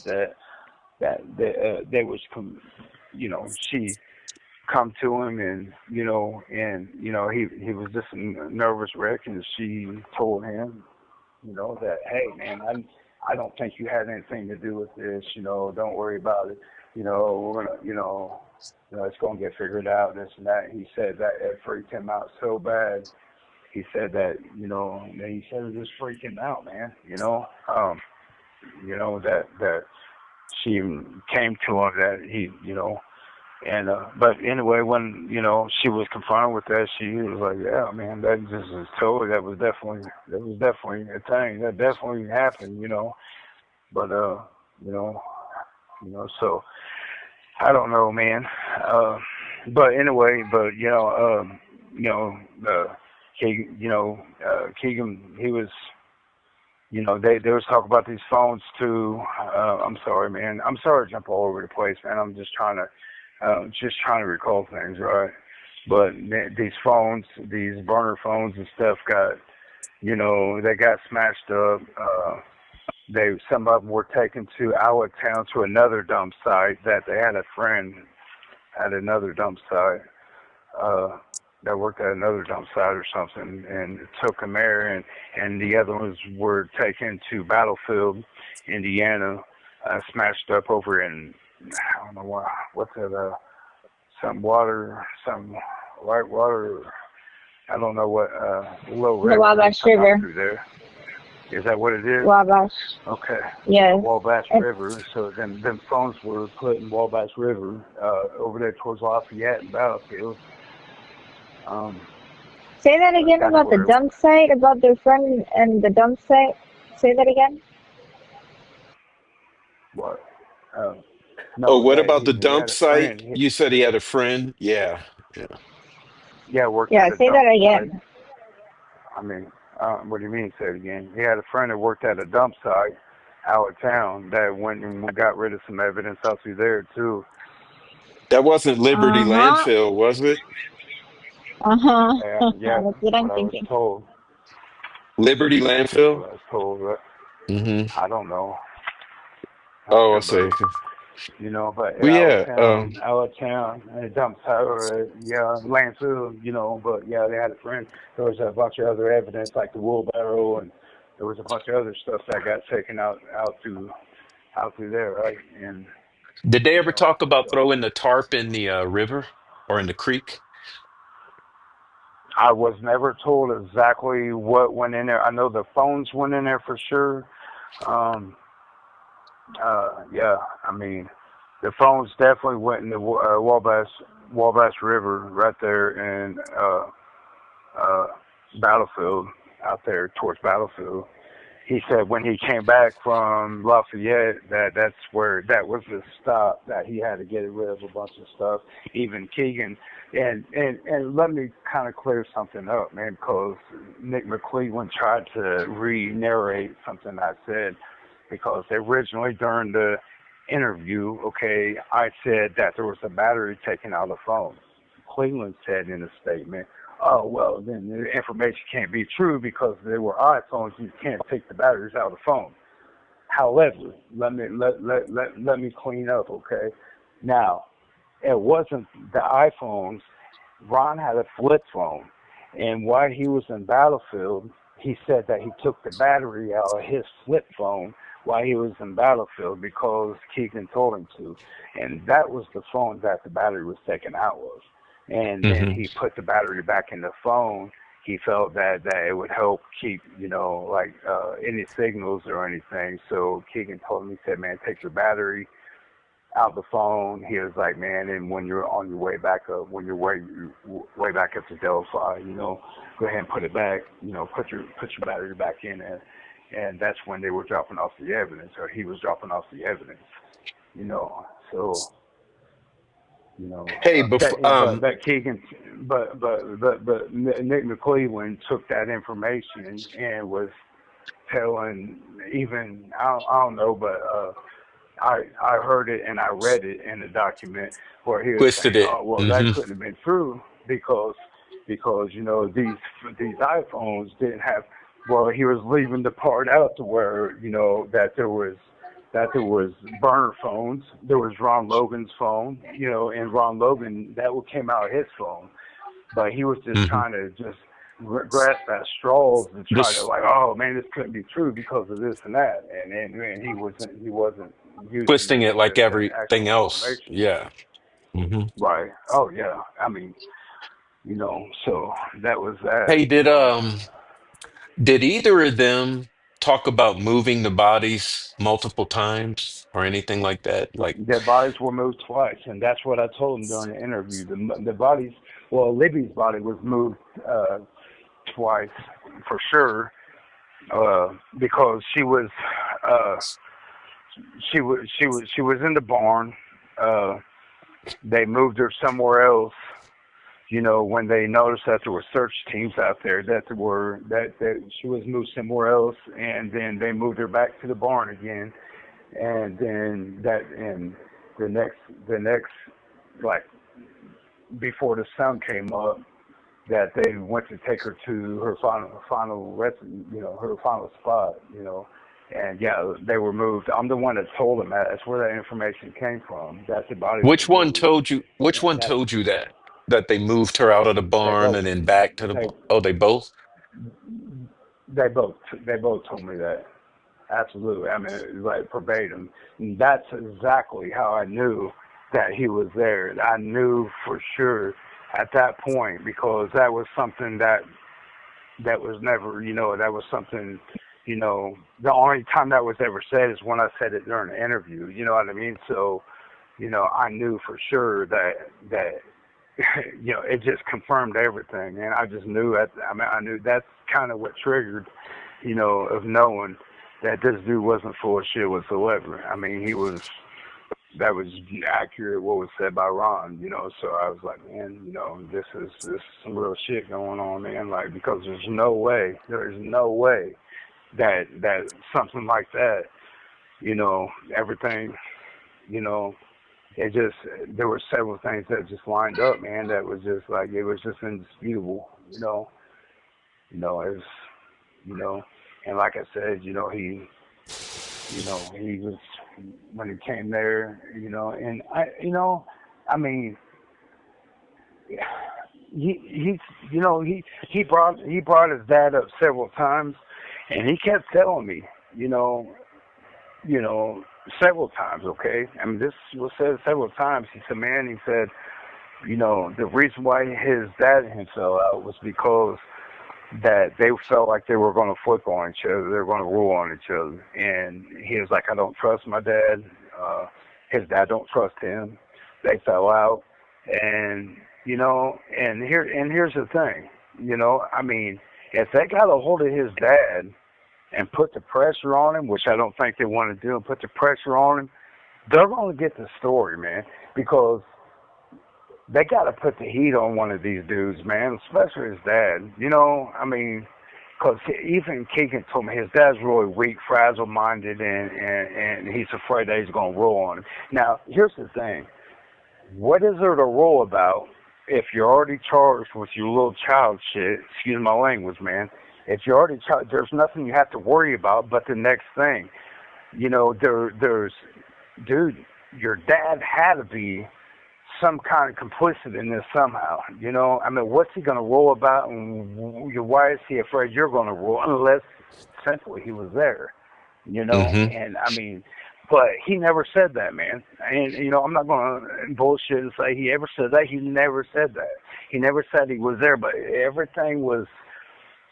that they was, she come to him and, he was just a nervous wreck, and she told him, that, hey, man, I don't think you had anything to do with this, don't worry about it. We're going to, it's going to get figured out, this and that. He said that it freaked him out so bad. He said that, he said it just freaked him out, man, that she came to him that he, And but anyway, when she was confronted with that, she was like, "Yeah, man, that just is totally that was definitely a thing. That definitely happened. But you know, so I don't know, man. Uh, but anyway, but you know, Keegan, Keegan, he was, they was talking about these phones too. I'm sorry, man. I'm sorry to jump all over the place, man. I'm just trying to recall things, right? But these phones, these burner phones and stuff they got smashed up. Some of them were taken to our town to another dump site that they had a friend at another dump site uh, that worked at another dump site or something, and took them there, and the other ones were taken to Battlefield, Indiana, smashed up over in I don't know what's it some white water. I don't know what little The river that Wabash come out River. through there. Is that what it is? Wabash. Okay. Yes. Wabash And River. So them phones were put in Wabash River over there towards Lafayette and Battlefield. Um, say that again that's about the where dump site, about their friend and the dump site. Say that again. what? Uh, Oh, no, what that about the he dump had a site? friend. You said he had a friend. Yeah, yeah. Yeah, worked Yeah, at a say dump that site. again. I mean, what do you mean? Say it again. He had a friend that worked at a dump site out of town that went and got rid of some evidence out through there too. That wasn't Liberty Uh-huh. Landfill, was it? Uh-huh. Yeah, That's what that's I'm what I was thinking. told. Liberty That's Landfill? what I was told. But Hmm. I don't know. I don't Oh, I remember. see. But Well, yeah. out of town, and a dump site or landfill, but yeah, they had a friend. There was a bunch of other evidence like the wheelbarrow, and there was a bunch of other stuff that got taken out through there, right? And Did they ever talk about so throwing the tarp in the river or in the creek? I was never told exactly what went in there. I know the phones went in there for sure. Um, yeah, I mean, the phones definitely went in the Wabash River right there in uh, Battlefield, out there towards Battlefield. He said when he came back from Lafayette that was the stop that he had to get rid of a bunch of stuff. Even Keegan, and let me kind of clear something up, man, because Nick McClellan tried to re-narrate something I said because originally during the interview, okay, I said that there was a battery taken out of the phone. Cleveland said in a statement, "Oh well, then the information can't be true because they were iPhones. You can't take the batteries out of the phone." However, let me clean up, okay? Now, it wasn't the iPhones. Ron had a flip phone, and while he was in Battlefield, he said that he took the battery out of his flip phone while he was in Battlefield because Keegan told him to, and that was the phone that the battery was taken out of. And then Hmm. he put the battery back in the phone. He felt that it would help keep, like any signals or anything. So Keegan told him, he said, "Man, take your battery out the phone." He was like, "Man, and when you're on your way back up, when you're way back up to Delphi, go ahead and put it back. Put your battery back in there." And that's when they were dropping off the evidence, or he was dropping off the evidence. So Hey, before but Keegan, but Nick McClellan took that information and was telling, even I don't know, but I heard it and I read it in the document where he was twisted saying, it. "Oh well, that Hmm. couldn't have been true because these iPhones didn't have." Well, he was leaving the part out to where that there was burner phones. There was Ron Logan's phone, and Ron Logan that came out of his phone, but he was just Hmm. trying to just grasp at straws and try to Just like, oh man, this couldn't be true because of this and that, and he wasn't using twisting it like the everything actual else. information. Yeah. Hmm. Right. Oh yeah. I mean, so that was that. Hey, did either of them talk about moving the bodies multiple times or anything like that? Like, Their bodies were moved twice, and that's what I told them during the interview. The bodies, well, Libby's body was moved twice for sure, because uh, she was in the barn. Uh, they moved her somewhere else. When they noticed that there were search teams out there, that she was moved somewhere else, and then they moved her back to the barn again, and then and the next like before the sun came up, that they went to take her to her final rest, her final spot, and yeah, they were moved. I'm the one that told them that. That's where that information came from. That the bodies were which one moved, told you? Which and one that's told you that they moved her out of the they barn both and then back to the they barn? Oh, they both. they both they both told me that. Absolutely. I mean, like verbatim. And that's exactly how I knew that he was there. I knew for sure at that point, because that was something that was never, that was something, the only time that was ever said is when I said it during the interview. You know what I mean? So, I knew for sure that it just confirmed everything, and I just knew that. I mean, I knew that's kind of what triggered, of knowing that this dude wasn't full of shit whatsoever. I mean, that was accurate what was said by Ron, so I was like, man, this is some real shit going on, man, like, because there's no way that something like that, everything, it just, there were several things that just lined up, man, that was just like, it was just indisputable, it was, and like I said, he was, when he came there, and I mean, he brought his dad up several times, and he kept telling me, several times, okay? I mean, this was said several times. He said, man, the reason why his dad and him fell out was because that they felt like they were going to flip on each other. They were going to rule on each other. And he was like, I don't trust my dad. His dad don't trust him. They fell out. And, here's the thing, I mean, if they got a hold of his dad and put the pressure on him, which I don't think they want to do, and put the pressure on him, they're going to get the story, man, because they got to put the heat on one of these dudes, man, especially his dad. I mean, because even Keegan told me his dad's really weak, fragile-minded, and he's afraid that he's going to roll on him. Now, here's the thing. What is there to roll about if you're already charged with your little child shit? Excuse my language, man. If you're already charged, there's nothing you have to worry about but the next thing. There's, dude, your dad had to be some kind of complicit in this somehow, I mean, what's he going to roll about, and why is he afraid you're going to roll, unless simply he was there, Mm-hmm. and I mean, but he never said that, man, and, I'm not going to bullshit and say he ever said that. He never said that. He never said he was there, but everything was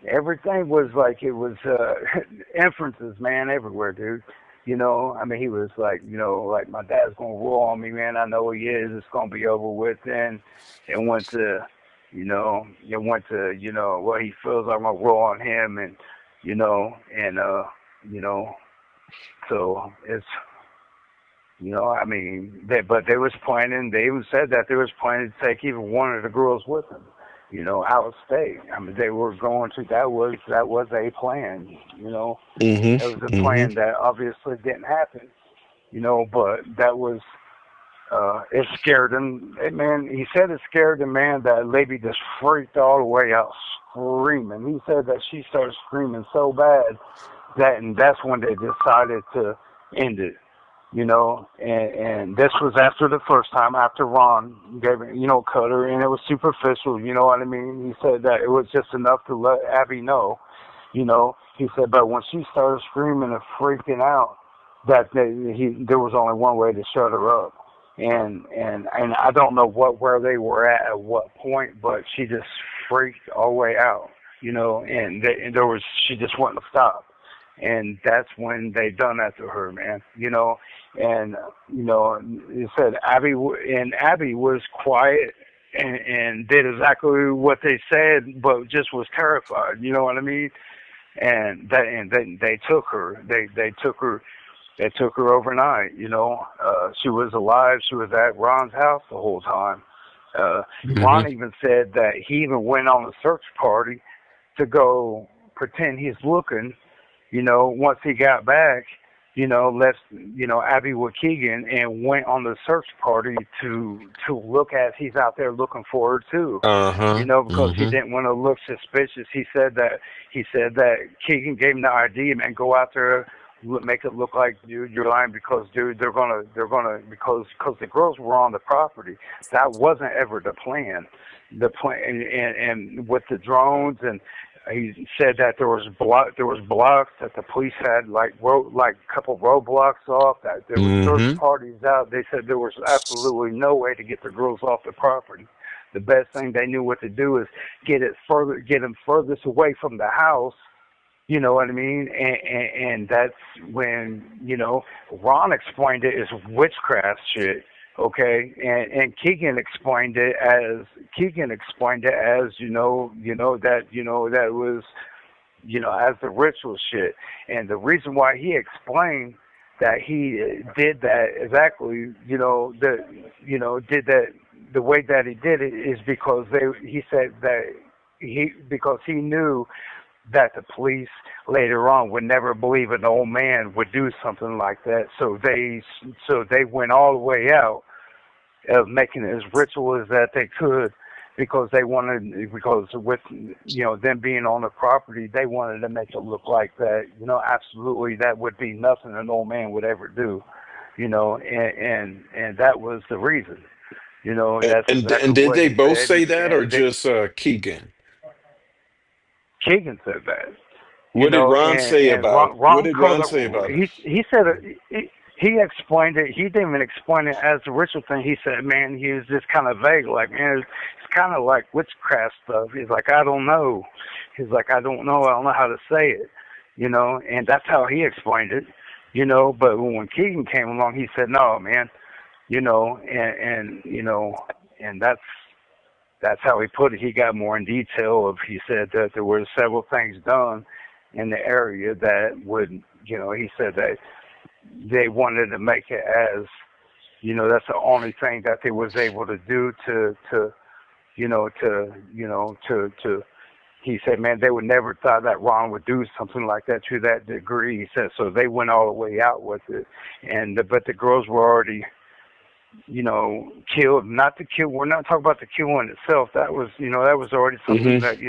like, it was, inferences, man, everywhere, dude. I mean, he was like, like, my dad's going to roll on me, man. I know he is. It's going to be over with. And it went to, well, he feels I'm going to roll on him. And, so it's, I mean, but they was planning, they even said that they was planning to take even one of the girls with them, out of state. I mean, they were going to, that was a plan, It was a Mm-hmm. Mm-hmm. plan that obviously didn't happen, but that was, it scared him. Man, he said it scared him, man, that Libby just freaked all the way out screaming. He said that she started screaming so bad and that's when they decided to end it. And this was after the first time, after Ron gave it, cut her, and it was superficial, you know what I mean? He said that it was just enough to let Abby know, He said, but when she started screaming and freaking out, that there was only one way to shut her up. And I don't know where they were at what point, but she just freaked all the way out, and there was, she just wouldn't stop. and that's when they done that to her, man. And it said Abby was quiet and did exactly what they said, but just was terrified. You know what I mean? And then they took her. They took her. They took her overnight. She was alive. She was at Ron's house the whole time. Hmm. Ron even said that he even went on a search party to go pretend he's looking. Once he got back, left, Abby with Keegan and went on the search party to look at. He's out there looking for her too. Uh-huh. Because he Hmm. didn't want to look suspicious. He said that Keegan gave him the idea, man, go out there, make it look like, dude, you're lying because, dude, they're gonna because the girls were on the property. That wasn't ever the plan. The plan and with the drones, and he said that there was blocks that the police had like a couple roadblocks off, that there was search Hmm. parties out. They said there was absolutely no way to get the girls off the property. The best thing they knew what to do is get them furthest away from the house. You know what I mean? And that's when, Ron explained it as witchcraft shit. Okay, and Keegan explained it as that was as the ritual shit. And the reason why he explained that he did that exactly, did that the way that he did it is because he said that because he knew that the police later on would never believe an old man would do something like that. So they went all the way out of making it as ritual as that they could, because with them being on the property, they wanted to make it look like that. Absolutely, that would be nothing an old man would ever do. And that was the reason. That's And exactly did what they he both said. say that, or And just Keegan? Keegan said that. What did Ron say And about? What Ron did called Ron say about it. it? He said he explained it. He didn't even explain it as the ritual thing. He said, man, he was just kind of vague, like, man, it's kind of like witchcraft stuff. He's like, I don't know. He's like, I don't know. I don't know how to say it. And that's how he explained it. But when Keegan came along, he said, no, man. And that's how he put it. He got more in detail of. He said that there were several things done in the area that would, he said that they wanted to make it as, that's the only thing that they was able to do to. He said, man, they would never thought that Ron would do something like that to that degree. He said, so they went all the way out with it, but the girls were already, killed. Not the kill. We're not talking about the killing itself. That was, that was already something Hmm. that,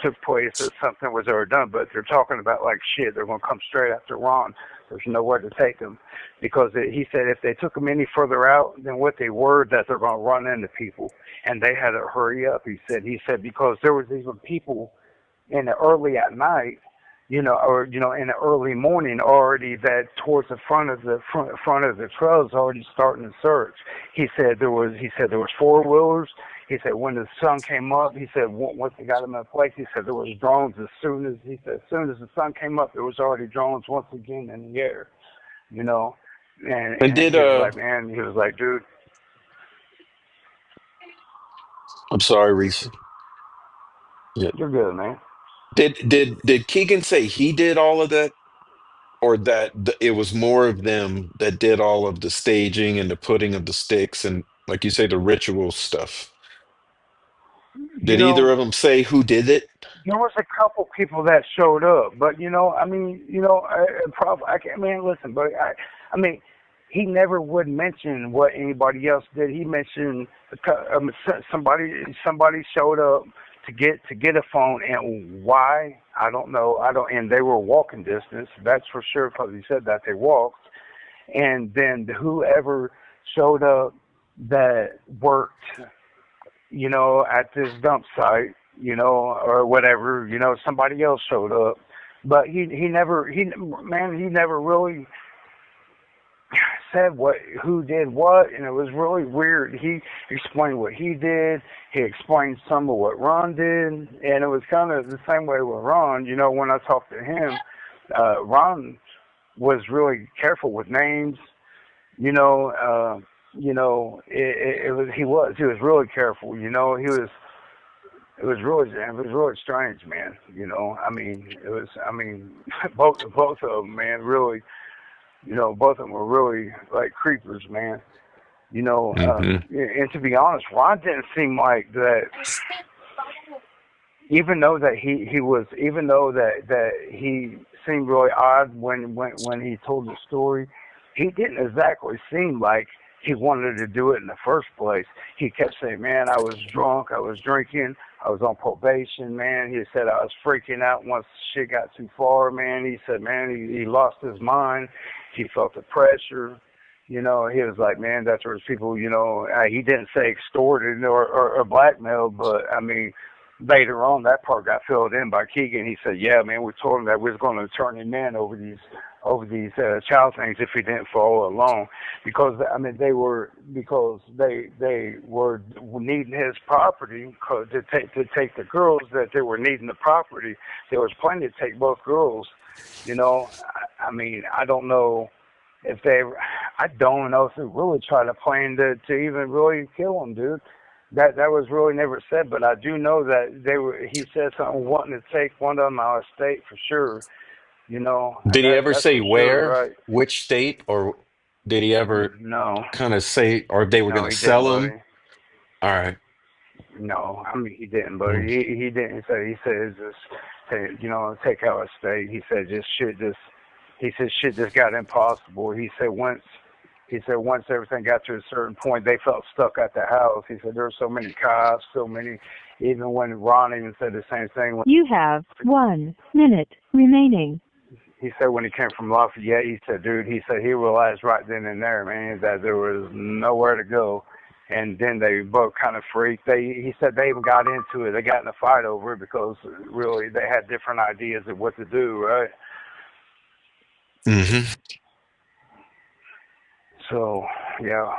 took place, or something was already done. But they're talking about like shit. They're going to come straight after Ron. There's nowhere to take them, because he said if they took them any further out than what they were, that they're going to run into people, and they had to hurry up. He said because there was even people in the early at night, or in the early morning already, that towards the front of the trails already starting to search. He said there was four wheelers. He said when the sun came up, he said once they got them in place, he said there was drones as soon as the sun came up, there was already drones once again in the air. You know, And and did he was like, man, he was like, dude, I'm sorry, Reese. Yeah. you're good, man. Did Keegan say he did all of that, or that it was more of them that did all of the staging and the putting of the sticks and, like you say, the ritual stuff? You Did either know, of them say who did it? there was a couple people that showed up, but I mean, I mean, listen, but I mean, he never would mention what anybody else did. He mentioned somebody showed up to get a phone, and why I don't know. And they were walking distance. That's for sure, because he said that they walked. And then whoever showed up that worked, at this dump site, or whatever, somebody else showed up. But he never really said who did what, and it was really weird. He explained what he did. He explained some of what Ron did, and it was kind of the same way with Ron. When I talked to him, Ron was really careful with names. You know, he was really careful. You know, it was really strange, man. You know, I mean, both of them, man, really, both of them were really like creepers, man. Hmm. And to be honest, Ron didn't seem like that. Even though that even though that he seemed really odd when he told the story, he didn't exactly seem like he wanted to do it in the first place. He kept saying, "Man, I was drunk, I was drinking, I was on probation, man." He said I was freaking out once shit got too far, man. He said, "Man, he lost his mind. He felt the pressure." He was like, "Man, that's where people, he didn't say extorted or blackmailed, but I mean, later on, that part got filled in by Keegan. He said, "Yeah, man, we told him that we was going to turn him in over these child things if he didn't follow along, because I mean they were needing his property to take the girls that they were needing the property. There was plenty to take both girls. I mean, I don't know if they, I don't know if they really tried to plan to even really kill him, dude." That was really never said, but I do know that they were. He said something wanting to take one of them out of state for sure. Did he ever That's say for sure, where, right? which state, or did he ever No, kind of say, or they were going no, to he didn't, sell him? buddy. All right. No, I mean he didn't, buddy. Mm. He didn't say. He said just take out of state. He said just shit just. He said shit just got impossible. He said once everything got to a certain point, they felt stuck at the house. He said there were so many cops, so many. Even when Ron even said the same thing. You have 1 minute remaining. He said when he came from Lafayette, he said, dude, he said he realized right then and there, man, that there was nowhere to go. And then they both kind of freaked. He said they even got into it. They got in a fight over it because really they had different ideas of what to do, right? Hmm. So, yeah,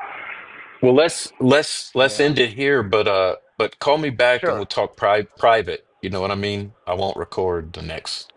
Well, let's yeah, end it here, but call me back and we'll sure. talk private. You know what I mean? I won't record the next